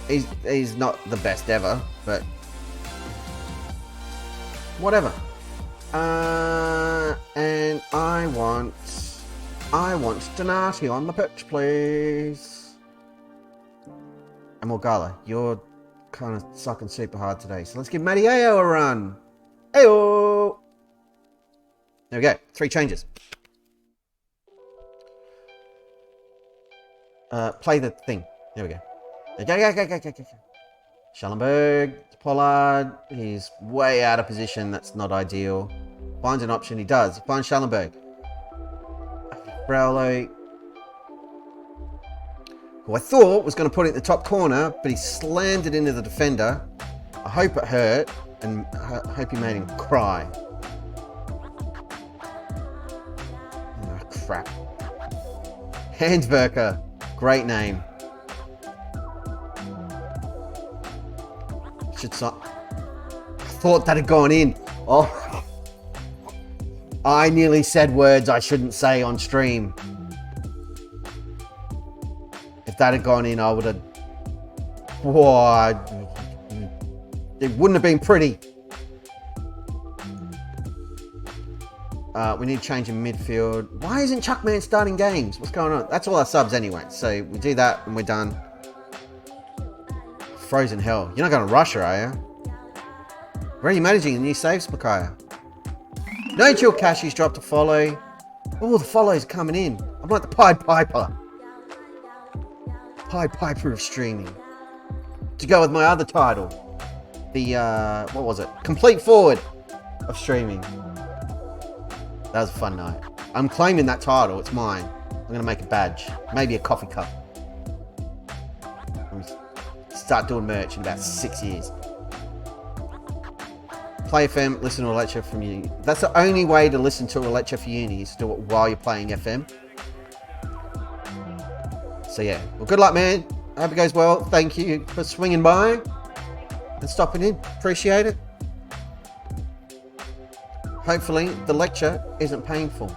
He's not the best ever, but... whatever. And I want Donati on the pitch, please. And Morgala, you're kind of sucking super hard today, so let's give Matty Ayo a run. Ayo! There we go. 3 changes. Play the thing. There we go. Go. Schallenberg, Pollard. He's way out of position. That's not ideal. Finds an option. He does. He finds Schallenberg. Fraulo, who I thought was going to put it in the top corner, but he slammed it into the defender. I hope it hurt, and I hope he made him cry. Oh, crap. Hansberger. Great name. I thought that had gone in. Oh, I nearly said words I shouldn't say on stream. If that had gone in, I would have... whoa, it wouldn't have been pretty. We need to change in midfield. Why isn't Chuckman starting games? What's going on? That's all our subs anyway. So we do that and we're done. Frozen hell. You're not going to rush her, are you? Where are you managing the new saves, Makaya? No chill cash, he's dropped a follow. Oh, the follows coming in. I'm like the Pied Piper. Pied Piper of streaming. To go with my other title. The, what was it? Complete Forward of streaming. That was a fun night. I'm claiming that title. It's mine. I'm going to make a badge. Maybe a coffee cup. start doing merch in about 6 years. Play FM, listen to a lecture from uni. That's the only way to listen to a lecture for uni, is to do it while you're playing FM. So yeah, well, good luck, man. I hope it goes well. Thank you for swinging by and stopping in. Appreciate it. Hopefully the lecture isn't painful.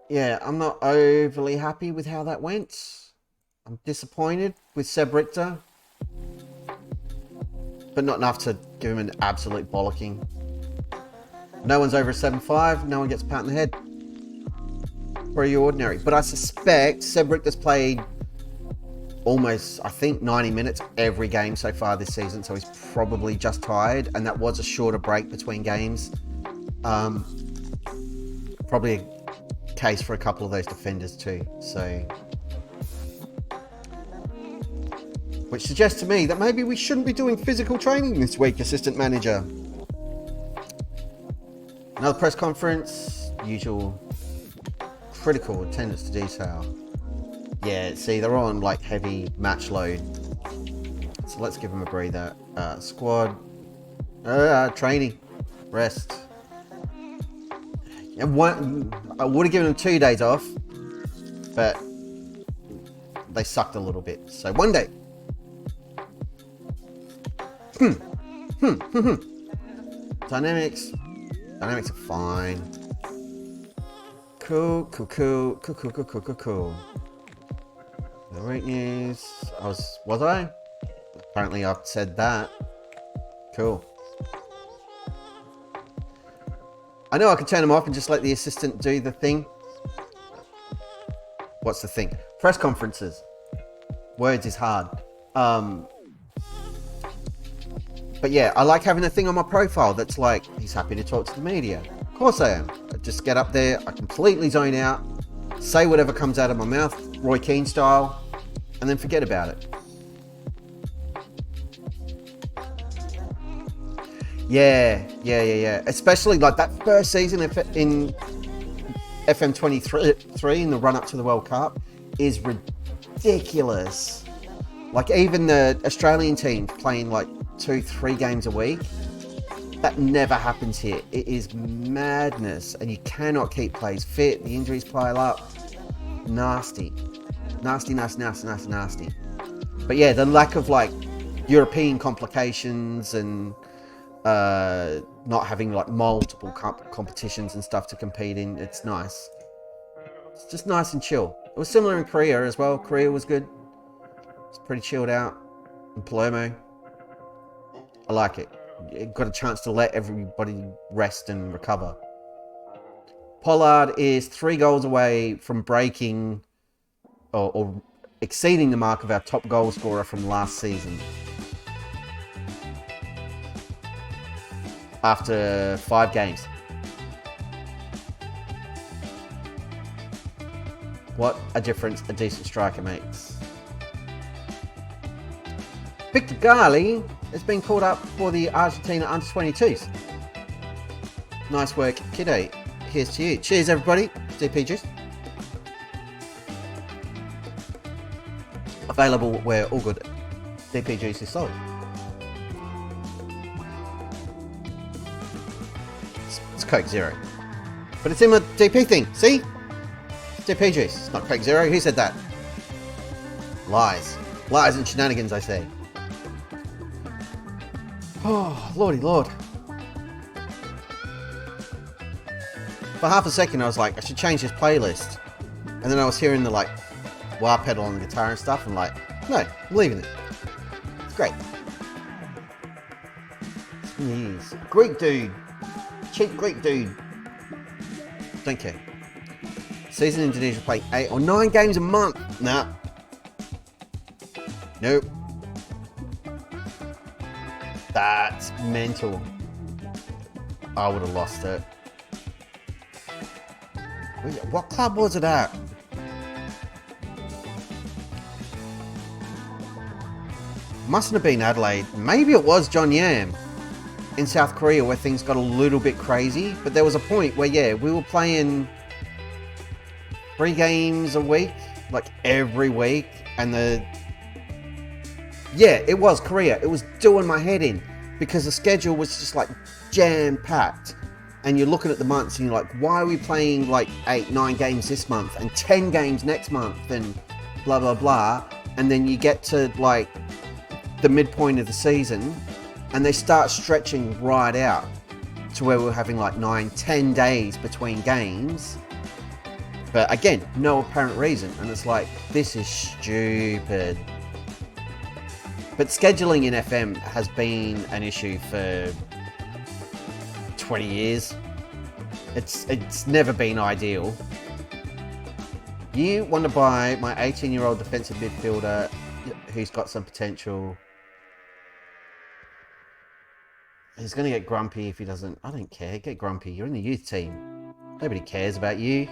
Yeah, I'm not overly happy with how that went. I'm disappointed with Seb Richter, but not enough to give him an absolute bollocking. No one's over a 7-5. No one gets a pat on the head. Pretty ordinary. But I suspect Seb Richter's played almost, I think, 90 minutes every game so far this season, so he's probably just tired, and that was a shorter break between games. Probably a case for a couple of those defenders too. So, which suggests to me that maybe we shouldn't be doing physical training this week, assistant manager. Another press conference, usual critical attendance to detail. Yeah, see, they're on like heavy match load. So let's give them a breather. Squad, training, rest. And I would have given them 2 days off, but they sucked a little bit. So 1 day. Dynamics are fine. Cool. The right news. Was I? Apparently I've said that. Cool. I know I can turn them off and just let the assistant do the thing. What's the thing? Press conferences. Words is hard. But yeah, I like having a thing on my profile that's like, he's happy to talk to the media. Of course I am. I just get up there, I completely zone out, say whatever comes out of my mouth, Roy Keane style, and then forget about it. Yeah. Especially like that first season in FM23 in the run up to the World Cup is ridiculous. Like even the Australian teams playing like 2-3 games a week, that never happens here. It is madness, and you cannot keep players fit. The injuries pile up. Nasty. But yeah, the lack of like European complications and not having like multiple competitions and stuff to compete in, it's nice. It's just nice and chill. It was similar in Korea as well. Korea was good. It's pretty chilled out. In Palermo, I like it. It got a chance to let everybody rest and recover. Pollard is 3 goals away from breaking or exceeding the mark of our top goal scorer from last season. After 5 games. What a difference a decent striker makes. Victor Gali has been called up for the Argentina under-22s. Nice work, kiddo. Here's to you. Cheers, everybody. DP Juice. Available where all good DP Juice is sold. It's Coke Zero. But it's in my DP thing. See? It's DP Juice. It's not Coke Zero. Who said that? Lies. Lies and shenanigans, I say. Oh, lordy lord. For half a second I was like, I should change this playlist. And then I was hearing the like wah pedal on the guitar and stuff, and like, no, I'm leaving it. It's great. Yes. Greek dude. Cheap Greek dude. Don't care. Season in Indonesia play 8 or 9 games a month. Nah. Nope. That's mental. I would have lost it. What club was it at? Mustn't have been Adelaide. Maybe it was John Yam in South Korea where things got a little bit crazy. But there was a point where, yeah, we were playing 3 games a week, like every week. And yeah, it was Korea. It was doing my head in because the schedule was just like jam-packed. And you're looking at the months and you're like, why are we playing like 8-9 games this month and 10 games next month and blah, blah, blah. And then you get to like the midpoint of the season and they start stretching right out to where we're having like 9-10 days between games. But again, no apparent reason. And it's like, this is stupid. But scheduling in FM has been an issue for 20 years. It's never been ideal. You want to buy my 18-year-old defensive midfielder who's got some potential. He's going to get grumpy if he doesn't. I don't care. Get grumpy. You're in the youth team. Nobody cares about you.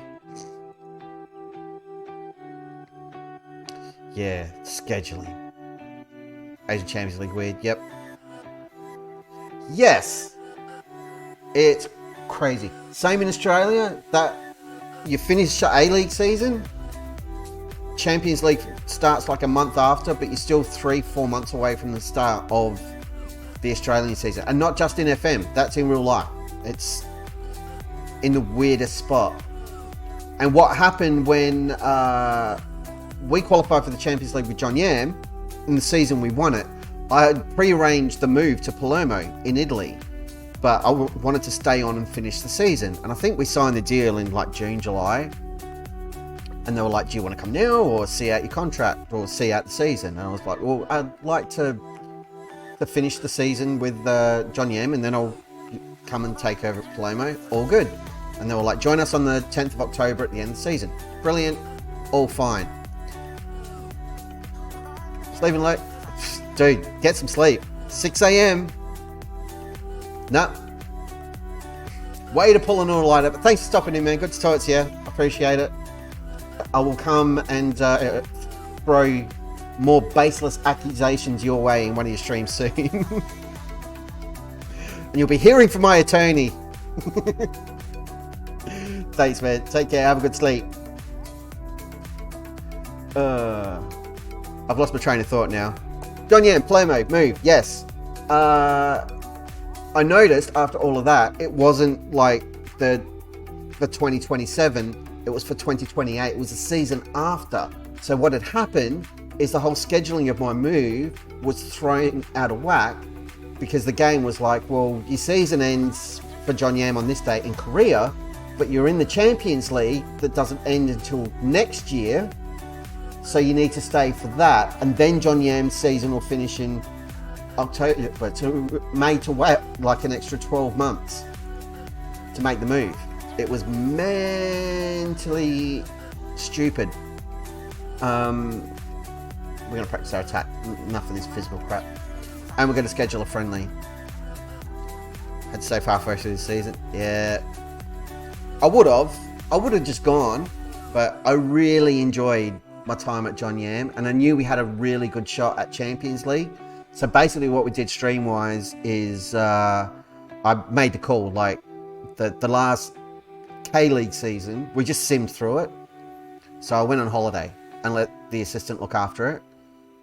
Yeah, scheduling. Asian Champions League weird. Yep. Yes. It's crazy. Same in Australia. That you finish A-League season, Champions League starts like a month after, but you're still 3-4 months away from the start of the Australian season. And not just in FM. That's in real life. It's in the weirdest spot. And what happened when we qualified for the Champions League with John Yam, in the season we won it, I had pre-arranged the move to Palermo in Italy. But I wanted to stay on and finish the season. And I think we signed the deal in like June, July. And they were like, do you want to come now or see out your contract or see out the season? And I was like, well, I'd like to finish the season with John Yam and then I'll come and take over at Palermo. All good. And they were like, join us on the 10th of October at the end of the season. Brilliant. All fine. Sleeping late? Dude, get some sleep. 6 a.m. Nah. Way to pull an all-nighter. But thanks for stopping in, man. Good to talk to you. I appreciate it. I will come and throw more baseless accusations your way in one of your streams soon. And you'll be hearing from my attorney. Thanks, man. Take care. Have a good sleep. I've lost my train of thought now. John Yam, play mode, move. Yes. I noticed after all of that, it wasn't like the 2027, it was for 2028. It was the season after. So what had happened is the whole scheduling of my move was thrown out of whack because the game was like, well, your season ends for John Yam on this day in Korea, but you're in the Champions League that doesn't end until next year. So you need to stay for that. And then John Yam's season will finish in October to May to wait like an extra 12 months to make the move. It was mentally stupid. We're going to practice our attack. Enough of this physical crap. And we're going to schedule a friendly. Had to save halfway through the season. Yeah. I would have just gone, but I really enjoyed my time at John Yam, and I knew we had a really good shot at Champions League. So basically what we did stream-wise is I made the call, like the last K-League season, we just simmed through it. So I went on holiday and let the assistant look after it.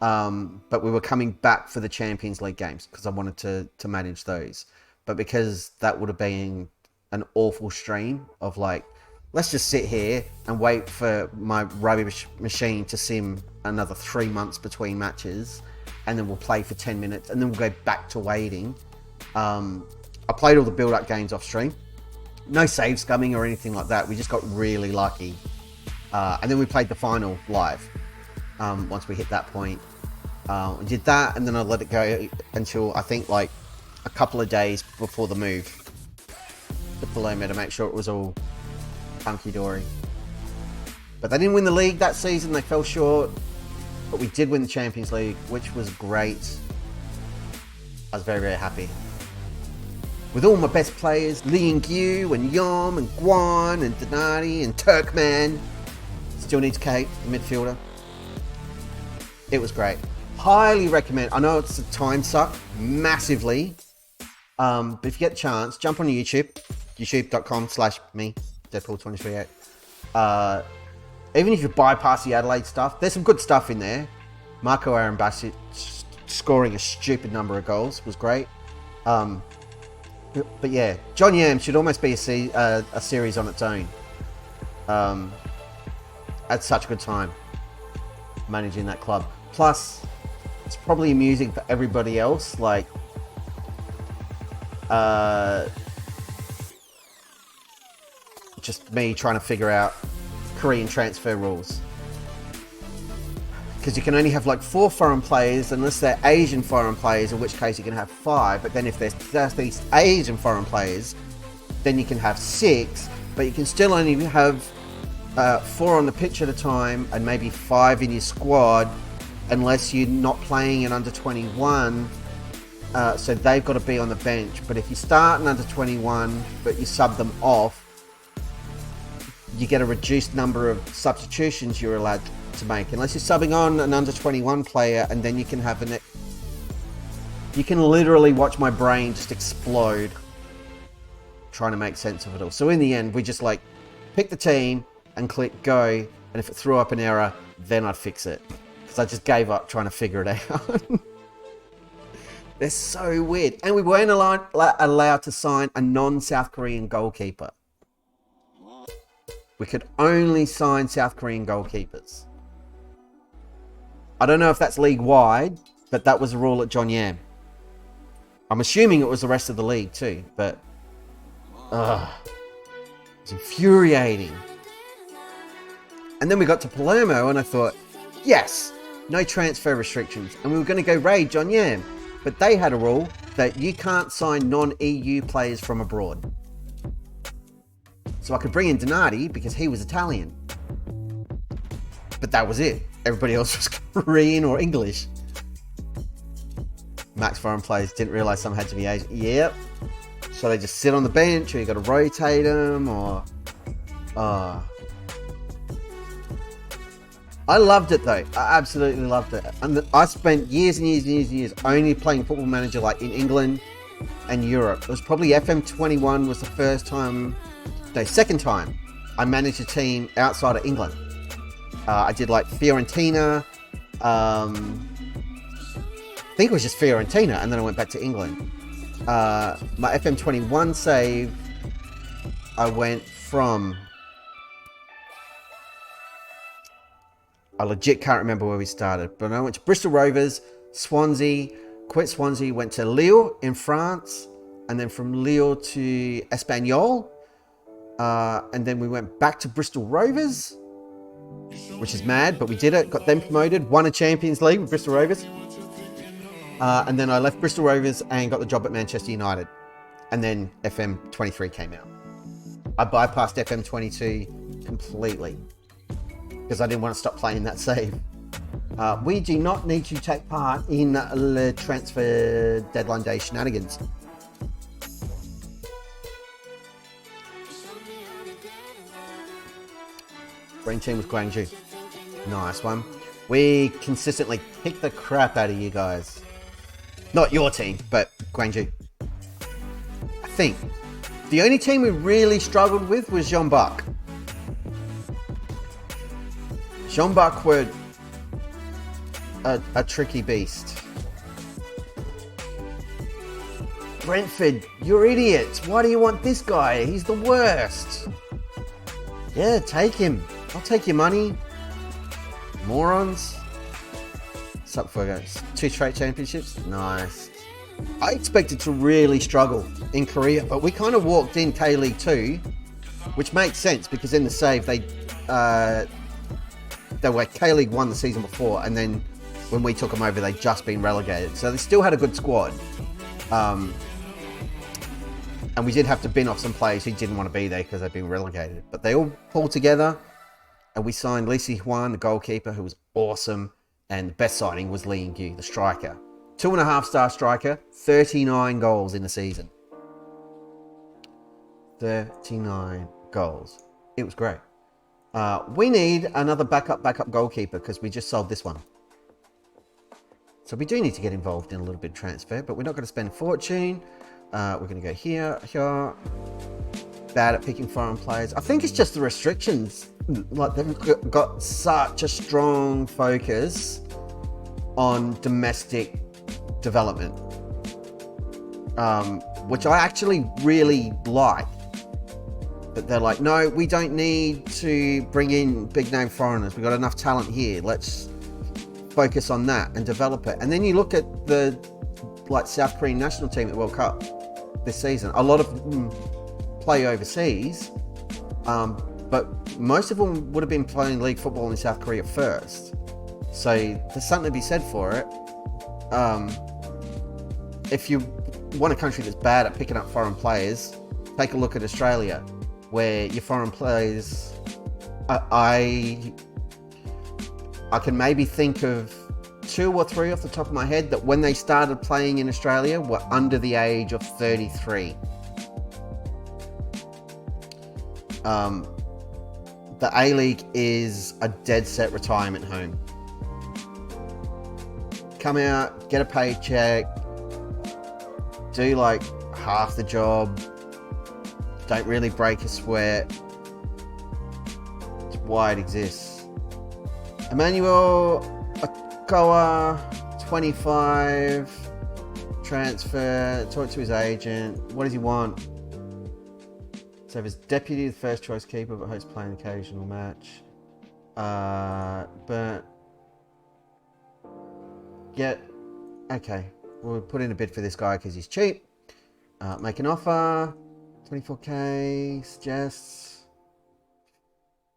But we were coming back for the Champions League games because I wanted to manage those. But because that would have been an awful stream of like, let's just sit here and wait for my rubbish machine to sim another 3 months between matches, and then we'll play for 10 minutes, and then we'll go back to waiting. I played all the build-up games off stream. No save scumming or anything like that. We just got really lucky. And then we played the final live once we hit that point. We did that, and then I let it go until I think like a couple of days before the move to Palermo to make sure it was all hunky-dory. But they didn't win the league that season. They fell short. But we did win the Champions League, which was great. I was very, very happy. With all my best players, Lee and Gyu and Yom and Guan and Donati and Turkman. Still needs Kate, the midfielder. It was great. Highly recommend. I know it's a time suck, massively. But if you get a chance, jump on YouTube, youtube.com/me, Deadpool238. Even if you bypass the Adelaide stuff, there's some good stuff in there. Marco Arambasi scoring a stupid number of goals was great. But yeah, John Yam should almost be a series on its own. Had such a good time managing that club. Plus, it's probably amusing for everybody else. Like, just me trying to figure out Korean transfer rules. Because you can only have like 4 foreign players unless they're Asian foreign players, in which case you can have 5. But then if they're Southeast Asian foreign players, then you can have 6. But you can still only have 4 on the pitch at a time and maybe 5 in your squad unless you're not playing an under 21. So they've got to be on the bench. But if you start an under 21 but you sub them off, you get a reduced number of substitutions you're allowed to make, unless you're subbing on an under 21 player, and then you can have you can literally watch my brain just explode trying to make sense of it all. So in the end, we just like pick the team and click go, and if it threw up an error, then I'd fix it, because I just gave up trying to figure it out. They're so weird. And we weren't allowed to sign a non-South Korean goalkeeper. We could only sign South Korean goalkeepers. I don't know if that's league-wide, but that was a rule at John Yam. I'm assuming it was the rest of the league too, but it's infuriating. And then we got to Palermo, and I thought, yes, no transfer restrictions. And we were going to go raid John Yam, but they had a rule that you can't sign non-EU players from abroad. So I could bring in Donati because he was Italian. But that was it. Everybody else was Korean or English. Max foreign players didn't realise some had to be Asian. Yep. So they just sit on the bench, or you got to rotate them, or... I loved it though. I absolutely loved it. And I spent years and years and years and years only playing Football Manager like in England and Europe. It was probably FM23 was the first time... No, second time I managed a team outside of England. I did like Fiorentina. I think it was just Fiorentina, and then I went back to England. My FM21 save, I went from... I legit can't remember where we started, but I went to Bristol Rovers, Swansea, quit Swansea, went to Lille in France, and then from Lille to Espanyol. And then we went back to Bristol Rovers, which is mad, but we did it. Got them promoted, won a Champions League with Bristol Rovers. And then I left Bristol Rovers and got the job at Manchester United. And then FM23 came out. I bypassed FM22 completely because I didn't want to stop playing that save. We do not need to take part in the transfer deadline day shenanigans. Green team was Guangzhou. Nice one. We consistently kick the crap out of you guys. Not your team, but Guangzhou. I think. The only team we really struggled with was Jeonbuk. Jeonbuk were a tricky beast. Brentford, you're idiots. Why do you want this guy? He's the worst. Yeah, take him. I'll take your money. Morons. Sup for guys. 2 straight championships. Nice. I expected to really struggle in Korea, but we kind of walked in K-League 2, which makes sense because in the save they were K-League 1 the season before, and then when we took them over they'd just been relegated. So they still had a good squad. And we did have to bin off some players who didn't want to be there because they'd been relegated. But they all pulled together, and we signed Lee Si-hwan, the goalkeeper, who was awesome. And the best signing was Lee In-gyu, the striker. 2.5-star striker, 39 goals in the season. 39 goals. It was great. We need another backup goalkeeper because we just sold this one. So we do need to get involved in a little bit of transfer, but we're not going to spend a fortune. We're going to go here. Bad at picking foreign players. I think it's just the restrictions like they've got such a strong focus on domestic development, which I actually really like. But they're like, no, we don't need to bring in big name foreigners. We've got enough talent here. Let's focus on that and develop it. And then you look at the South Korean national team at World Cup this season. A lot of them play overseas, but most of them would have been playing league football in South Korea first. So there's something to be said for it. If you want a country that's bad at picking up foreign players, take a look at Australia, where your foreign players, I can maybe think of 2 or 3 off the top of my head that when they started playing in Australia were under the age of 33. The A-League is a dead set retirement home. Come out, get a paycheck, do like half the job, don't really break a sweat. It's why it exists. Emmanuel Akoa, 25, transfer, talk to his agent. What does he want? So his deputy, the first choice keeper, but hosts play an occasional match. But yeah, okay. We'll put in a bid for this guy because he's cheap. Make an offer. 24k, suggests.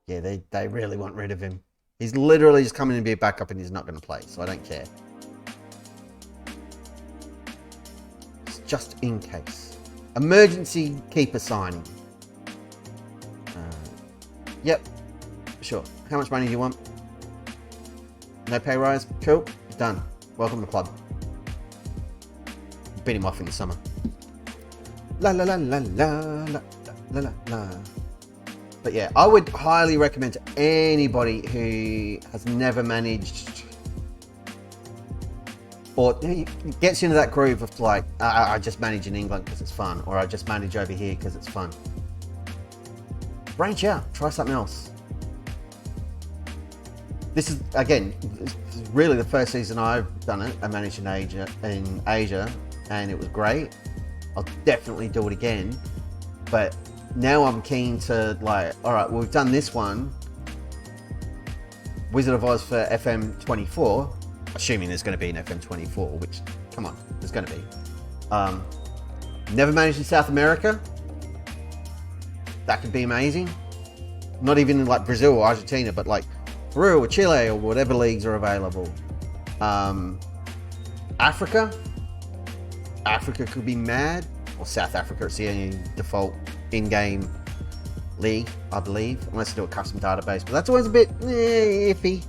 Yeah, they really want rid of him. He's literally just coming to be a backup and he's not going to play, so I don't care. It's just in case. Emergency keeper signing. Yep, sure. How much money do you want? No pay rise? Cool. Done. Welcome to the club. Beat him off in the summer. La la la la la la la la la. But yeah, I would highly recommend to anybody who has never managed or gets into that groove of like, I just manage in England because it's fun, or I just manage over here because it's fun. Branch out, try something else. This is, again, this is really the first season I've done it. I managed in Asia, and it was great. I'll definitely do it again. But now I'm keen to like, all right, well, we've done this one. Wizard of Oz for FM24, assuming there's going to be an FM24, which, come on, there's going to be. Never managed in South America. That could be amazing. Not even in like Brazil or Argentina, but like Peru or Chile or whatever leagues are available. Africa could be mad. Or South Africa, it's the only default in-game league, I believe, unless you do a custom database, but that's always a bit iffy.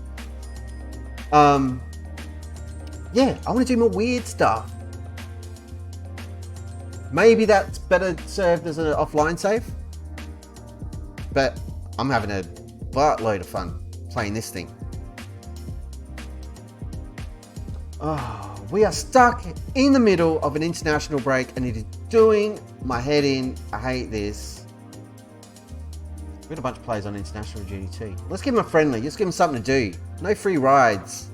Yeah, I want to do more weird stuff. Maybe that's better served as an offline save, but I'm having a buttload of fun playing this thing. Oh, we are stuck in the middle of an international break and it is doing my head in. I hate this. We've got a bunch of players on international duty too. Let's give them a friendly. Let's give them something to do. No free rides.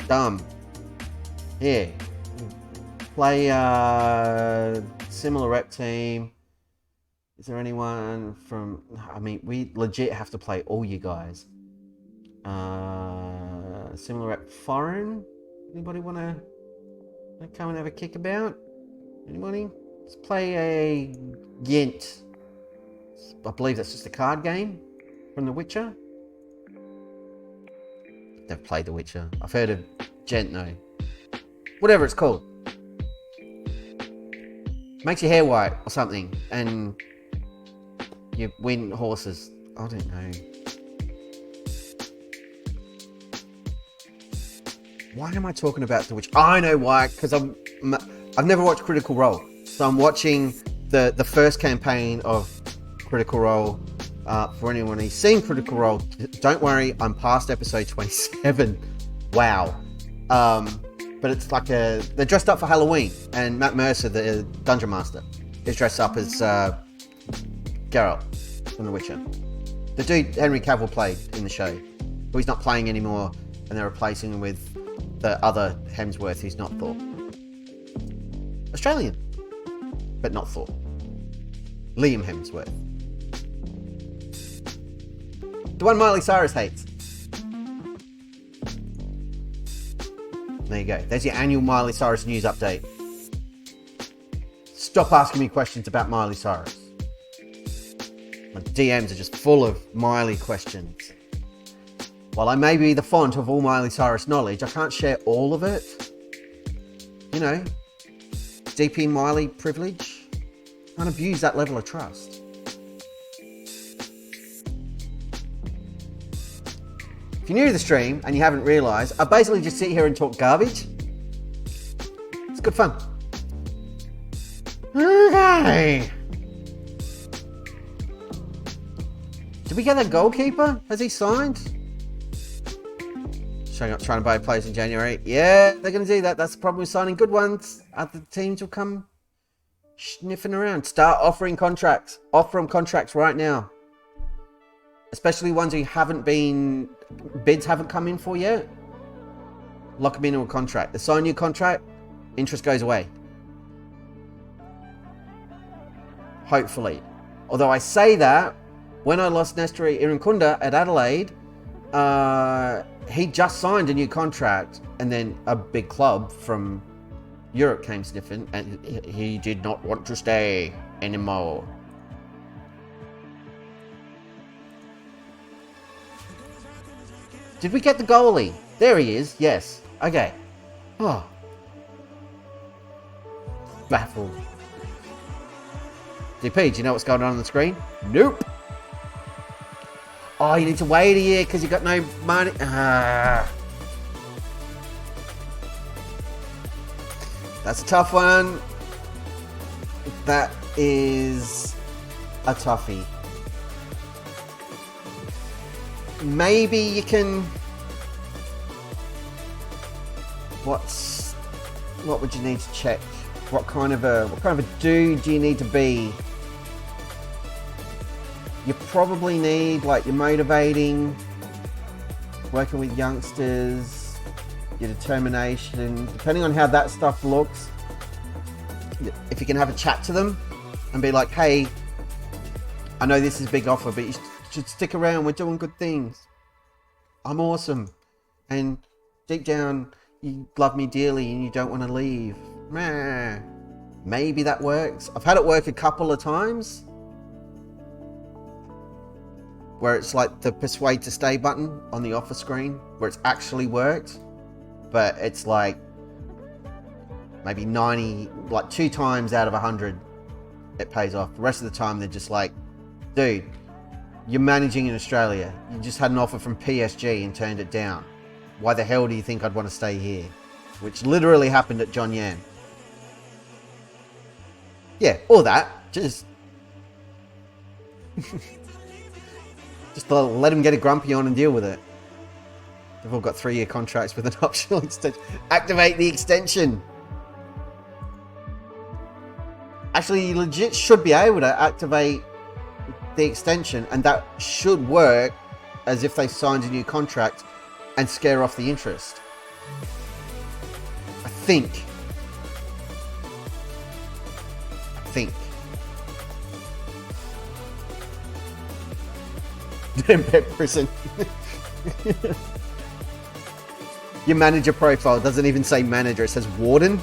Dumb. Here. Play similar rep team. Is there anyone from... I mean, we legit have to play all you guys. Similar rep foreign. Anybody want to come and have a kick about? Anybody? Let's play a Ghent. I believe that's just a card game from The Witcher. Never played The Witcher. I've heard of Gent though. Whatever it's called. Makes your hair white or something, and you win horses. I don't know. Why am I talking about The Witcher? I know why, because I've never watched Critical Role, so I'm watching the first campaign of Critical Role. For anyone who's seen Critical Role, don't worry, I'm past episode 27. Wow. But it's like they're dressed up for Halloween, and Matt Mercer, the Dungeon Master, is dressed up as Geralt. from The Witcher. The dude Henry Cavill played in the show, who he's not playing anymore, and they're replacing him with the other Hemsworth who's not Thor. Australian, but not Thor. Liam Hemsworth. The one Miley Cyrus hates. There you go. There's your annual Miley Cyrus news update. Stop asking me questions about Miley Cyrus. My DMs are just full of Miley questions. While I may be the font of all Miley Cyrus knowledge, I can't share all of it. You know, DP Miley privilege. I can't abuse that level of trust. If you're new to the stream and you haven't realised, I basically just sit here and talk garbage. It's good fun. Okay. Did we get that goalkeeper? Has he signed? Showing up trying to buy players in January. Yeah, they're going to do that. That's the problem with signing good ones. Other teams will come sniffing around. Start offering contracts. Offer them contracts right now. Especially ones who haven't been... bids haven't come in for yet. Lock them into a contract. They sign your contract, interest goes away. Hopefully. Although I say that, when I lost Nestor Irankunda at Adelaide, he just signed a new contract, and then a big club from Europe came sniffing, and he did not want to stay anymore. Did we get the goalie? There he is. Yes. Okay. Oh. Baffled. DP, do you know what's going on the screen? Nope. Oh, you need to wait a year because you got no money. That's a tough one. That is a toughie. Maybe you can... What would you need to check? What kind of a dude do you need to be? You probably need, like, you're motivating, working with youngsters, your determination, depending on how that stuff looks. If you can have a chat to them and be like, hey, I know this is a big offer, but you should stick around. We're doing good things. I'm awesome. And deep down, you love me dearly and you don't want to leave. Maybe that works. I've had it work a couple of times, where it's like the persuade to stay button on the offer screen, where it's actually worked, but it's like maybe 90, like 2 times out of 100 it pays off. The rest of the time they're just like, dude, you're managing in Australia. You just had an offer from PSG and turned it down. Why the hell do you think I'd want to stay here? Which literally happened at John Yan. Yeah, or that. Just let them get a grumpy on and deal with it. They've all got 3-year contracts with an optional extension. Activate the extension. Actually, you legit should be able to activate the extension, and that should work as if they signed a new contract and scare off the interest. I think. Prison. Your manager profile doesn't even say manager, it says warden.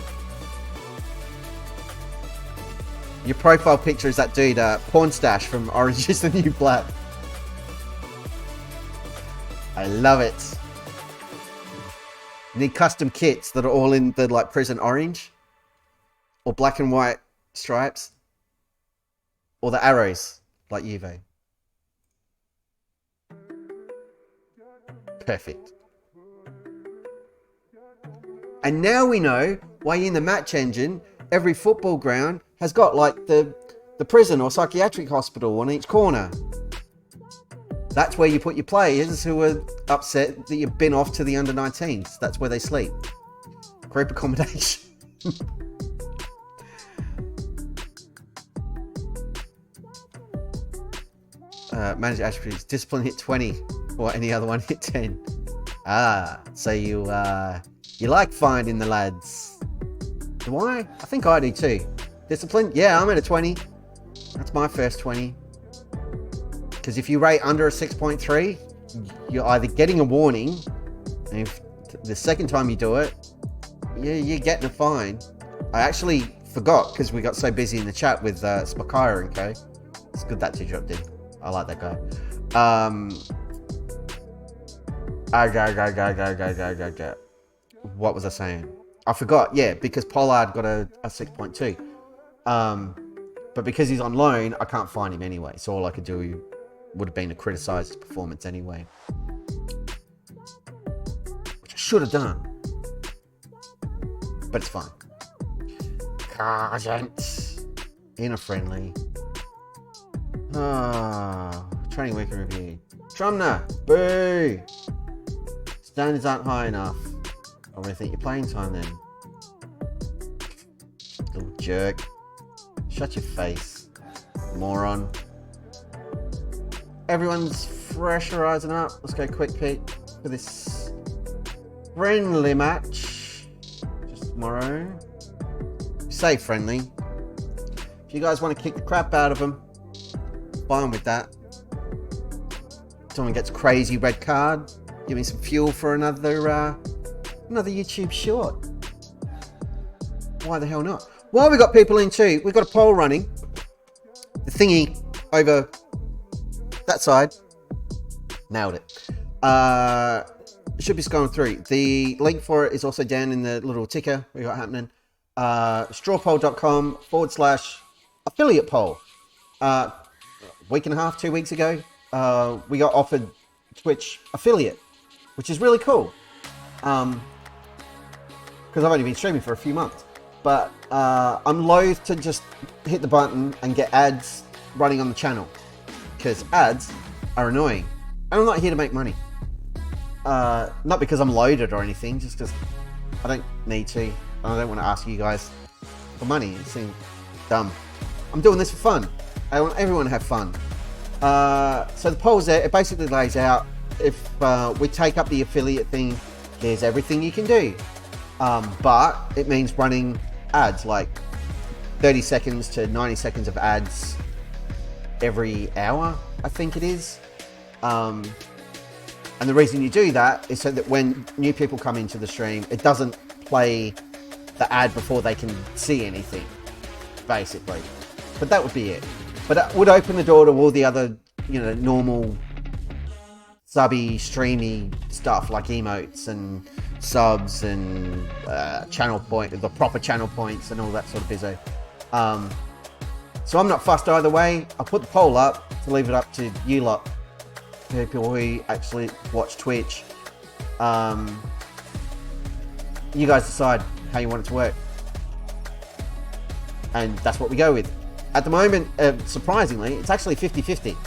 Your profile picture is that dude, Porn Stash from Orange is the New Black. I love it. You need custom kits that are all in the like prison orange, or black and white stripes, or the arrows like Juve. Perfect. And now we know why in the match engine, every football ground has got like the prison or psychiatric hospital on each corner. That's where you put your players who are upset that you've been off to the under-19s. That's where they sleep. Group accommodation. Manage attributes. Discipline hit 20, or any other one hit 10. So you like finding the lads. Do I? I think I do too. Discipline? Yeah, I'm at a 20. That's my first 20. Because if you rate under a 6.3, you're either getting a warning, and if the second time you do it, you're getting a fine. I actually forgot because we got so busy in the chat with Spakira and co. It's good that 2 dropped in. I like that guy. What was I saying? I forgot. Yeah, because Pollard got a 6.2. But because he's on loan, I can't find him anyway. So all I could do would have been to criticize his performance anyway. Which I should have done. But it's fine. Cargent. Inner friendly. Training week in review. Trumner. Boo. Standards aren't high enough. I really think you're playing time then. Little jerk. Shut your face. Moron. Everyone's pressurizing up. Let's go quick peek for this friendly match. Just tomorrow. Say friendly. If you guys want to kick the crap out of them, fine with that. Someone gets crazy red card. Give me some fuel for another YouTube short. Why the hell not? While we got people in too, we've got a poll running. The thingy over that side. Nailed it. Should be scrolling through. The link for it is also down in the little ticker we got happening. strawpoll.com/affiliate poll. Week and a half, 2 weeks ago, we got offered Twitch affiliate, which is really cool. Because I've only been streaming for a few months. But I'm loath to just hit the button and get ads running on the channel. Because ads are annoying. And I'm not here to make money. Not because I'm loaded or anything, just because I don't need to. I don't want to ask you guys for money. It seems dumb. I'm doing this for fun. I want everyone to have fun. So the poll's there. It basically lays out, if we take up the affiliate thing, here's everything you can do. But it means running ads, like 30 seconds to 90 seconds of ads every hour, I think it is. And the reason you do that is so that when new people come into the stream, it doesn't play the ad before they can see anything, basically. But that would be it. But that would open the door to all the other, normal subby, streamy stuff like emotes and subs and the proper channel points and all that sort of bizzo. So I'm not fussed either way. I'll put the poll up to leave it up to you lot, people who actually watch Twitch. You guys decide how you want it to work. And that's what we go with. At the moment, surprisingly, it's actually 50-50.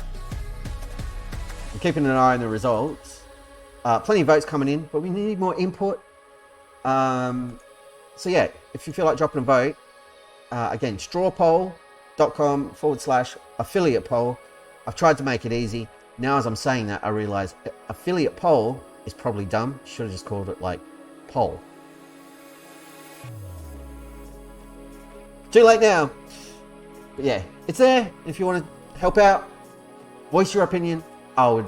I'm keeping an eye on the results. Plenty of votes coming in, but we need more input. So yeah, if you feel like dropping a vote, again, strawpoll.com/affiliate poll. I've tried to make it easy. Now, as I'm saying that, I realize affiliate poll is probably dumb. Should have just called it like poll. Too late now. But yeah, it's there. If you want to help out, voice your opinion, I would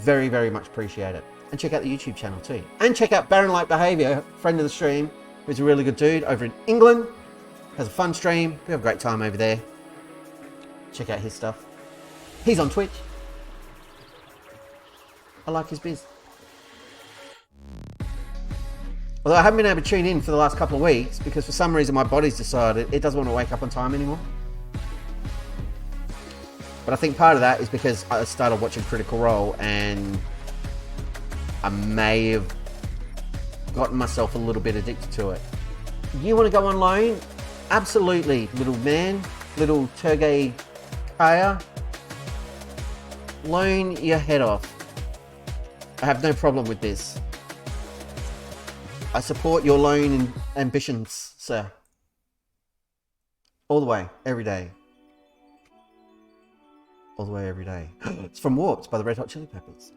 very, very much appreciate it. And check out the YouTube channel too. And check out Baron Like Behaviour, friend of the stream, who's a really good dude over in England. Has a fun stream. We have a great time over there. Check out his stuff. He's on Twitch. I like his biz. Although I haven't been able to tune in for the last couple of weeks because for some reason my body's decided it doesn't want to wake up on time anymore. But I think part of that is because I started watching Critical Role and I may have gotten myself a little bit addicted to it. You want to go on loan? Absolutely, little man, little Turgay Kaya. Loan your head off. I have no problem with this. I support your loan ambitions, sir. All the way, every day. all the way every day. It's from Warped by the Red Hot Chili Peppers.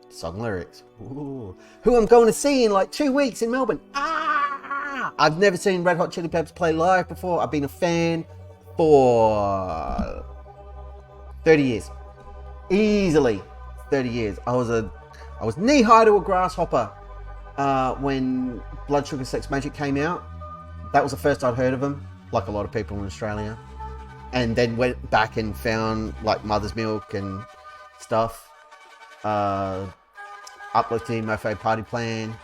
Song lyrics. Ooh. Who I'm going to see in like 2 weeks in Melbourne. I've never seen Red Hot Chili Peppers play live before. I've been a fan for 30 years. Easily 30 years. I was knee high to a grasshopper when Blood Sugar Sex Magic came out. That was the first I'd heard of them, like a lot of people in Australia. And then went back and found like Mother's Milk and stuff. Uplifting, Mofo Party Plan,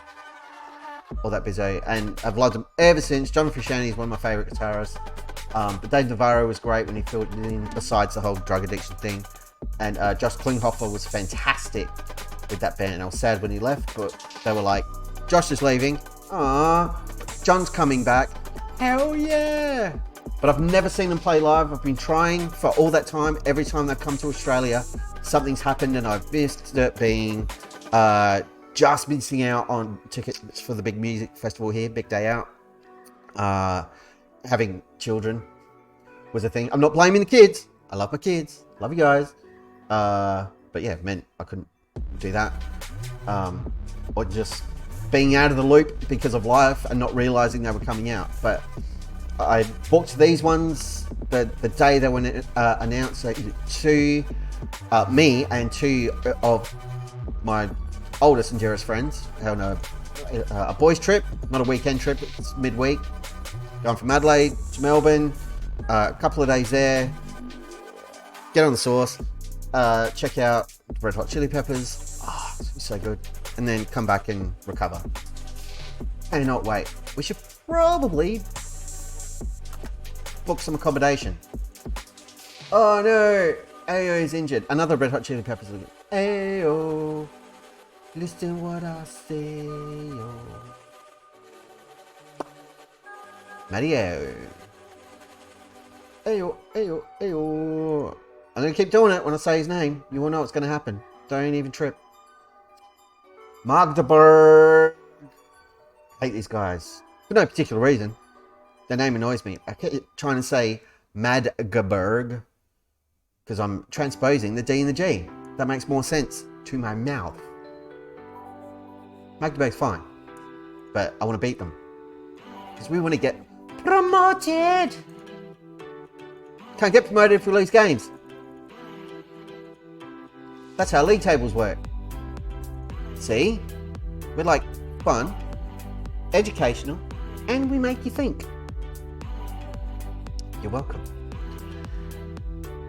all that bizzo. And I've loved them ever since. John Frusciante is one of my favourite guitarists. But Dave Navarro was great when he filled it in, besides the whole drug addiction thing. And Josh Klinghoffer was fantastic with that band. I was sad when he left, but they were like, Josh is leaving. Aww, John's coming back. Hell yeah! But I've never seen them play live. I've been trying for all that time. Every time they've come to Australia, something's happened and I've missed it, being just missing out on tickets for the big music festival here, Big Day Out. Having children was a thing. I'm not blaming the kids. I love my kids. Love you guys. But yeah, it meant I couldn't do that. Or just being out of the loop because of life and not realizing they were coming out. But I booked these ones the day they were announced to me and two of my oldest and dearest friends on a boys trip, not a weekend trip. It's midweek. Going from Adelaide to Melbourne, a couple of days there. Get on the sauce. Check out Red Hot Chili Peppers. Oh, it's so good. And then come back and recover. And not wait. We should probably book some accommodation. Oh no, AO is injured. Another Red Hot Chili Peppers. AO, listen what I say. Mario. Ayo, ayo, ayo. I'm going to keep doing it when I say his name. You will know what's going to happen. Don't even trip. Magdeburg. Hate these guys. For no particular reason. Their name annoys me. I keep trying to say Magdeburg because I'm transposing the D and the G. That makes more sense to my mouth. Magdeburg's fine. But I want to beat them. Because we want to get promoted. Can't get promoted if we lose games. That's how league tables work. See? We're like fun, educational, and we make you think. You're welcome.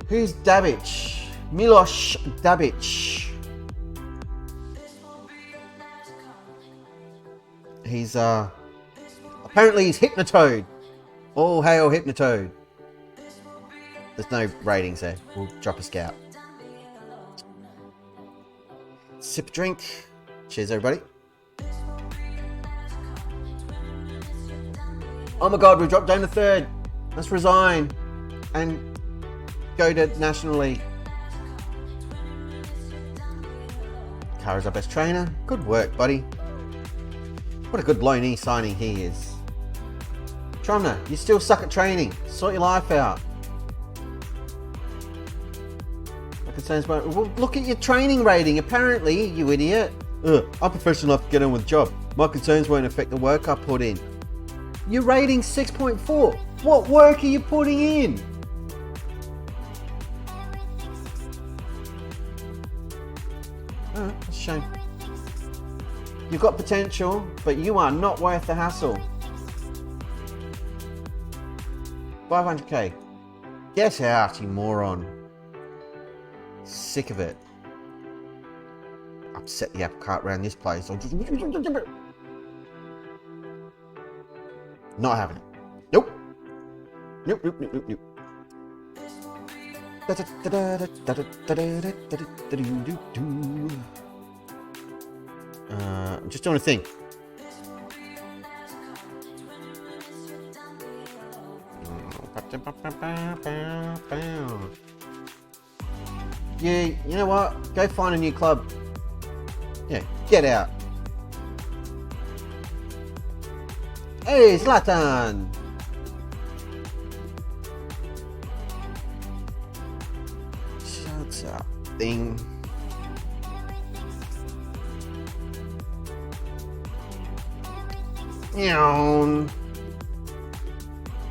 Who's Dabic? Miloš Dabic. He's apparently he's Hypnotoad. All hail Hypnotoad. There's no ratings there. We'll drop a scout. Sip a drink. Cheers, everybody. Oh my god, we dropped down to third. Let's resign and go to National League. Kara's our best trainer. Good work, buddy. What a good loanee signing he is. Trumner, you still suck at training. Sort your life out. Well, look at your training rating, apparently, you idiot. I'm professional enough to get on with the job. My concerns won't affect the work I put in. Your rating's 6.4. What work are you putting in? Oh, that's a shame. You've got potential, but you are not worth the hassle. 500k. Get out, you moron. Sick of it. Upset the apple cart around this place. I'll just... Not having it. Nope. Nope, nope, nope, nope, nope. I'm just doing a thing. Yeah, you know what? Go find a new club. Yeah, get out. Hey, Zlatan! Set up thing.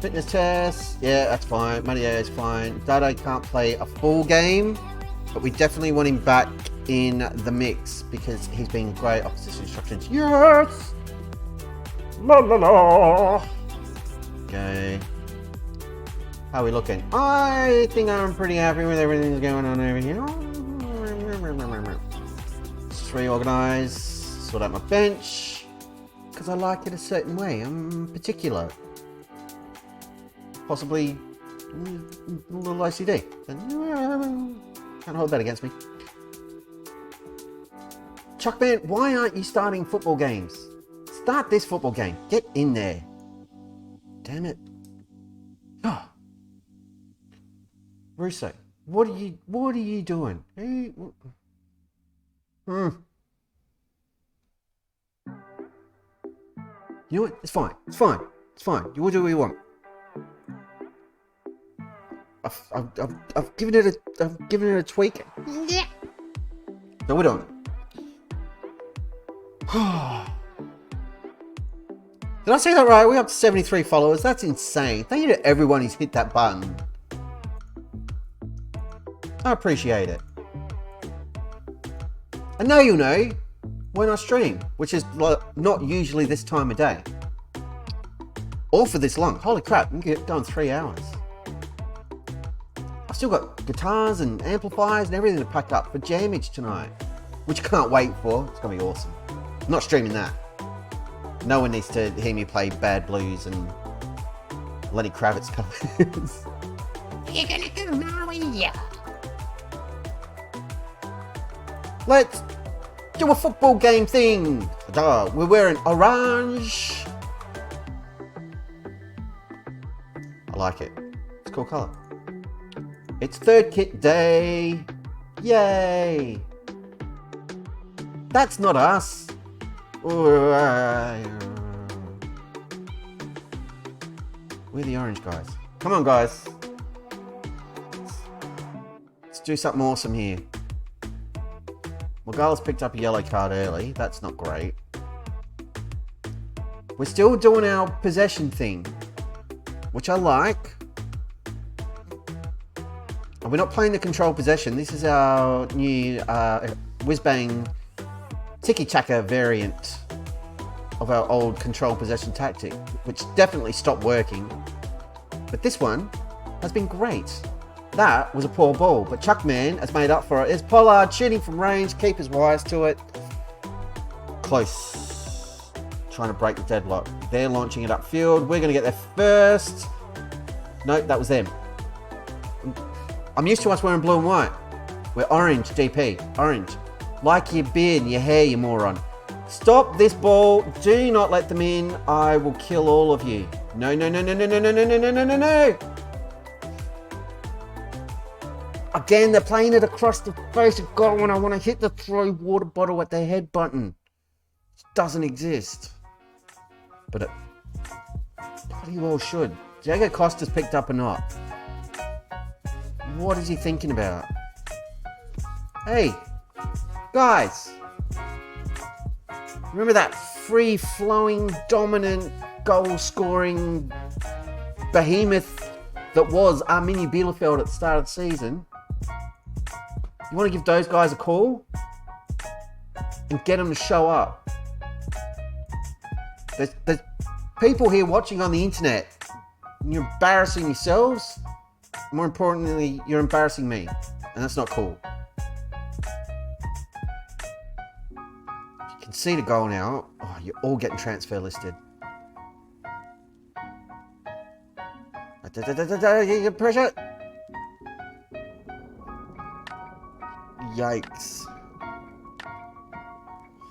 Fitness test. Yeah, that's fine. Mario is fine. Dado can't play a full game, but we definitely want him back in the mix because he's been great. Opposition instructions. Yes! La la la! Okay. How are we looking? I think I'm pretty happy with everything that's going on over here. Just reorganize. Sort out my bench. Because I like it a certain way. I'm particular. Possibly a little OCD. Can't hold that against me. Chuckman, why aren't you starting football games? Start this football game. Get in there. Damn it. Oh. Russo, what are you doing? Hey, You know what? It's fine. It's fine. It's fine. You will do what you want. I've given it a tweak. Yeah. No, we don't. Did I say that right? We're up to 73 followers. That's insane. Thank you to everyone who's hit that button. I appreciate it. And now you know when I stream, which is not usually this time of day. Or for this long. Holy crap, we can get done 3 hours. I've still got guitars and amplifiers and everything to pack up for Jamage tonight. Which I can't wait for. It's going to be awesome. I'm not streaming that. No one needs to hear me play Bad Blues and Lenny Kravitz covers. You're gonna do Mario. Let's do a football game thing. We're wearing orange. I like it. It's a cool colour. It's third kit day. Yay. That's not us. We're the orange guys. Come on, guys. Let's do something awesome here. Morgala's picked up a yellow card early. That's not great. We're still doing our possession thing, which I like. And we're not playing the control possession. This is our new whiz-bang tiki-taka variant of our old control possession tactic, which definitely stopped working. But this one has been great. That was a poor ball, but Chuckman has made up for it. It's Pollard shooting from range, keeper's wise to it. Close. Trying to break the deadlock. They're launching it upfield. We're going to get there first. Nope, that was them. I'm used to us wearing blue and white. We're orange, DP. Orange. Like your beard and your hair, you moron. Stop this ball. Do not let them in. I will kill all of you. No, no, no, no, no, no, no, no, no, no, no, no. Again, they're playing it across the face of God when I want to hit the throw water bottle at their head button. It doesn't exist. But it bloody well should. Diego Costa's picked up or not? What is he thinking about? Hey, guys. Remember that free-flowing, dominant, goal-scoring behemoth that was Arminia Bielefeld at the start of the season? You want to give those guys a call and get them to show up. There's people here watching on the internet and you're embarrassing yourselves. More importantly, you're embarrassing me, and that's not cool. You can see the goal now. Oh, you're all getting transfer listed. Pressure. Yikes.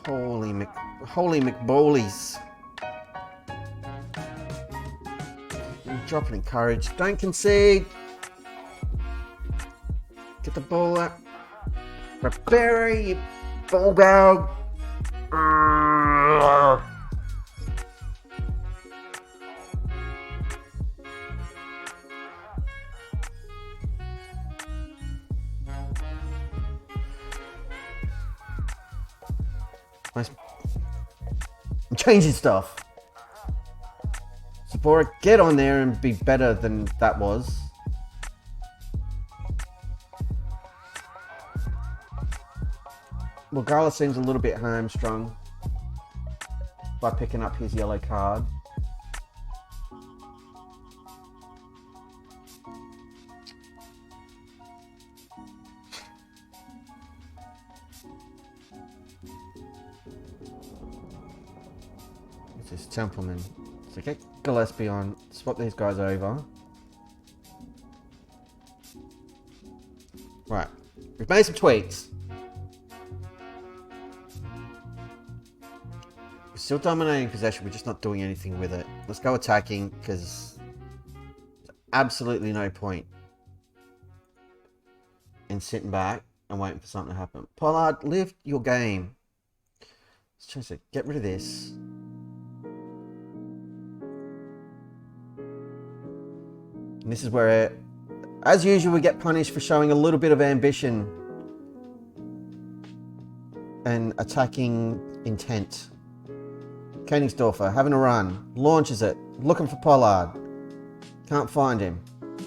Holy McBolies. Drop it in courage. Don't concede. Get the ball up. Prepare you ball bag. I'm changing stuff. Sabora, get on there and be better than that was. Well, Gala seems a little bit hamstrung by picking up his yellow card. This is Templeman. So get Gillespie on, swap these guys over. Right, we've made some tweaks. We're still dominating possession, we're just not doing anything with it. Let's go attacking, because there's absolutely no point in sitting back and waiting for something to happen. Pollard, lift your game. Let's try to get rid of this. And this is where, as usual, we get punished for showing a little bit of ambition and attacking intent. Königsdorfer having a run, launches it, looking for Pollard. Can't find him.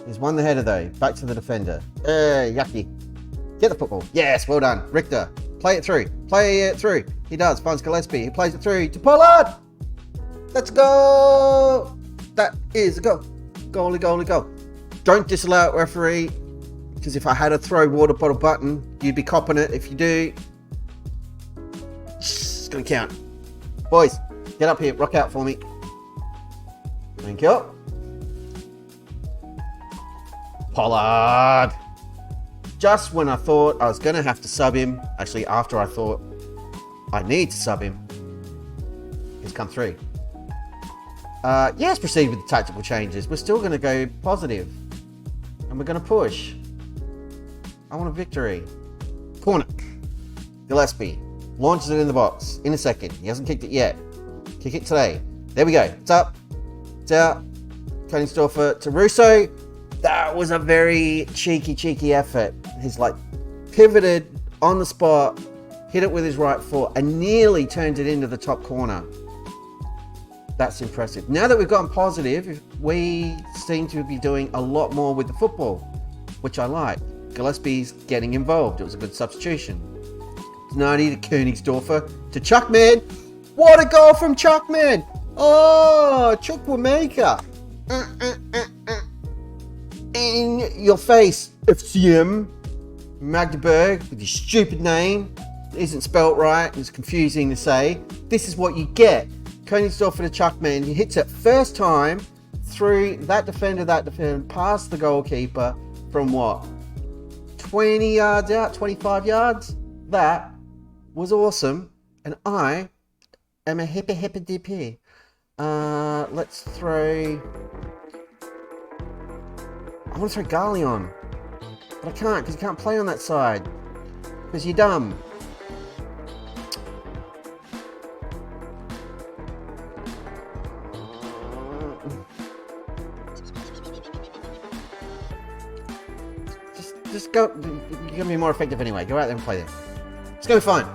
He's won the header though. Back to the defender. Yucky. Get the football. Yes, well done. Richter. Play it through. Play it through. He does. Finds Gillespie. He plays it through to Pollard. Let's go. That is a goal. Goalie, goalie, goal. Don't disallow it, referee, because if I had a throw water bottle button, you'd be copping it. If you do, it's going to count. Boys, get up here. Rock out for me. Thank you. Pollard. Just when I thought I was going to have to sub him, actually after I thought I need to sub him, he's come through. Yes, proceed with the tactical changes. We're still going to go positive. And we're going to push. I want a victory. Corner. Gillespie. Launches it in the box. In a second. He hasn't kicked it yet. Kick it today. There we go. It's up. It's out. Königsdorfer to Russo. That was a very cheeky effort. He's like pivoted on the spot. Hit it with his right foot. And nearly turned it into the top corner. That's impressive. Now that we've gone positive, we seem to be doing a lot more with the football, which I like. Gillespie's getting involved. It was a good substitution. Gnardi to Königsdorfer to Chuckman. What a goal from Chuckman! Oh, Chukwuemeka. In your face, FCM. Magdeburg with your stupid name. It isn't spelt right. It's confusing to say. This is what you get. Königsdorfer to Chuckman. He hits it first time through that defender, past the goalkeeper from what? 20 yards out, 25 yards? That was awesome. And I am a hippy dippy. Let's throw... I want to throw Gali on. But I can't, because you can't play on that side. Because you're dumb. Just go. You're going to be more effective anyway. Go out there and play there. It's going to be fine.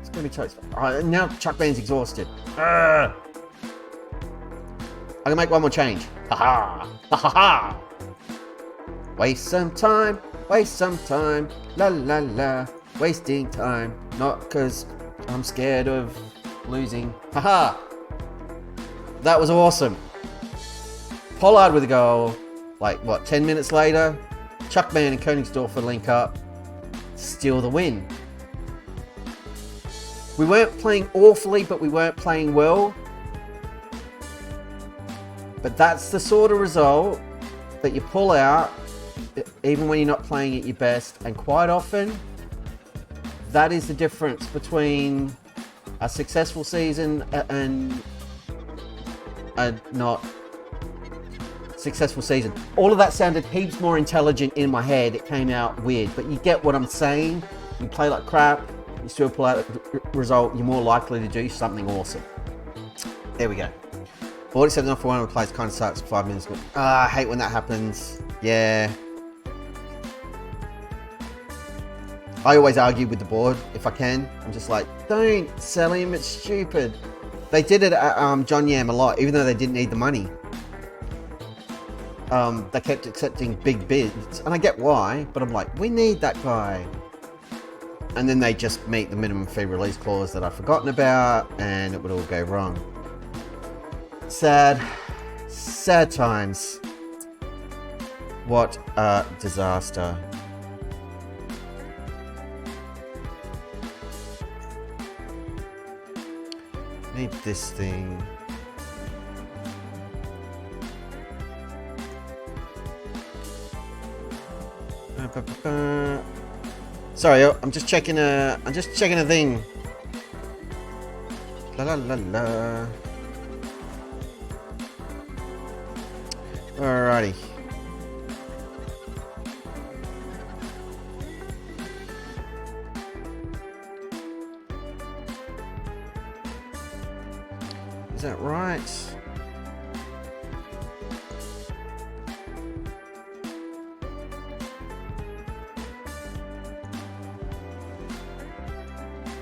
It's going to be toast. Now Chuckman's exhausted. I can make one more change. Ha ha! Ha ha ha! Waste some time. Waste some time. La la la. Wasting time. Not because I'm scared of losing. Ha ha! That was awesome. Pollard with a goal. Like, what, 10 minutes later? Chuckman and Königsdorfer link up. Steal the win. We weren't playing awfully, but we weren't playing well. But that's the sort of result that you pull out, even when you're not playing at your best. And quite often, that is the difference between a successful season and a not successful season. All of that sounded heaps more intelligent in my head. It came out weird, but you get what I'm saying. You play like crap, you still pull out the result, you're more likely to do something awesome. There we go. 47 off for one of the plays kind of sucks for 5 minutes. I hate when that happens. Yeah. I always argue with the board if I can. I'm just like, don't sell him, it's stupid. They did it at John Yam a lot, even though they didn't need the money. They kept accepting big bids, and I get why, but I'm like, we need that guy. And then they just meet the minimum fee release clause that I've forgotten about, and it would all go wrong. Sad. Sad times. What a disaster. Need this thing. Sorry, I'm just checking a thing. La la la la. Alrighty. Is that right?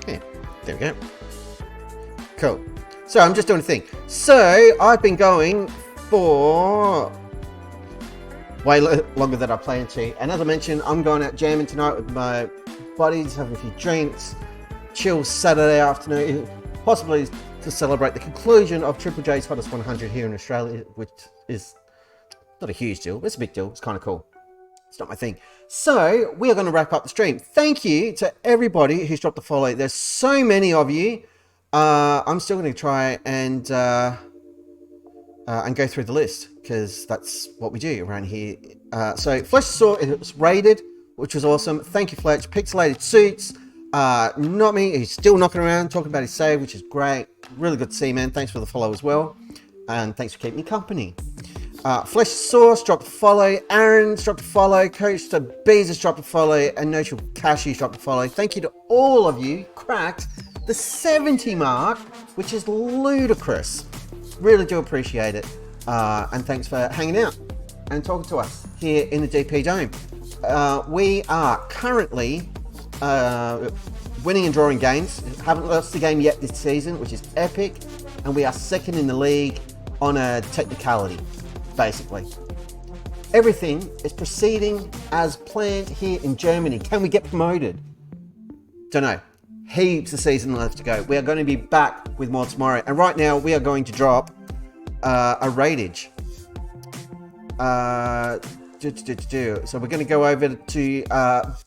Yeah, there we go. Cool. So I'm just doing a thing. So I've been going for way longer than I planned to. And as I mentioned, I'm going out jamming tonight with my buddies, having a few drinks, chill Saturday afternoon, possibly to celebrate the conclusion of Triple J's Hottest 100 here in Australia, which is not a huge deal. It's a big deal. It's kind of cool. It's not my thing. So we are going to wrap up the stream. Thank you to everybody who's dropped a follow. There's so many of you. I'm still going to try and go through the list, because that's what we do around here. So Flesh Saw, it was raided, which was awesome. Thank you, Fletch. Pixelated Suits. Not me. He's still knocking around, talking about his save, which is great. Really good to see, man. Thanks for the follow as well. And thanks for keeping me company. Flesh Sauce dropped a follow. Aaron's dropped a follow. Coach to Bees has dropped a follow. And Notional Cashew's dropped a follow. Thank you to all of you. Cracked the 70 mark, which is ludicrous. Really do appreciate it. And thanks for hanging out and talking to us here in the DP Dome. We are currently winning and drawing games. Haven't lost a game yet this season, which is epic. And we are second in the league on a technicality, basically. Everything is proceeding as planned here in Germany. Can we get promoted? Don't know. Heaps of season left to go. We are going to be back with more tomorrow. And right now we are going to drop a raidage. So we're going to go over to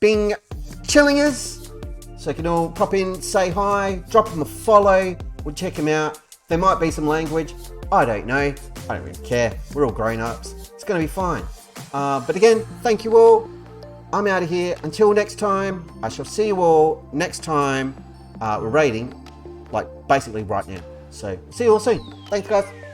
Bing Chillingers. So you can all pop in, say hi, drop them a follow. We'll check them out. There might be some language. I don't know. I don't really care. We're all grown-ups. It's going to be fine. But again, thank you all. I'm out of here. Until next time, I shall see you all next time. We're raiding, like basically right now. So see you all soon. Thanks, guys.